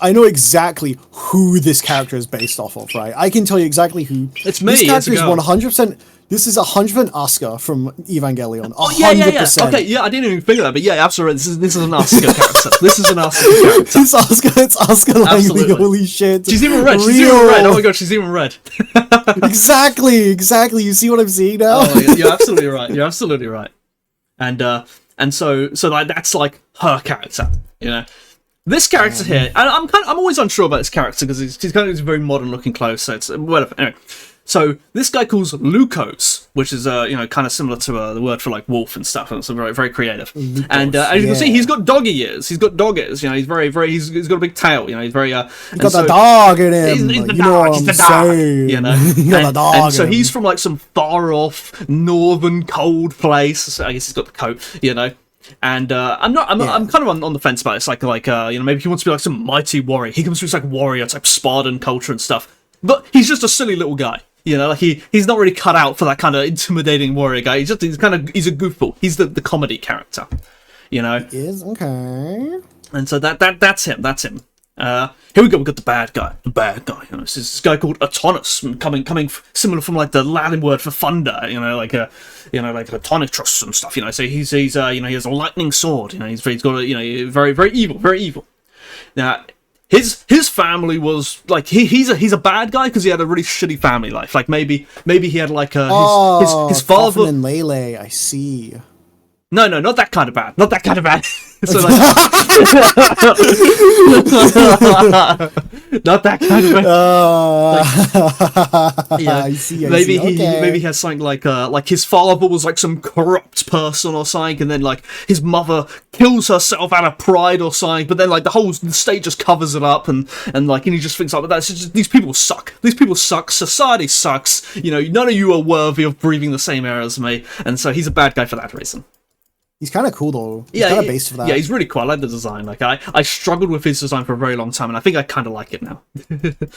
I know exactly who this character is based off of. Right, I can tell you exactly who. It's me. This character is 100%. This is 100% Asuka from Evangelion. 100%. Oh, yeah. Okay, yeah, I didn't even figure that, but yeah, absolutely. This is an Asuka character. This is an Asuka character. It's Asuka Langley. Holy shit! She's even red. She's even red. Oh my god, she's even red. Exactly. You see what I'm seeing now? Oh my god, you're absolutely right. And so like that's like her character, you know. This character here, and I'm always unsure about this character because he's kind of very modern looking clothes, so it's whatever. Anyway, so this guy calls Lucos, which is kind of similar to the word for like wolf and stuff, and it's very very creative. Lucos, and as you can see, he's got doggy ears. He's got dog ears. You know, he's very he's got a big tail. You know, he's very he's got the dog in him. He's the dog. He's the dog. You know, he's got the dog. And so he's from like some far off northern cold place. So I guess he's got the coat. You know. And I'm kind of on the fence about it. It's like maybe he wants to be like some mighty warrior. He comes from this like warrior type Spartan culture and stuff, but he's just a silly little guy. You know, like he's not really cut out for that kind of intimidating warrior guy. He's a goofball. He's the comedy character. You know, he is okay. And so that's him. Here we go. We've got the bad guy. You know, this guy called Atonus, coming similar from like the Latin word for thunder. You know, like Atonicus and stuff. You know, so he has a lightning sword. You know, he's got very very evil. Now, his family was like he's a bad guy because he had a really shitty family life. Like maybe he had like his father and Lele. I see. No, not that kind of bad. Not that kind of bad. So like, not that kind of bad. Yeah, I see. Maybe he has something like his father was like some corrupt person or something, and then like his mother kills herself out of pride or something. But then like the state just covers it up, and he just thinks like that's just, these people suck. These people suck. Society sucks. You know, none of you are worthy of breathing the same air as me, and so he's a bad guy for that reason. He's kind of cool though. He's kind of based for that. Yeah, he's really cool. I like the design. Like I struggled with his design for a very long time, and I think I kind of like it now.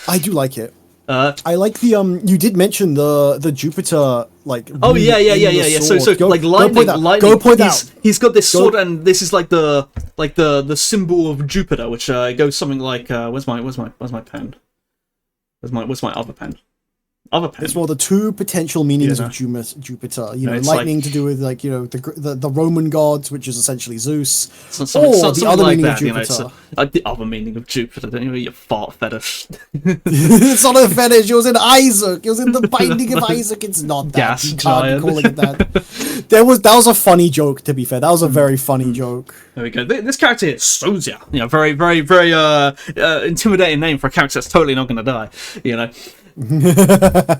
I do like it. I like the you did mention the Jupiter like. Oh yeah. So like lightning. Go point out. He's got this sword, and this is like the symbol of Jupiter, which goes something like where's my pen? Where's my other pen? It's more the two potential meanings of Jupiter. You know, lightning like, to do with like the Roman gods, which is essentially Zeus, or the other meaning of Jupiter. Like the other meaning of Jupiter. Don't you your fart fetish? It's not a fetish. It was in Isaac. It was in the Binding of Isaac. It's not that. Gas giant. Calling it that. That was a funny joke. To be fair, that was a very funny joke. There we go. This character here, Sozia. You know, very very very intimidating name for a character that's totally not going to die. You know.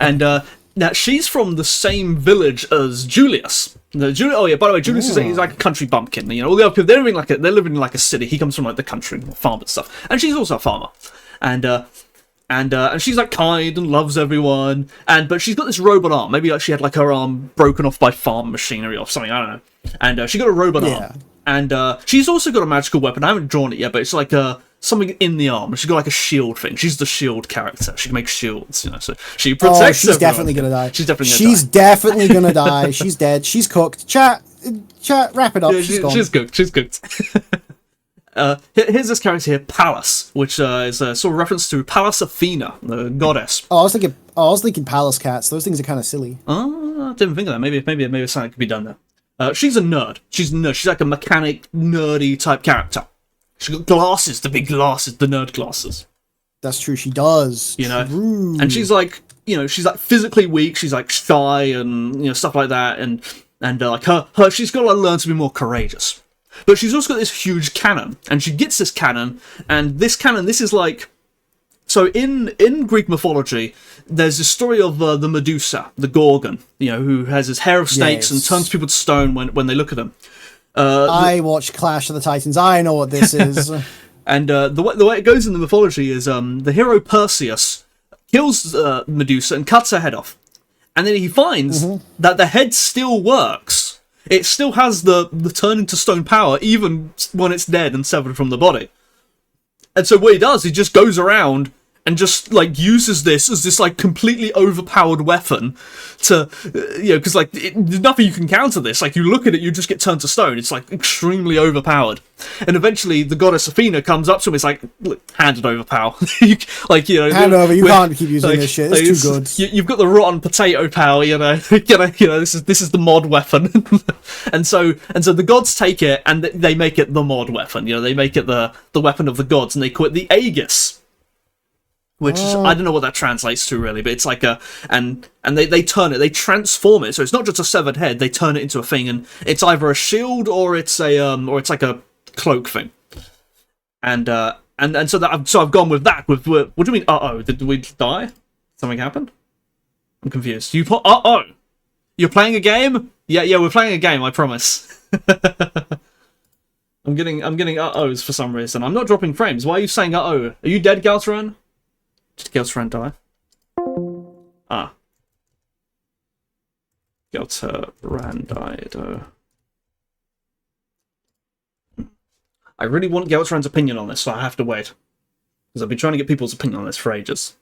And now she's from the same village as Julius. By the way, Julius he's like a country bumpkin. You know, all the other people they're living in like a city. He comes from like the country, farm and stuff. And she's also a farmer. And she's like kind and loves everyone. But she's got this robot arm. Maybe like she had like her arm broken off by farm machinery or something. I don't know. And she got a robot arm. And she's also got a magical weapon. I haven't drawn it yet, but it's like something in the arm. She's got like a shield thing. She's the shield character. She can make shields, you know. So she protects. She's definitely gonna die. She's definitely gonna die. She's dead. She's cooked. Chat. Wrap it up. Yeah, she's cooked. She's cooked. Here's this character here, Pallas, which is a sort of reference to Pallas Athena, the goddess. Oh, I was thinking Pallas cats. Those things are kind of silly. Oh, I didn't think of that. Maybe something could be done there. She's a nerd. She's like a mechanic, nerdy type character. She's got glasses, the big glasses, the nerd glasses. That's true, she does. You know, and she's like physically weak. She's like shy and stuff like that. And like her, she's got to learn to be more courageous. But she's also got this huge cannon, and she gets this cannon, and this is like. So in Greek mythology, there's this story of the Medusa, the Gorgon, who has his hair of snakes and turns people to stone when they look at them. I watched Clash of the Titans. I know what this is. And the way it goes in the mythology is the hero Perseus kills Medusa and cuts her head off. And then he finds that the head still works. It still has the turn into stone power, even when it's dead and severed from the body. And so what he does, he just goes around and just like uses this as this like completely overpowered weapon to, because like there's nothing you can counter this. Like you look at it, you just get turned to stone. It's like extremely overpowered, and eventually the goddess Athena comes up to him. It's like, look, hand it over, pal. Hand over. You can't keep using this shit. It's too good. You've got the rotten potato, pal. This is the mod weapon, and so the gods take it and they make it the mod weapon. They make it the weapon of the gods, and they call it the Aegis. Which I don't know what that translates to really, but it's like and they turn it, they transform it, so it's not just a severed head. They turn it into a thing, and it's either a shield or it's like a cloak thing. And so I've gone with that. With what do you mean? Did we die? Something happened? I'm confused. You're playing a game? Yeah, we're playing a game. I promise. I'm getting uh-ohs for some reason. I'm not dropping frames. Why are you saying uh-oh? Are you dead, Galtran? Did Galtran die? Galtran died. I really want Galtran's opinion on this, so I have to wait. Because I've been trying to get people's opinion on this for ages.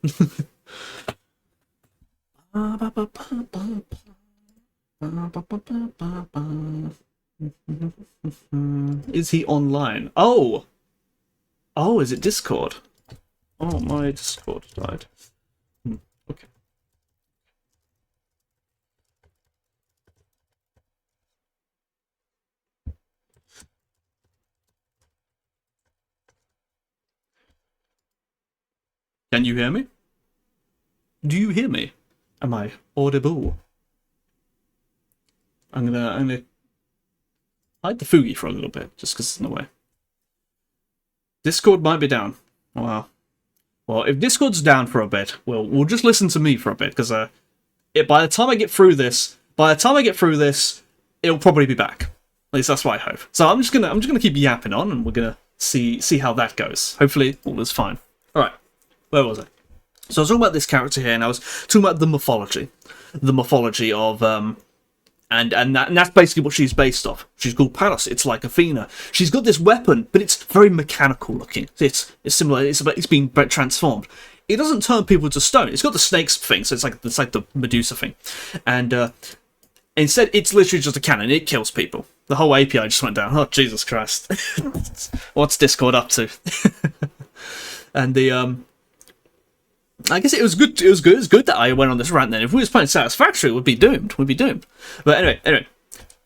Is he online? Oh, is it Discord? Oh, my Discord died. Okay. Can you hear me? Do you hear me? Am I audible? I'm gonna hide the Fugi for a little bit, just because it's in the way. Discord might be down. Wow. Well, if Discord's down for a bit, we'll just listen to me for a bit, because by the time I get through this, it'll probably be back. At least that's what I hope. So I'm just gonna keep yapping on, and we're gonna see how that goes. Hopefully all is fine. All right, where was I? So I was talking about this character here, and I was talking about the mythology of and that's basically what she's based off. She's called Pallas. It's like Athena. She's got this weapon, but it's very mechanical looking. It's similar. It's being transformed. It doesn't turn people to stone. It's got the snakes thing, so it's like the Medusa thing, and instead it's literally just a cannon. It kills people. The whole API just went down. Oh Jesus Christ! What's Discord up to? And I guess it was good. It was good that I went on this rant then. If we was playing Satisfactory, we'd be doomed. But anyway.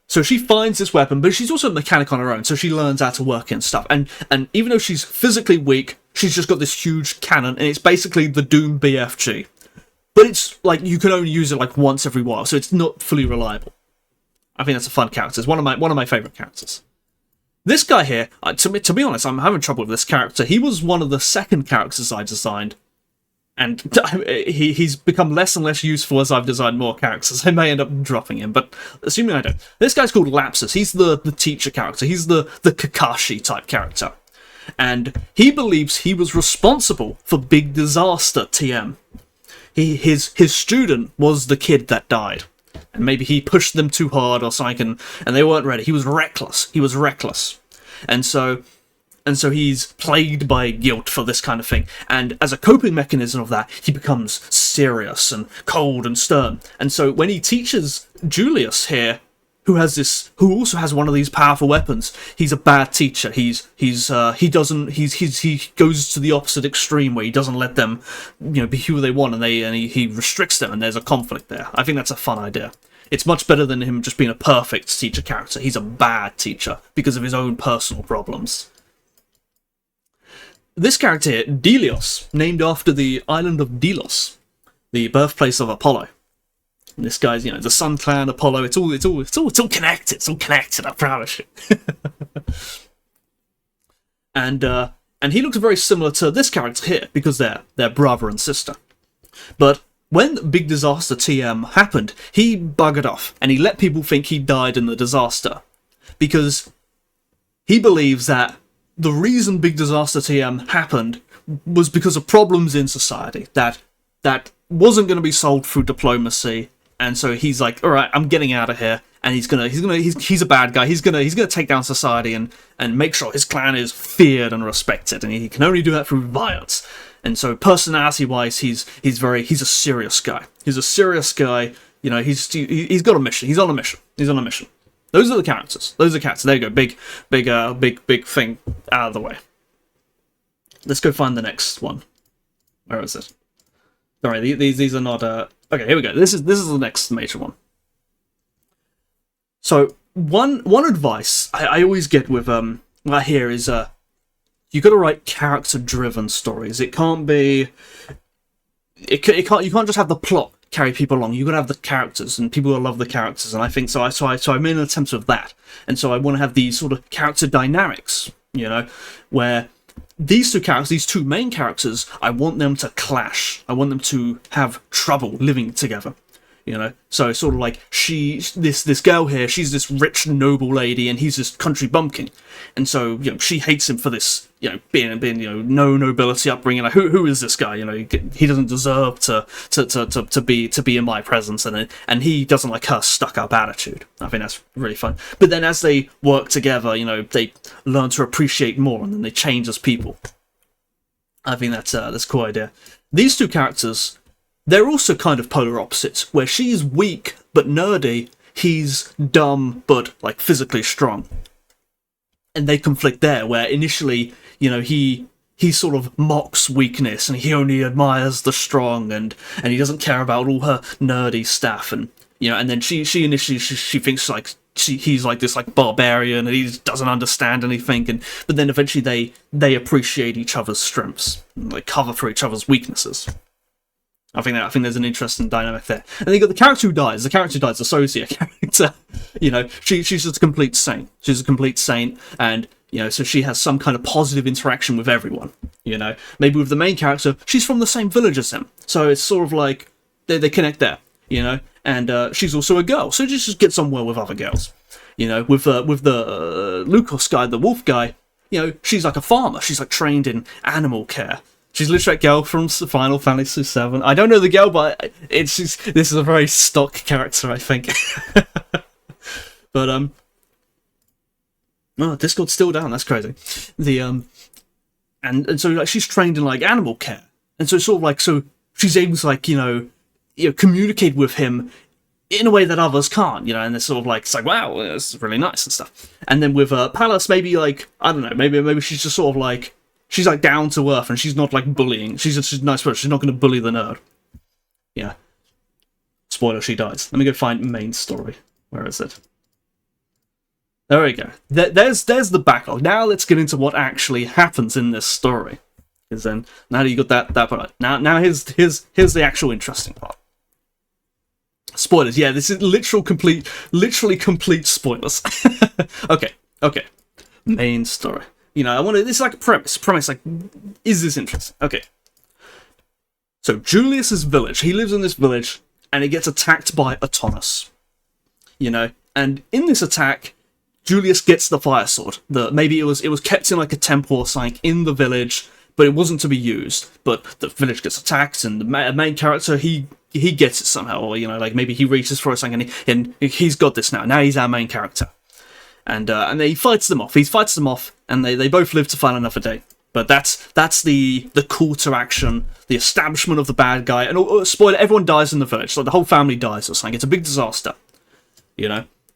So she finds this weapon, but she's also a mechanic on her own, so she learns how to work it and stuff. And even though she's physically weak, she's just got this huge cannon, and it's basically the Doom BFG. But it's like you can only use it like once every while, so it's not fully reliable. I think that's a fun character. It's one of my favourite characters. This guy here, to be honest, I'm having trouble with this character. He was one of the second characters I designed. And he's become less and less useful as I've designed more characters. I may end up dropping him, but assuming I don't. This guy's called Lapsus. He's the teacher character. He's the Kakashi type character. And he believes he was responsible for Big Disaster TM. His student was the kid that died. And maybe he pushed them too hard or something, and they weren't ready. He was reckless. And so he's plagued by guilt for this kind of thing. And as a coping mechanism of that, he becomes serious and cold and stern. And so when he teaches Julius here, who also has one of these powerful weapons, he's a bad teacher. He goes to the opposite extreme where he doesn't let them, be who they want, and he restricts them, and there's a conflict there. I think that's a fun idea. It's much better than him just being a perfect teacher character. He's a bad teacher because of his own personal problems. This character here, Delios, named after the island of Delos, the birthplace of Apollo. And this guy's, the Sun Clan, Apollo. It's all connected. It's all connected. I promise you. And he looks very similar to this character here because they're brother and sister. But when Big Disaster TM happened, he buggered off and he let people think he died in the disaster because he believes that the reason Big Disaster TM happened was because of problems in society that wasn't going to be solved through diplomacy, and so he's like, all right, I'm getting out of here, and he's a bad guy. He's gonna take down society and make sure his clan is feared and respected, and he can only do that through violence. And so personality-wise, he's a serious guy. He's a serious guy. You know, he's got a mission. He's on a mission. Those are the characters. There you go. Big thing out of the way. Let's go find the next one. Where is it? Sorry, these are not. Okay, here we go. This is the next major one. So one advice I always get with I hear is you got to write character-driven stories. It can't be. You can't just have the plot carry people along. You got to have the characters, and people will love the characters. And I think so. I made an attempt of that, and so I want to have these sort of character dynamics. You know, where these two main characters, I want them to clash. I want them to have trouble living together. You know, so sort of like this girl here, she's this rich noble lady, and he's this country bumpkin, and so she hates him for this, being no nobility upbringing. Like who is this guy? He doesn't deserve to be in my presence, and he doesn't like her stuck up attitude. I think that's really fun. But then as they work together, they learn to appreciate more, and then they change as people. I think that's a cool idea. These two characters, they're also kind of polar opposites, where she's weak but nerdy, he's dumb but like physically strong. And they conflict there, where initially, he sort of mocks weakness and he only admires the strong, and he doesn't care about all her nerdy stuff, and and then she initially thinks like he's like this like barbarian and he doesn't understand anything, but then eventually they appreciate each other's strengths, and they cover for each other's weaknesses. I think there's an interesting dynamic there. And then you got the character who dies. The character who dies, the Sosia character. She's just a complete saint. She's a complete saint, and so she has some kind of positive interaction with everyone. Maybe with the main character, she's from the same village as him, so it's sort of like they connect there. And she's also a girl, so she just gets on well with other girls. With the Lucas guy, the wolf guy, she's like a farmer. She's like trained in animal care. She's literally a girl from Final Fantasy VII. I don't know the girl, but this is a very stock character, I think. But oh, Discord's still down. That's crazy. And so like she's trained in like animal care, and so sort of like she's able to like communicate with him in a way that others can't. And it's sort of like it's like wow, it's really nice and stuff. And then with Pallas, maybe like I don't know, maybe she's just sort of like. She's like down to earth, and she's not like bullying. She's a nice person. She's not going to bully the nerd. Yeah. Spoiler: she dies. Let me go find main story. Where is it? There we go. There's the backlog. Now let's get into what actually happens in this story. Because then now that you got that part. Now here's the actual interesting part. Spoilers. Yeah, this is literally complete spoilers. Okay. Main story. This is like a premise, like, is this interesting? Okay. So, Julius's village, he lives in this village, and he gets attacked by Atonus. And in this attack, Julius gets the fire sword. Maybe it was kept in like a temple or something in the village, but it wasn't to be used. But the village gets attacked, and the main character, he gets it somehow, or, like, maybe he reaches for something, and he's got this now. Now he's our main character. And he fights them off. He fights them off, and they both live to fight another day. But that's the call to action, the establishment of the bad guy. And spoiler: everyone dies in the village. Like the whole family dies or something. It's a big disaster,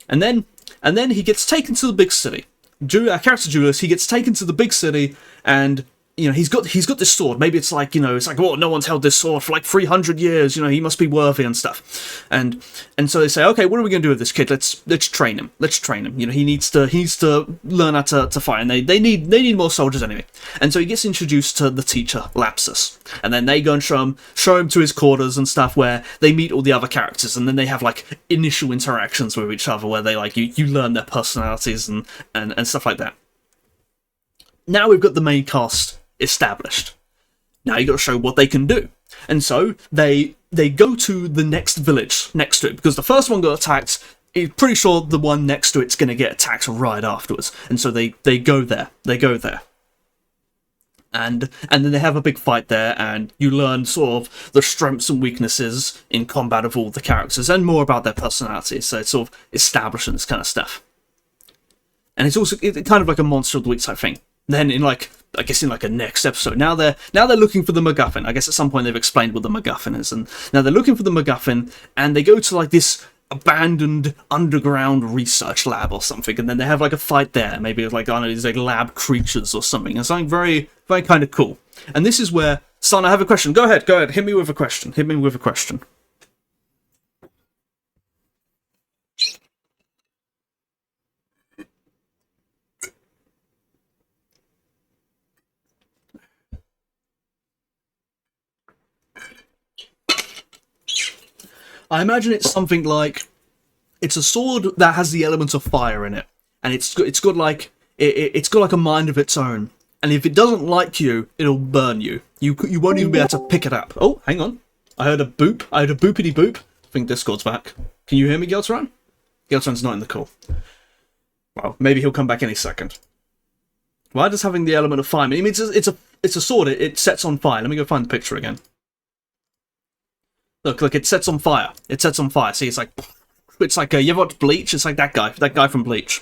And then he gets taken to the big city. Our character Julius, he gets taken to the big city, and he's got this sword. Maybe it's like oh, no one's held this sword for like 300 years. He must be worthy and stuff. And so they say, okay, what are we gonna do with this kid? Let's train him. He needs to learn how to fight. And they need more soldiers anyway. And so he gets introduced to the teacher Lapsus, and then they go and show him to his quarters and stuff, where they meet all the other characters, and then they have like initial interactions with each other, where they like you learn their personalities and stuff like that. Now we've got the main cast established. Now you got to show what they can do, and so they go to the next village next to it, because the first one got attacked. You're pretty sure the one next to it's going to get attacked right afterwards, and so they go there. and then they have a big fight there, and you learn sort of the strengths and weaknesses in combat of all the characters, and more about their personalities, so it's sort of establishing this kind of stuff. And it's also kind of like a Monster of the Week type thing. Then in like, I guess in like a next episode, now they're looking for the MacGuffin. I guess at some point they've explained what the MacGuffin is, and now they're looking for the MacGuffin, and they go to like this abandoned underground research lab or something, and then they have like a fight there, maybe with like, I don't know, these like lab creatures or something, and something very, very kind of cool. And this is where, son, I have a question. Go ahead, hit me with a question. I imagine it's something like, it's a sword that has the element of fire in it, and it's got like a mind of its own. And if it doesn't like you, it'll burn you. You won't even be able to pick it up. Oh, hang on, I heard a boop. I heard a boopity boop. I think Discord's back. Can you hear me, Geltran? Geltran's not in the call. Well, maybe he'll come back any second. Why does having the element of fire? I mean, it's a sword. It sets on fire. Let me go find the picture again. Look, it sets on fire. It sets on fire. See, it's like you ever watched Bleach? It's like that guy from Bleach.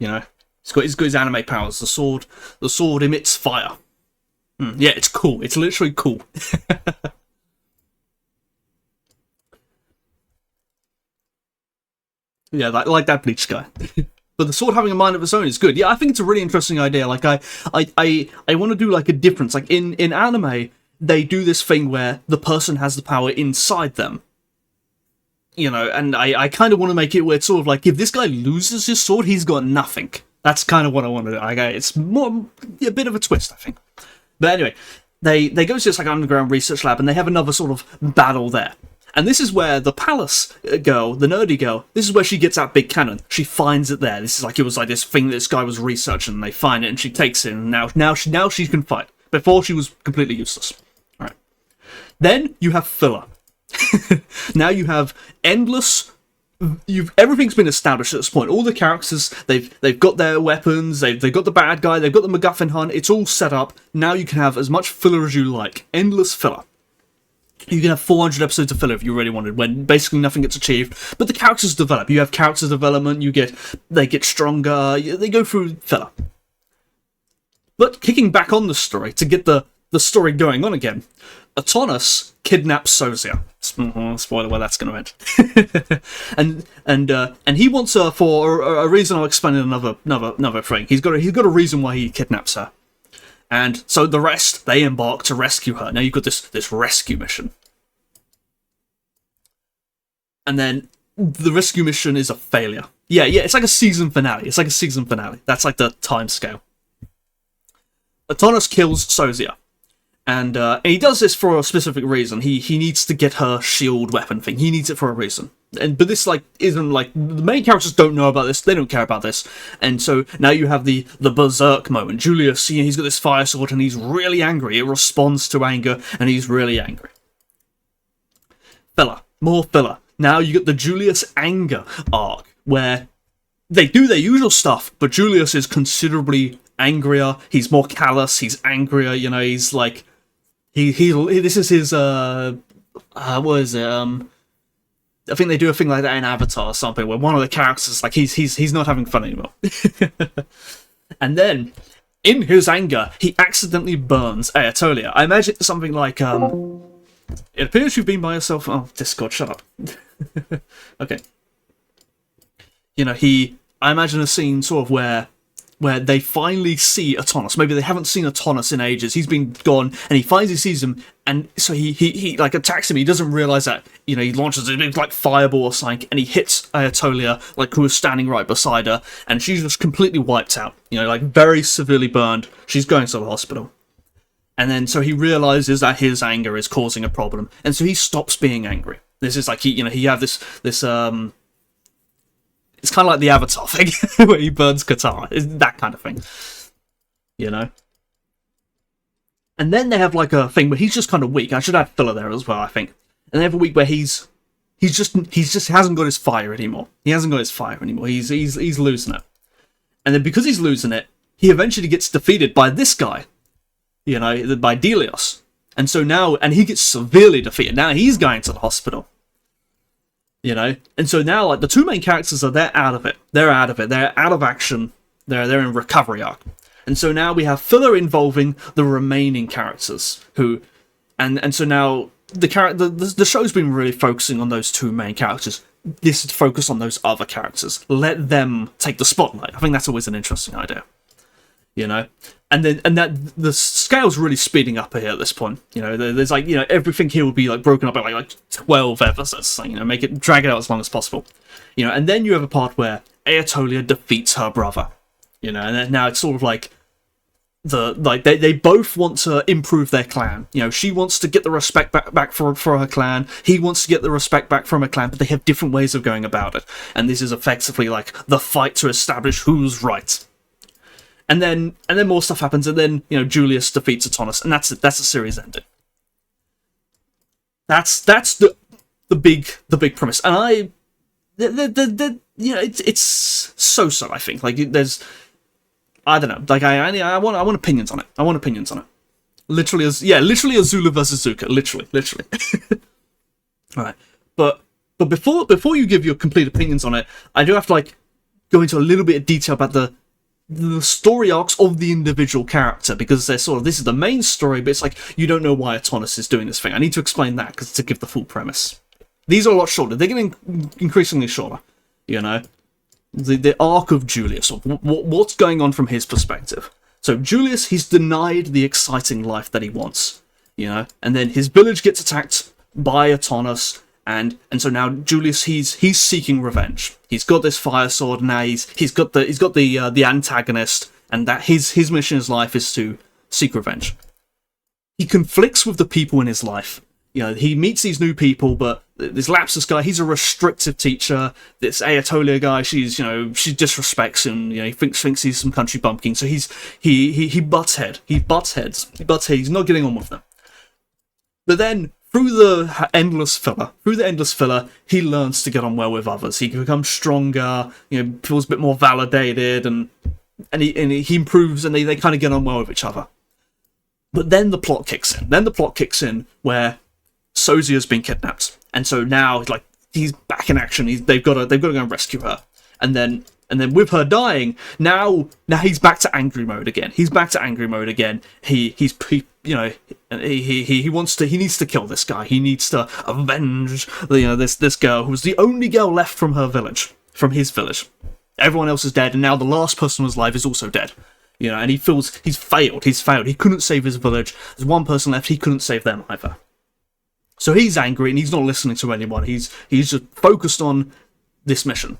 You know, he's got his anime powers. The sword emits fire. Yeah, it's cool. It's literally cool. Yeah, like that Bleach guy. But the sword having a mind of its own is good. Yeah, I think it's a really interesting idea. Like I want to do like a difference. Like in anime, they do this thing where the person has the power inside them. You know, and I kind of want to make it where it's sort of like, if this guy loses his sword, he's got nothing. That's kind of what I want to do. It's more a bit of a twist, I think. But anyway, they go to this like underground research lab, and they have another sort of battle there. And this is where the palace girl, the nerdy girl, this is where she gets that big cannon. She finds it there. This is like, it was like this thing this guy was researching, and they find it, and she takes it, and now she can fight. Before, she was completely useless. All right. Then you have filler. Now you have endless. Everything's been established at this point. All the characters, they've got their weapons. They've got the bad guy. They've got the MacGuffin hunt. It's all set up. Now you can have as much filler as you like. Endless filler. You can have 400 episodes of filler if you really wanted, when basically nothing gets achieved. But the characters develop. You have character development. They get stronger. They go through filler. But kicking back on the story to get the story going on again, Adonis kidnaps Sozia. Spoiler where that's going to end. and he wants her for a reason I'll explain in another thing. He's got a reason why he kidnaps her. And so the rest, they embark to rescue her. Now you've got this rescue mission. And then the rescue mission is a failure. Yeah, it's like a season finale. That's like the time scale. Adonis kills Sozia. And he does this for a specific reason. He needs to get her shield weapon thing. He needs it for a reason. But this isn't like, the main characters don't know about this. They don't care about this. And so now you have the berserk moment. Julius, he's got this fire sword and he's really angry. It responds to anger and he's really angry. Filler. More filler. Now you get the Julius anger arc where they do their usual stuff, but Julius is considerably angrier. He's more callous. He's angrier. You know, he's like, this is his what is it? I think they do a thing like that in Avatar or something, where one of the characters, like, he's not having fun anymore. And then, in his anger, he accidentally burns Ayatolia. I imagine it's something like, it appears you've been by yourself. Oh, Discord, shut up. Okay. You know, I imagine a scene sort of where they finally see Adonis. Maybe they haven't seen Adonis in ages. He's been gone, and he finally sees him, and so he like attacks him. He doesn't realize that, you know, he launches a big like fireball or something, and he hits Ayatolia, like, who was standing right beside her, and she's just completely wiped out. You know, like, very severely burned. She's going to the hospital. And then so he realizes that his anger is causing a problem, and so he stops being angry. This is like, he have this it's kind of like the Avatar thing, where he burns Katara. It's that kind of thing, you know? And then they have like a thing where he's just kind of weak. I should add filler there as well, I think. And they have a week where he just hasn't got his fire anymore. He's losing it. And then because he's losing it, he eventually gets defeated by this guy. by Delios. And so now, and he gets severely defeated. Now he's going to the hospital. And so now, like, the two main characters they're out of it. They're out of action. They're in recovery arc. And so now we have filler involving the remaining characters who, and so now the show's been really focusing on those two main characters. This is focus on those other characters. Let them take the spotlight. I think that's always an interesting idea. And that the scale's really speeding up here at this point. There's like, everything here will be like broken up by like 12 episodes. Like, drag it out as long as possible. And then you have a part where Aetolia defeats her brother. And then now it's sort of like they both want to improve their clan. She wants to get the respect back for her clan. He wants to get the respect back from her clan, but they have different ways of going about it. And this is effectively like the fight to establish who's right. And then more stuff happens, and then Julius defeats Adonis, and that's it. That's the series ending. That's the big premise, and it's so. I think like I don't know, like I want opinions on it. I want opinions on it. Literally Azula versus Zuka. Literally. All right, but before you give your complete opinions on it, I do have to like go into a little bit of detail about the story arcs of the individual character, because they're sort of, this is the main story, but it's like you don't know why Adonis is doing this thing. I need to explain that to give the full premise. These are a lot shorter. They're getting increasingly shorter. The arc of Julius, of what's going on from his perspective. So Julius, he's denied the exciting life that he wants, and then his village gets attacked by Adonis. And so now Julius, he's seeking revenge. He's got this fire sword, and now he's got the antagonist, and that his mission in his life is to seek revenge. He conflicts with the people in his life. He meets these new people, but this Lapsus guy, he's a restrictive teacher. This Aetolia guy, she disrespects him. He thinks he's some country bumpkin. So he butts heads. He's not getting on with them. But then, through the endless filler, he learns to get on well with others. He becomes stronger, feels a bit more validated, and he improves, and they kind of get on well with each other. But then the plot kicks in. Where Sozi has been kidnapped, and so now like he's back in action. They've got to go and rescue her, and then with her dying, now he's back to angry mode again. He needs to kill this guy. He needs to avenge this girl who was the only girl left from from his village. Everyone else is dead, and now the last person who's alive is also dead. And he feels he's failed. He couldn't save his village. There's one person left. He couldn't save them either. So he's angry, and he's not listening to anyone. He's just focused on this mission.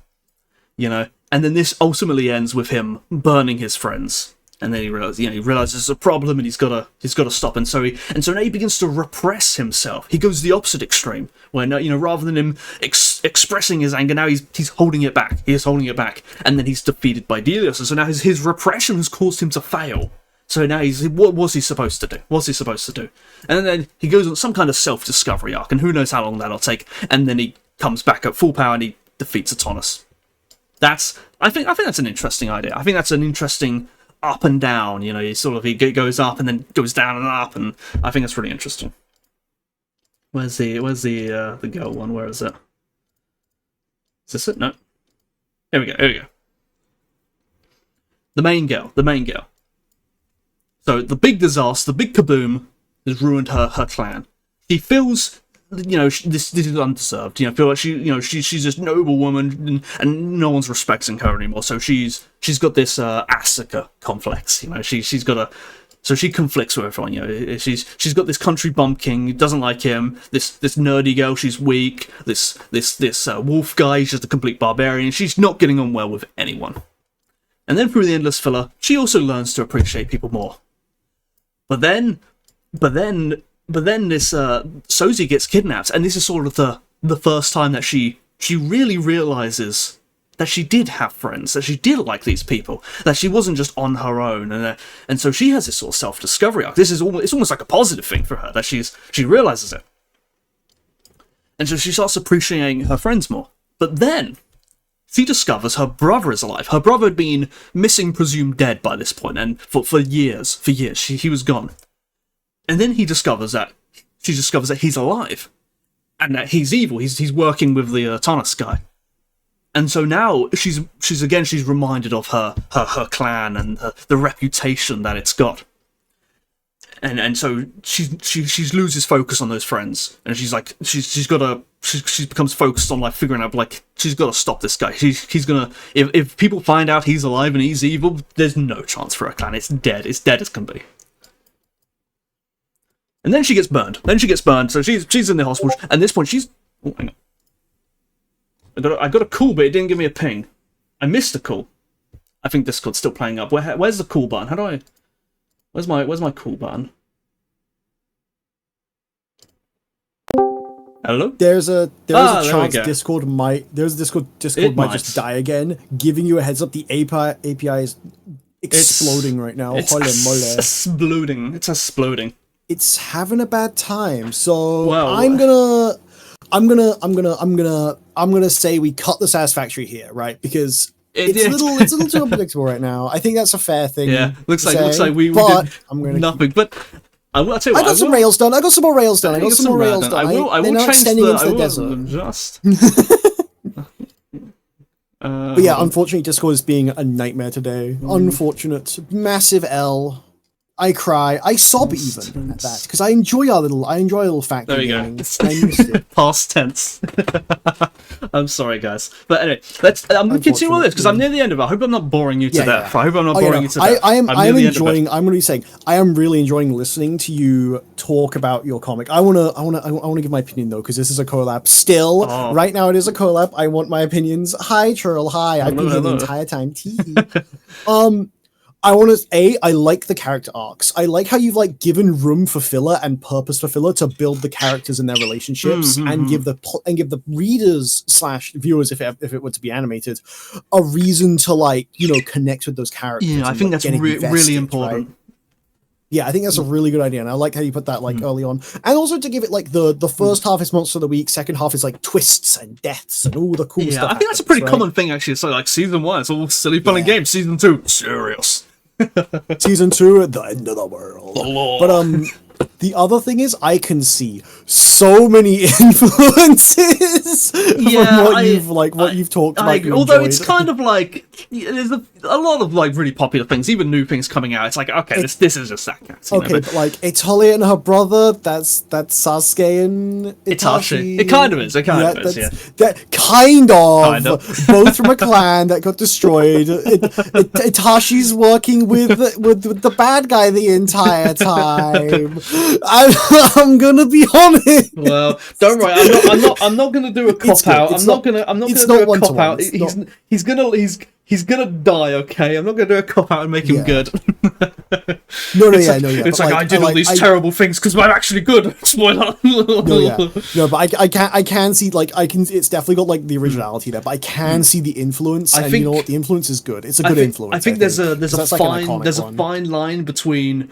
And then this ultimately ends with him burning his friends. And then he realizes it's a problem, and he's got to stop. And so now he begins to repress himself. He goes the opposite extreme, where rather than him expressing his anger, now he's holding it back. He is holding it back, and then he's defeated by Delios. And so now his repression has caused him to fail. So now what was he supposed to do? And then he goes on some kind of self-discovery arc, and who knows how long that'll take. And then he comes back at full power, and he defeats Adonis. I think that's an interesting idea. I think that's an interesting up and down. He goes up and then goes down and up, and I think that's really interesting. Where's the girl one? Where is it? Is this it? No. Here we go. The main girl. So the big disaster, the big kaboom, has ruined her clan. She feels, this is undeserved. Feel like she's this noble woman, and no one's respecting her anymore. So she's got this Asuka complex. So she conflicts with everyone. She's got this country bumpkin who doesn't like him. This nerdy girl, she's weak. This wolf guy, he's just a complete barbarian. She's not getting on well with anyone. And then through the endless filler, she also learns to appreciate people more. But then this Sozi gets kidnapped, and this is sort of the first time that she really realizes that she did have friends, that she did like these people, that she wasn't just on her own, and so she has this sort of self-discovery arc. It's almost like a positive thing for her that she realizes it, and so she starts appreciating her friends more. But then she discovers her brother is alive. Her brother had been missing, presumed dead by this point, and for years, he was gone. And then she discovers that he's alive, and that he's evil. He's working with the Tanis guy. And so now she's reminded of her clan and the reputation that it's got. And so she loses focus on those friends, and she becomes focused on like figuring out like she's got to stop this guy. He's gonna, if people find out he's alive and he's evil, there's no chance for her clan. It's dead as can be. And then she gets burned. So she's in the hospital. And at this point she's, oh, hang on. I got a call, but it didn't give me a ping. I missed a call. I think Discord's still playing up. Where's the call button? How do I? Where's my call button? Hello? There's a chance Discord might just die again. Giving you a heads up, the API is exploding right now. It's exploding. It's exploding. It's having a bad time. So well, I'm gonna say we cut the Satisfactory here, right? Because it's a little too unpredictable right now. I think that's a fair thing. Yeah, looks like we did nothing. But I'll tell you what, I got some rails done. I got some more rails done. I will change the desert. Just. But yeah, unfortunately, Discord is being a nightmare today. Unfortunate, massive L. I cry. I sob even at that because I enjoy a little factor. There you gaming. go. I missed it. Past tense. I'm sorry, guys, but anyway, I'm going to continue on this because I'm near the end of it. I hope I'm not boring you to death. I hope I'm not boring you to death. I'm enjoying. I'm going to be saying I am really enjoying listening to you talk about your comic. I want to give my opinion though because this is a collab. Still, right now it is a collab. I want my opinions. Hi, Churl. Hi. I've been here the entire time. I like the character arcs. I like how you've like given room for filler and purpose for filler to build the characters and their relationships and give the readers / viewers, if it were to be animated, a reason to like, connect with those characters. Yeah, I think that's really important. Right? Yeah, I think that's a really good idea, and I like how you put that like early on, and also to give it like the first half is Monster of the Week, second half is like twists and deaths and all the cool stuff. Yeah, I think that's a pretty common thing actually. So like season 1, it's all silly fun and games. Season 2, serious. Season 2, the end of the world. But the other thing is, I can see so many influences from what you've talked about. Although it's kind of like there's a lot of like really popular things, even new things coming out. It's like this is just that. But like Italia and her brother, that's Sasuke and Itachi. It kind of is. That kind of. Both from a clan that got destroyed. Itachi's working with the bad guy the entire time. I'm gonna be honest. Well, don't worry. I'm not gonna do a cop out. I'm not gonna do a cop out. He's gonna die. Okay, I'm not gonna do a cop out and make him good. No. It's like I did all these terrible things because I'm actually good. Spoiler. No, but I can see like it's definitely got like the originality there, but I can see the influence. And you know what? The influence is good. It's a good influence. I think there's a fine line between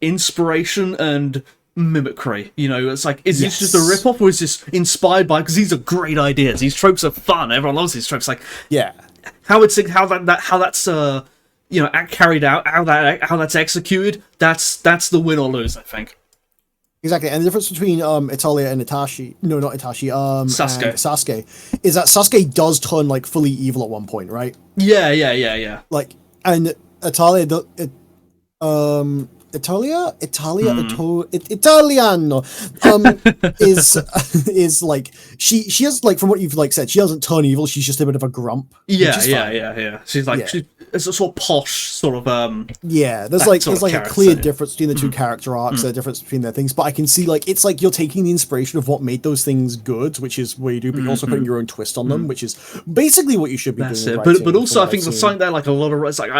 inspiration and mimicry. It's like, is this just a rip-off or is this inspired by, because these are great ideas, these tropes are fun, everyone loves these tropes, like how that's carried out, how that's executed, that's the win or lose, I think. Exactly, and the difference between Italia and Sasuke and Sasuke is that Sasuke does turn like fully evil at one point, right? Yeah. Like, and Italiano. Is like she has like, from what you've like said, she doesn't turn evil, she's just a bit of a grump. Yeah. She's like it's a sort of posh sort of there's like a clear difference between the two character arcs, the difference between their things, but I can see like it's like you're taking the inspiration of what made those things good, which is what you do, but you're also putting your own twist on them, which is basically what you should be doing. But also I think there's something there like a lot of, it's like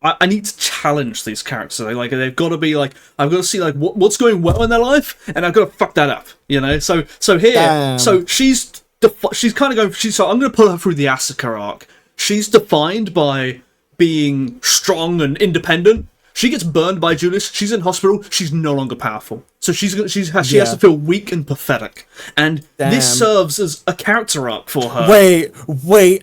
I need to challenge these characters. Like they've got to be like, I've got to see like what's going well in their life, and I've got to fuck that up. So here, Damn. so she's kind of going. So I'm going to pull her through the Asuka arc. She's defined by being strong and independent, She gets burned by Julius. She's in hospital. She's no longer powerful. So she has to feel weak and pathetic. And this serves as a character arc for her. Wait,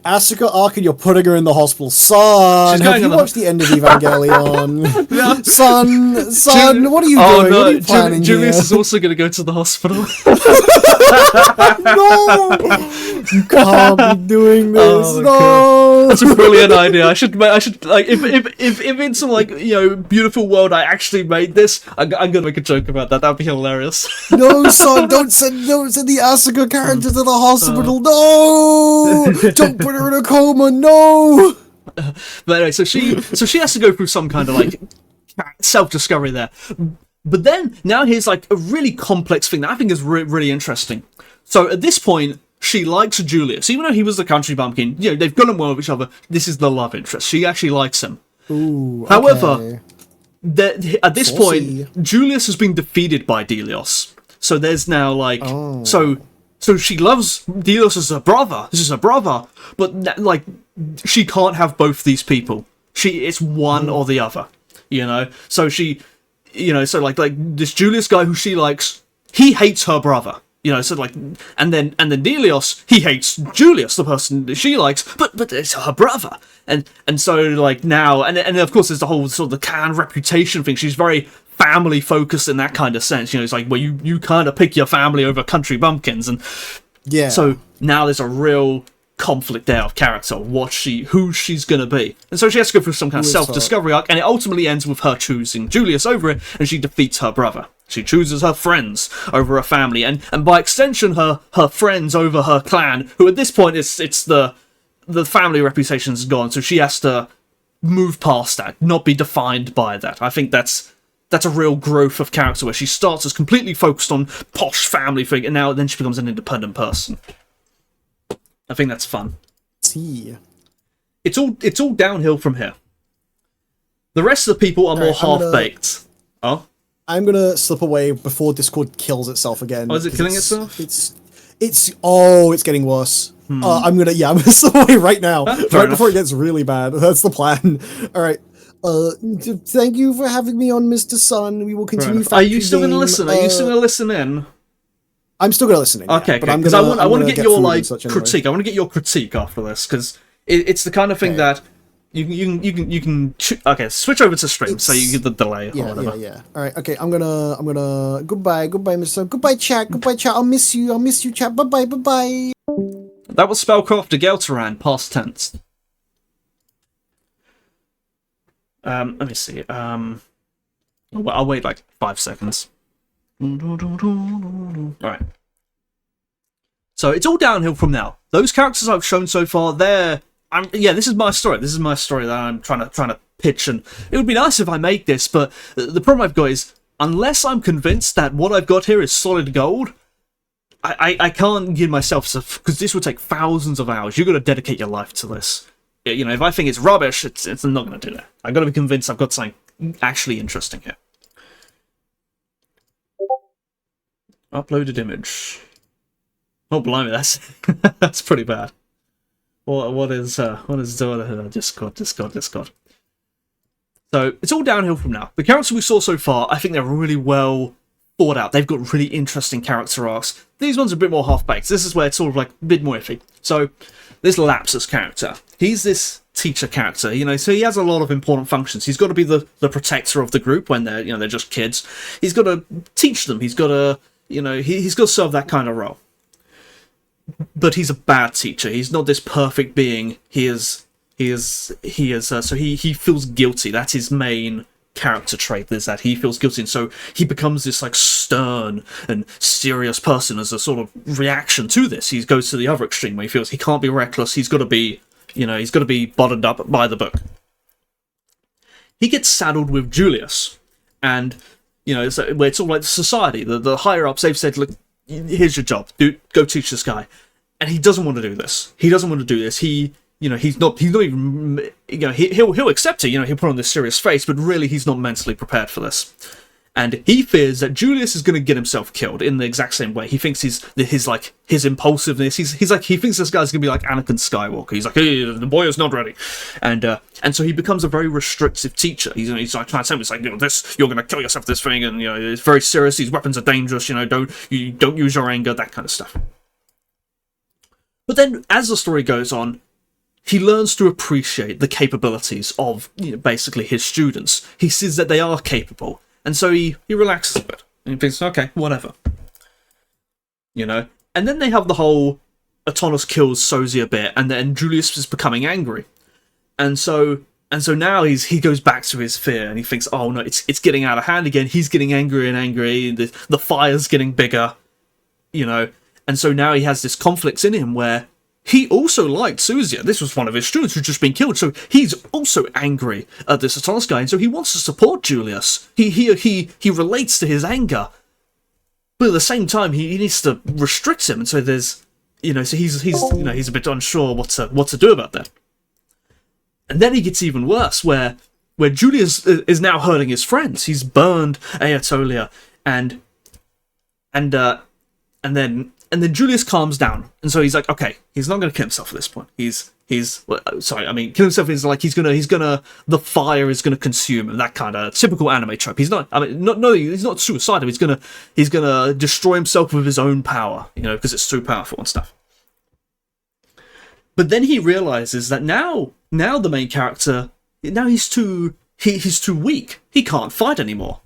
Asuka arc, and you're putting her in the hospital. Son, have you watched the end of Evangelion? Yeah. Son, what are you doing? No, what are you planning Julius here? is also going to go to the hospital. No! You can't be doing this. Oh, no! That's a brilliant idea. I should like if in some like beautiful world I actually made this. I'm gonna make a joke about that. That'd be hilarious. No, son, don't send the Asuka character to the hospital. No! Don't put her in a coma. No! But anyway, so she has to go through some kind of like self-discovery there. But then now here's like a really complex thing that I think is really interesting. So at this point, she likes Julius, even though he was the country bumpkin. They've gotten well with each other. This is the love interest. She actually likes him. Ooh, okay. However, at this point, Julius has been defeated by Delios. So there's now like so she loves Delios as her brother. This is her brother, but like she can't have both these people. It's one or the other. So she, so like this Julius guy who she likes, he hates her brother. So like, and then Delios, he hates Julius, the person that she likes, but it's her brother, and so like now, and of course there's the whole sort of the clan reputation thing. She's very family focused in that kind of sense. It's like, well, you kind of pick your family over country bumpkins, and so now there's a real conflict there of character, who she's gonna be, and so she has to go through some kind of self-discovery arc, and it ultimately ends with her choosing Julius over it, and she defeats her brother. She chooses her friends over her family, and by extension, her friends over her clan, who at this point, it's the family reputation's gone, so she has to move past that, not be defined by that. I think that's a real growth of character, where she starts as completely focused on posh family thing, and then she becomes an independent person. I think that's fun. See. It's all downhill from here. The rest of the people are more half-baked. Oh? I'm gonna slip away before Discord kills itself again. Oh, is it killing itself? It's getting worse. I'm gonna slip away right now, before it gets really bad. That's the plan. All right. Thank you for having me on, Mr. Sun. We will continue. Are you still gonna listen? Are you still gonna listen in? I'm still gonna listen in. Okay, because I want to get your critique. I want to get your critique after this, because it's the kind of thing that. You can switch over to stream so you get the delay or whatever. Yeah. All right. Okay. I'm gonna goodbye, Mr. Goodbye, chat. I'll miss you, chat. Bye. That was Spellcraft Gelteran, past tense. Let me see. I'll wait like 5 seconds. All right. So it's all downhill from now. Those characters I've shown so far, this is my story. This is my story that I'm trying to pitch, and it would be nice if I make this, but the problem I've got is, unless I'm convinced that what I've got here is solid gold, I can't give myself, because this would take thousands of hours. You've got to dedicate your life to this. If I think it's rubbish, it's not going to do that. I've got to be convinced I've got something actually interesting here. Uploaded image. Oh, blimey, that's pretty bad. What is Discord? So it's all downhill from now. The characters we saw so far, I think they're really well thought out. They've got really interesting character arcs. These ones are a bit more half-baked. This is where it's sort of like a bit more iffy. So this Lapsus character, he's this teacher character, so he has a lot of important functions. He's got to be the protector of the group when they're just kids. He's got to teach them. He's got to he's got to serve that kind of role. But he's a bad teacher. He's not this perfect being. So he feels guilty. That's his main character trait, is that he feels guilty, and so he becomes this like stern and serious person as a sort of reaction to this. He goes to the other extreme where he feels he can't be reckless. He's got to be, bottled up by the book. He gets saddled with Julius, and where it's all like the society, the higher ups. They've said, look, here's your job, dude. Go teach this guy. And he doesn't want to do this. He's not even, he'll accept it, he'll put on this serious face, but really he's not mentally prepared for this. And he fears that Julius is going to get himself killed in the exact same way. He thinks his impulsiveness. He's like, he thinks this guy's going to be like Anakin Skywalker. He's like, hey, the boy is not ready, and so he becomes a very restrictive teacher. He's like trying to tell him, it's like, this, you're going to kill yourself with this thing, and it's very serious. These weapons are dangerous. Don't use your anger, that kind of stuff. But then, as the story goes on, he learns to appreciate the capabilities of basically his students. He sees that they are capable. And so he relaxes a bit. And he thinks, okay, whatever. And then they have the whole Adonis kills Sozi bit, and then Julius is becoming angry. And so now he goes back to his fear, and he thinks, oh no, it's getting out of hand again. He's getting angry and angry, the fire's getting bigger, And so now he has this conflict in him where he also liked Suzia. This was one of his students who'd just been killed, so he's also angry at this Adonis guy, and so he wants to support Julius. He relates to his anger, but at the same time he needs to restrict him, and so there's so he's a bit unsure what to do about that. And then he gets even worse, where Julius is now hurting his friends. He's burned Aetolia, and then Julius calms down, and so he's like, okay, he's not going to kill himself at this point. Kill himself is like he's gonna the fire is gonna consume him, that kind of typical anime trope. He's not suicidal. He's gonna destroy himself with his own power, because it's too powerful and stuff. But then he realizes that now the main character, now he's too weak. He can't fight anymore.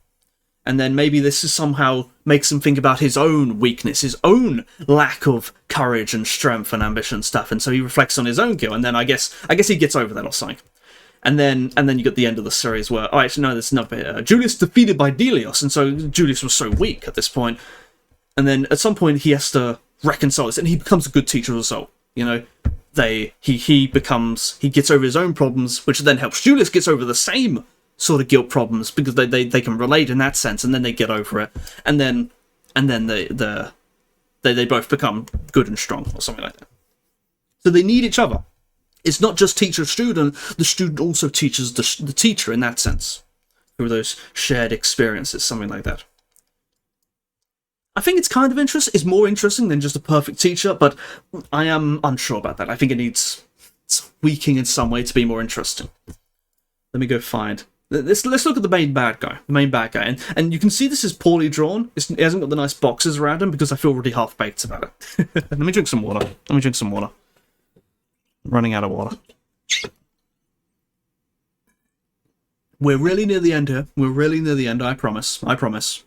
And then maybe this is somehow makes him think about his own weakness, his own lack of courage and strength and ambition and stuff. And so he reflects on his own guilt. And then I guess he gets over that or something. And then you get the end of the series where, there's another bit. Julius defeated by Delios, and so Julius was so weak at this point. And then at some point he has to reconcile this, and he becomes a good teacher as well. He gets over his own problems, which then helps Julius gets over the same sort of guilt problems, because they can relate in that sense, and then they get over it, and then they both become good and strong or something like that. So they need each other. It's not just teacher-student, the student also teaches the teacher in that sense, through those shared experiences, something like that. I think it's kind of interesting. It's more interesting than just a perfect teacher, but I am unsure about that. I think it's tweaking in some way to be more interesting. Let me go find. Let's look at the main bad guy. And you can see this is poorly drawn. It hasn't got the nice boxes around him because I feel really half-baked about it. Let me drink some water. I'm running out of water. We're really near the end here. I promise.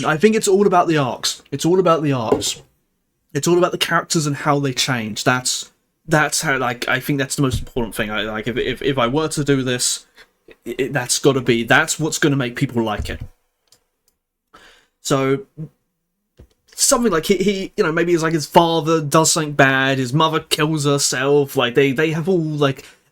I think it's all about the arcs. It's all about the characters and how they change. That's how, I think that's the most important thing. If I were to do this, that's what's going to make people like it. So something like he maybe it's like his father does something bad, his mother kills herself, they have all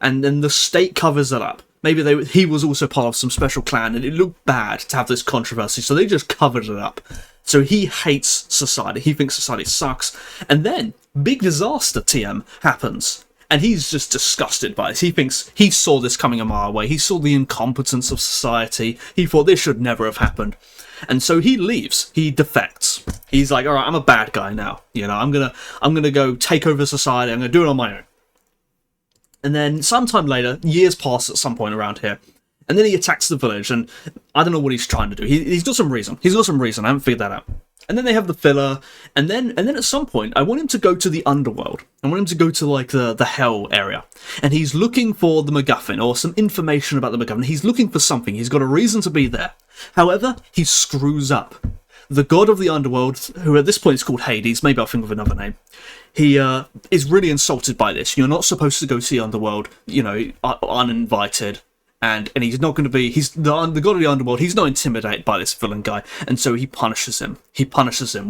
and then the state covers it up. Maybe he was also part of some special clan, and it looked bad to have this controversy, so they just covered it up. So he hates society. He thinks society sucks. And then, big disaster, TM, happens. And he's just disgusted by this. He thinks he saw this coming a mile away. He saw the incompetence of society. He thought this should never have happened. And so he leaves. He defects. He's like, all right, I'm a bad guy now. I'm gonna go take over society. I'm gonna do it on my own. And then sometime later, years pass at some point around here, and then he attacks the village, and I don't know what he's trying to do. He's got some reason. I haven't figured that out. And then they have the filler, and then at some point, I want him to go to the underworld. I want him to go to the hell area, and he's looking for the MacGuffin or some information about the MacGuffin. He's looking for something. He's got a reason to be there. However, he screws up. The god of the underworld, who at this point is called Hades, maybe I'll think of another name. He is really insulted by this. You're not supposed to go see underworld, uninvited. And he's not going to be. He's the god of the underworld. He's not intimidated by this villain guy, and so he punishes him.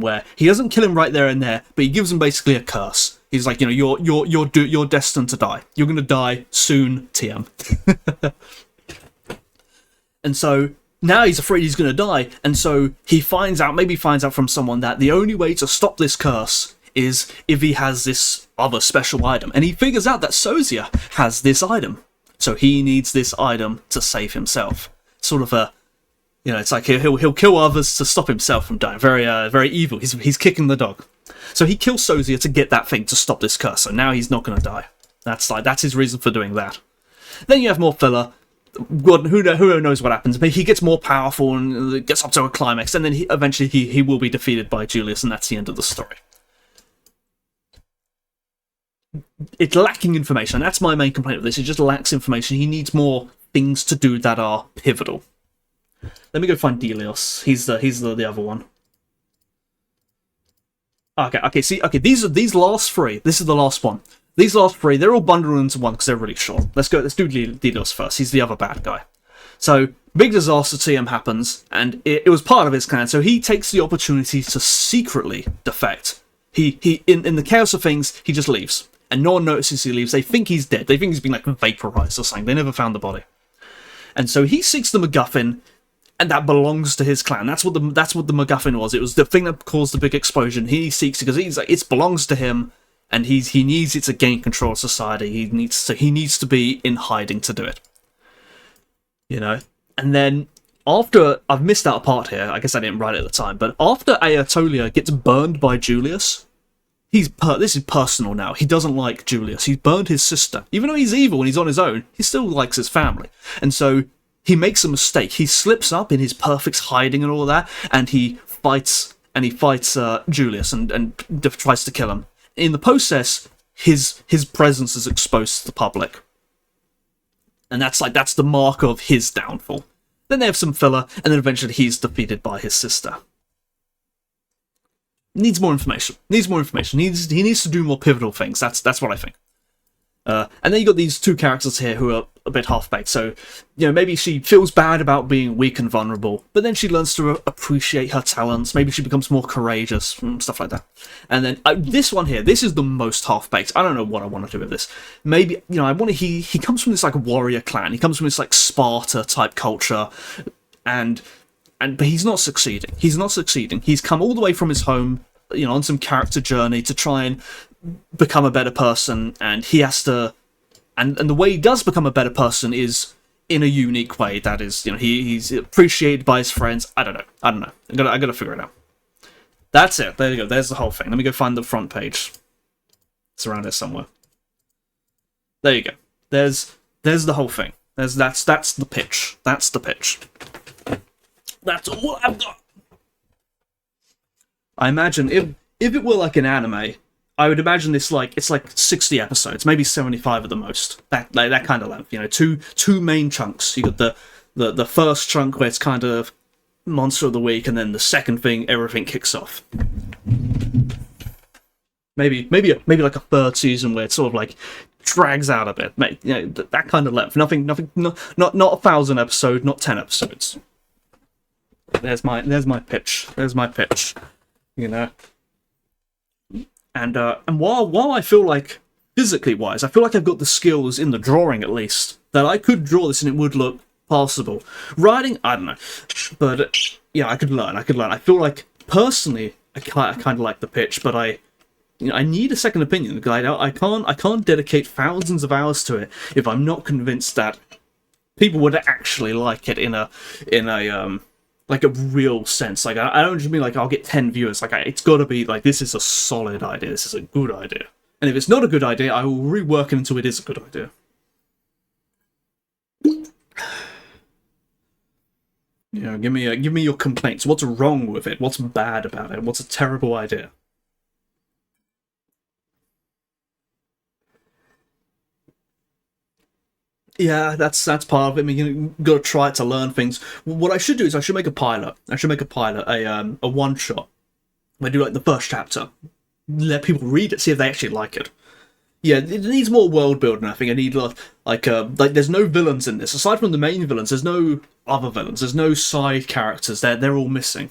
Where he doesn't kill him right there and there, but he gives him basically a curse. He's like, you're destined to die. You're going to die soon, TM. And so now he's afraid he's going to die, and so he finds out from someone that the only way to stop this curse is if he has this other special item. And he figures out that Sozia has this item. So he needs this item to save himself. Sort of a, it's like he'll kill others to stop himself from dying. Very very evil. He's kicking the dog. So he kills Sozia to get that thing to stop this curse. So now he's not going to die. That's his reason for doing that. Then you have more filler. God, who knows what happens? But he gets more powerful and gets up to a climax, and then eventually he will be defeated by Julius, and that's the end of the story. It's lacking information. That's my main complaint of this. It just lacks information. He needs more things to do that are pivotal. Let me go find Delios. He's the other one. Okay. See, these last three. This is the last one. These last three, they're all bundled into one because they're really short. Let's do Delios first. He's the other bad guy. So, big disaster to him happens, and it was part of his plan. So he takes the opportunity to secretly defect. He in the chaos of things, he just leaves. And no one notices he leaves. They think he's dead. They think he's been, vaporized or something. They never found the body. And so he seeks the MacGuffin, and that belongs to his clan. That's what the MacGuffin was. It was the thing that caused the big explosion. He seeks it because he's like, it belongs to him. And he needs it to gain control of society. He needs to be in hiding to do it. And then after I've missed out a part here, I guess I didn't write it at the time, but after Aetolia gets burned by Julius, this is personal now. He doesn't like Julius. He's burned his sister. Even though he's evil and he's on his own, he still likes his family. And so he makes a mistake. He slips up in his perfect hiding and all that, and he fights Julius and tries to kill him. In the process, his presence is exposed to the public. And that's the mark of his downfall. Then they have some filler, and then eventually he's defeated by his sister. Needs more information. He needs to do more pivotal things. That's what I think. And then you got these two characters here who are a bit half-baked. So, maybe she feels bad about being weak and vulnerable, but then she learns to appreciate her talents. Maybe she becomes more courageous, stuff like that. And then this one here, this is the most half-baked. I don't know what I want to do with this. Maybe, he comes from this, warrior clan. He comes from this, Sparta-type culture, but he's not succeeding. He's come all the way from his home, on some character journey to try and become a better person, and he has to, and the way he does become a better person is in a unique way. That is, he's appreciated by his friends. I don't know. I gotta figure it out. That's it. There you go. There's the whole thing. Let me go find the front page. It's around here somewhere. There you go. There's the whole thing. That's the pitch. That's the pitch. That's all I've got. I imagine if it were like an anime, I would imagine this it's 60 episodes, maybe 75 at the most. That kind of length, two main chunks. You got the first chunk where it's kind of monster of the week, and then the second thing, everything kicks off. Maybe like a third season where it sort of drags out a bit. That kind of length. Nothing, not 1,000 episodes, not 10 episodes. There's my pitch. And while I feel like, physically wise, I feel like I've got the skills in the drawing at least, that I could draw this and it would look passable. Writing, I don't know. But, I could learn. I feel like, personally, I kind of like the pitch, but I need a second opinion. I can't dedicate thousands of hours to it if I'm not convinced that people would actually like it in a real sense. I don't just mean I'll get 10 viewers. It's got to be this is a solid idea. This is a good idea. And if it's not a good idea, I will rework it until it is a good idea. Give me your complaints. What's wrong with it? What's bad about it? What's a terrible idea? Yeah, that's part of it. You got to try it to learn things. What I should do is I should make a pilot. A one shot. I do the first chapter, let people read it, see if they actually like it. Yeah, it needs more world building. I think I need there's no villains in this aside from the main villains. There's no other villains. There's no side characters. They're all missing.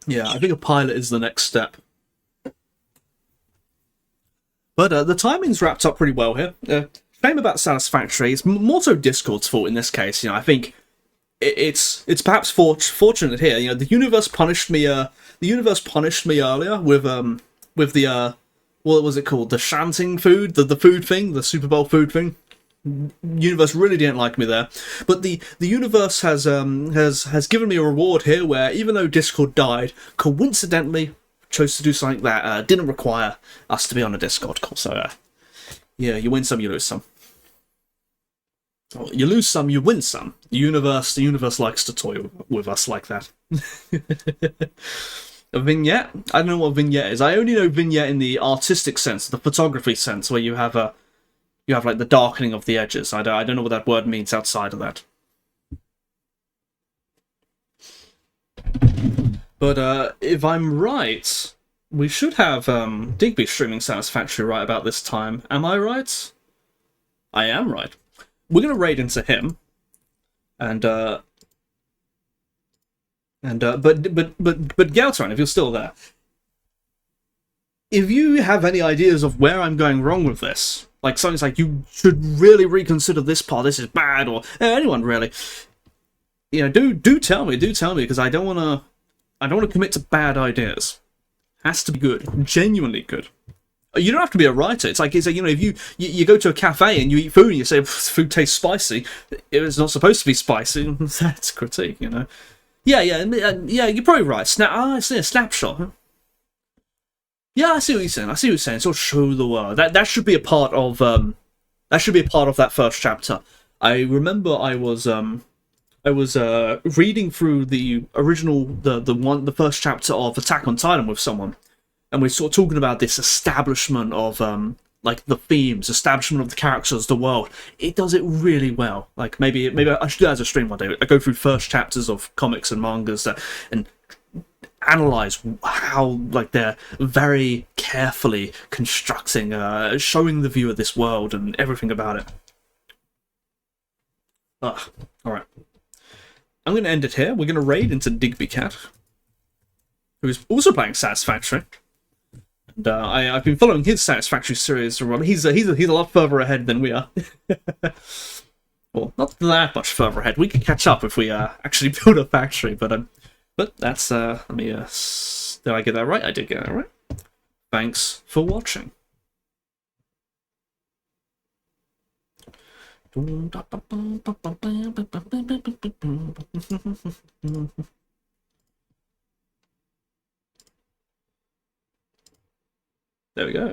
Yeah, I think a pilot is the next step. But the timing's wrapped up pretty well here. Shame about Satisfactory. It's more so Discord's fault in this case. I think it's perhaps fortunate here. You know, the universe punished me. The universe punished me earlier with the what was it called? The shanting food, the food thing, the Super Bowl food thing. Universe really didn't like me there, but the universe has given me a reward here, where even though Discord died, coincidentally chose to do something that didn't require us to be on a Discord call. So yeah, you win some, you lose some. Well, you lose some, you win some. The universe likes to toy with us like that. A vignette? I don't know what a vignette is. I only know vignette in the artistic sense, the photography sense, where you have like the darkening of the edges. I don't know what that word means outside of that. But if I'm right, we should have Digby streaming Satisfactory right about this time. Am I right? I am right. We're gonna raid into him, but Galtran, if you're still there, if you have any ideas of where I'm going wrong with this, like something's like you should really reconsider this part, this is bad, or anyone really, you know, do tell me, because I don't want to commit to bad ideas. Has to be good, genuinely good. You don't have to be a writer. It's like you know, if you go to a cafe and you eat food and you say food tastes spicy, it's not supposed to be spicy. That's critique, you know. Yeah, you're probably right. I see a snapshot. Huh? Yeah, I see what you're saying. Sort of show the world. That should be a part of that first chapter. I remember I was reading through the original the first chapter of Attack on Titan with someone. And we're sort of talking about this establishment of, like, the themes, establishment of the characters, the world. It does it really well. Like, maybe I should do that as a stream one day. I go through first chapters of comics and mangas and analyze how, like, they're very carefully constructing, showing the viewer this world and everything about it. Alright. I'm going to end it here. We're going to raid into Digby Cat, who's also playing Satisfactory. And I've been following his Satisfactory series. He's a lot further ahead than we are. Well, not that much further ahead. We can catch up if we actually build a factory. But that's let me. Did I get that right? I did get that right. Thanks for watching. There we go.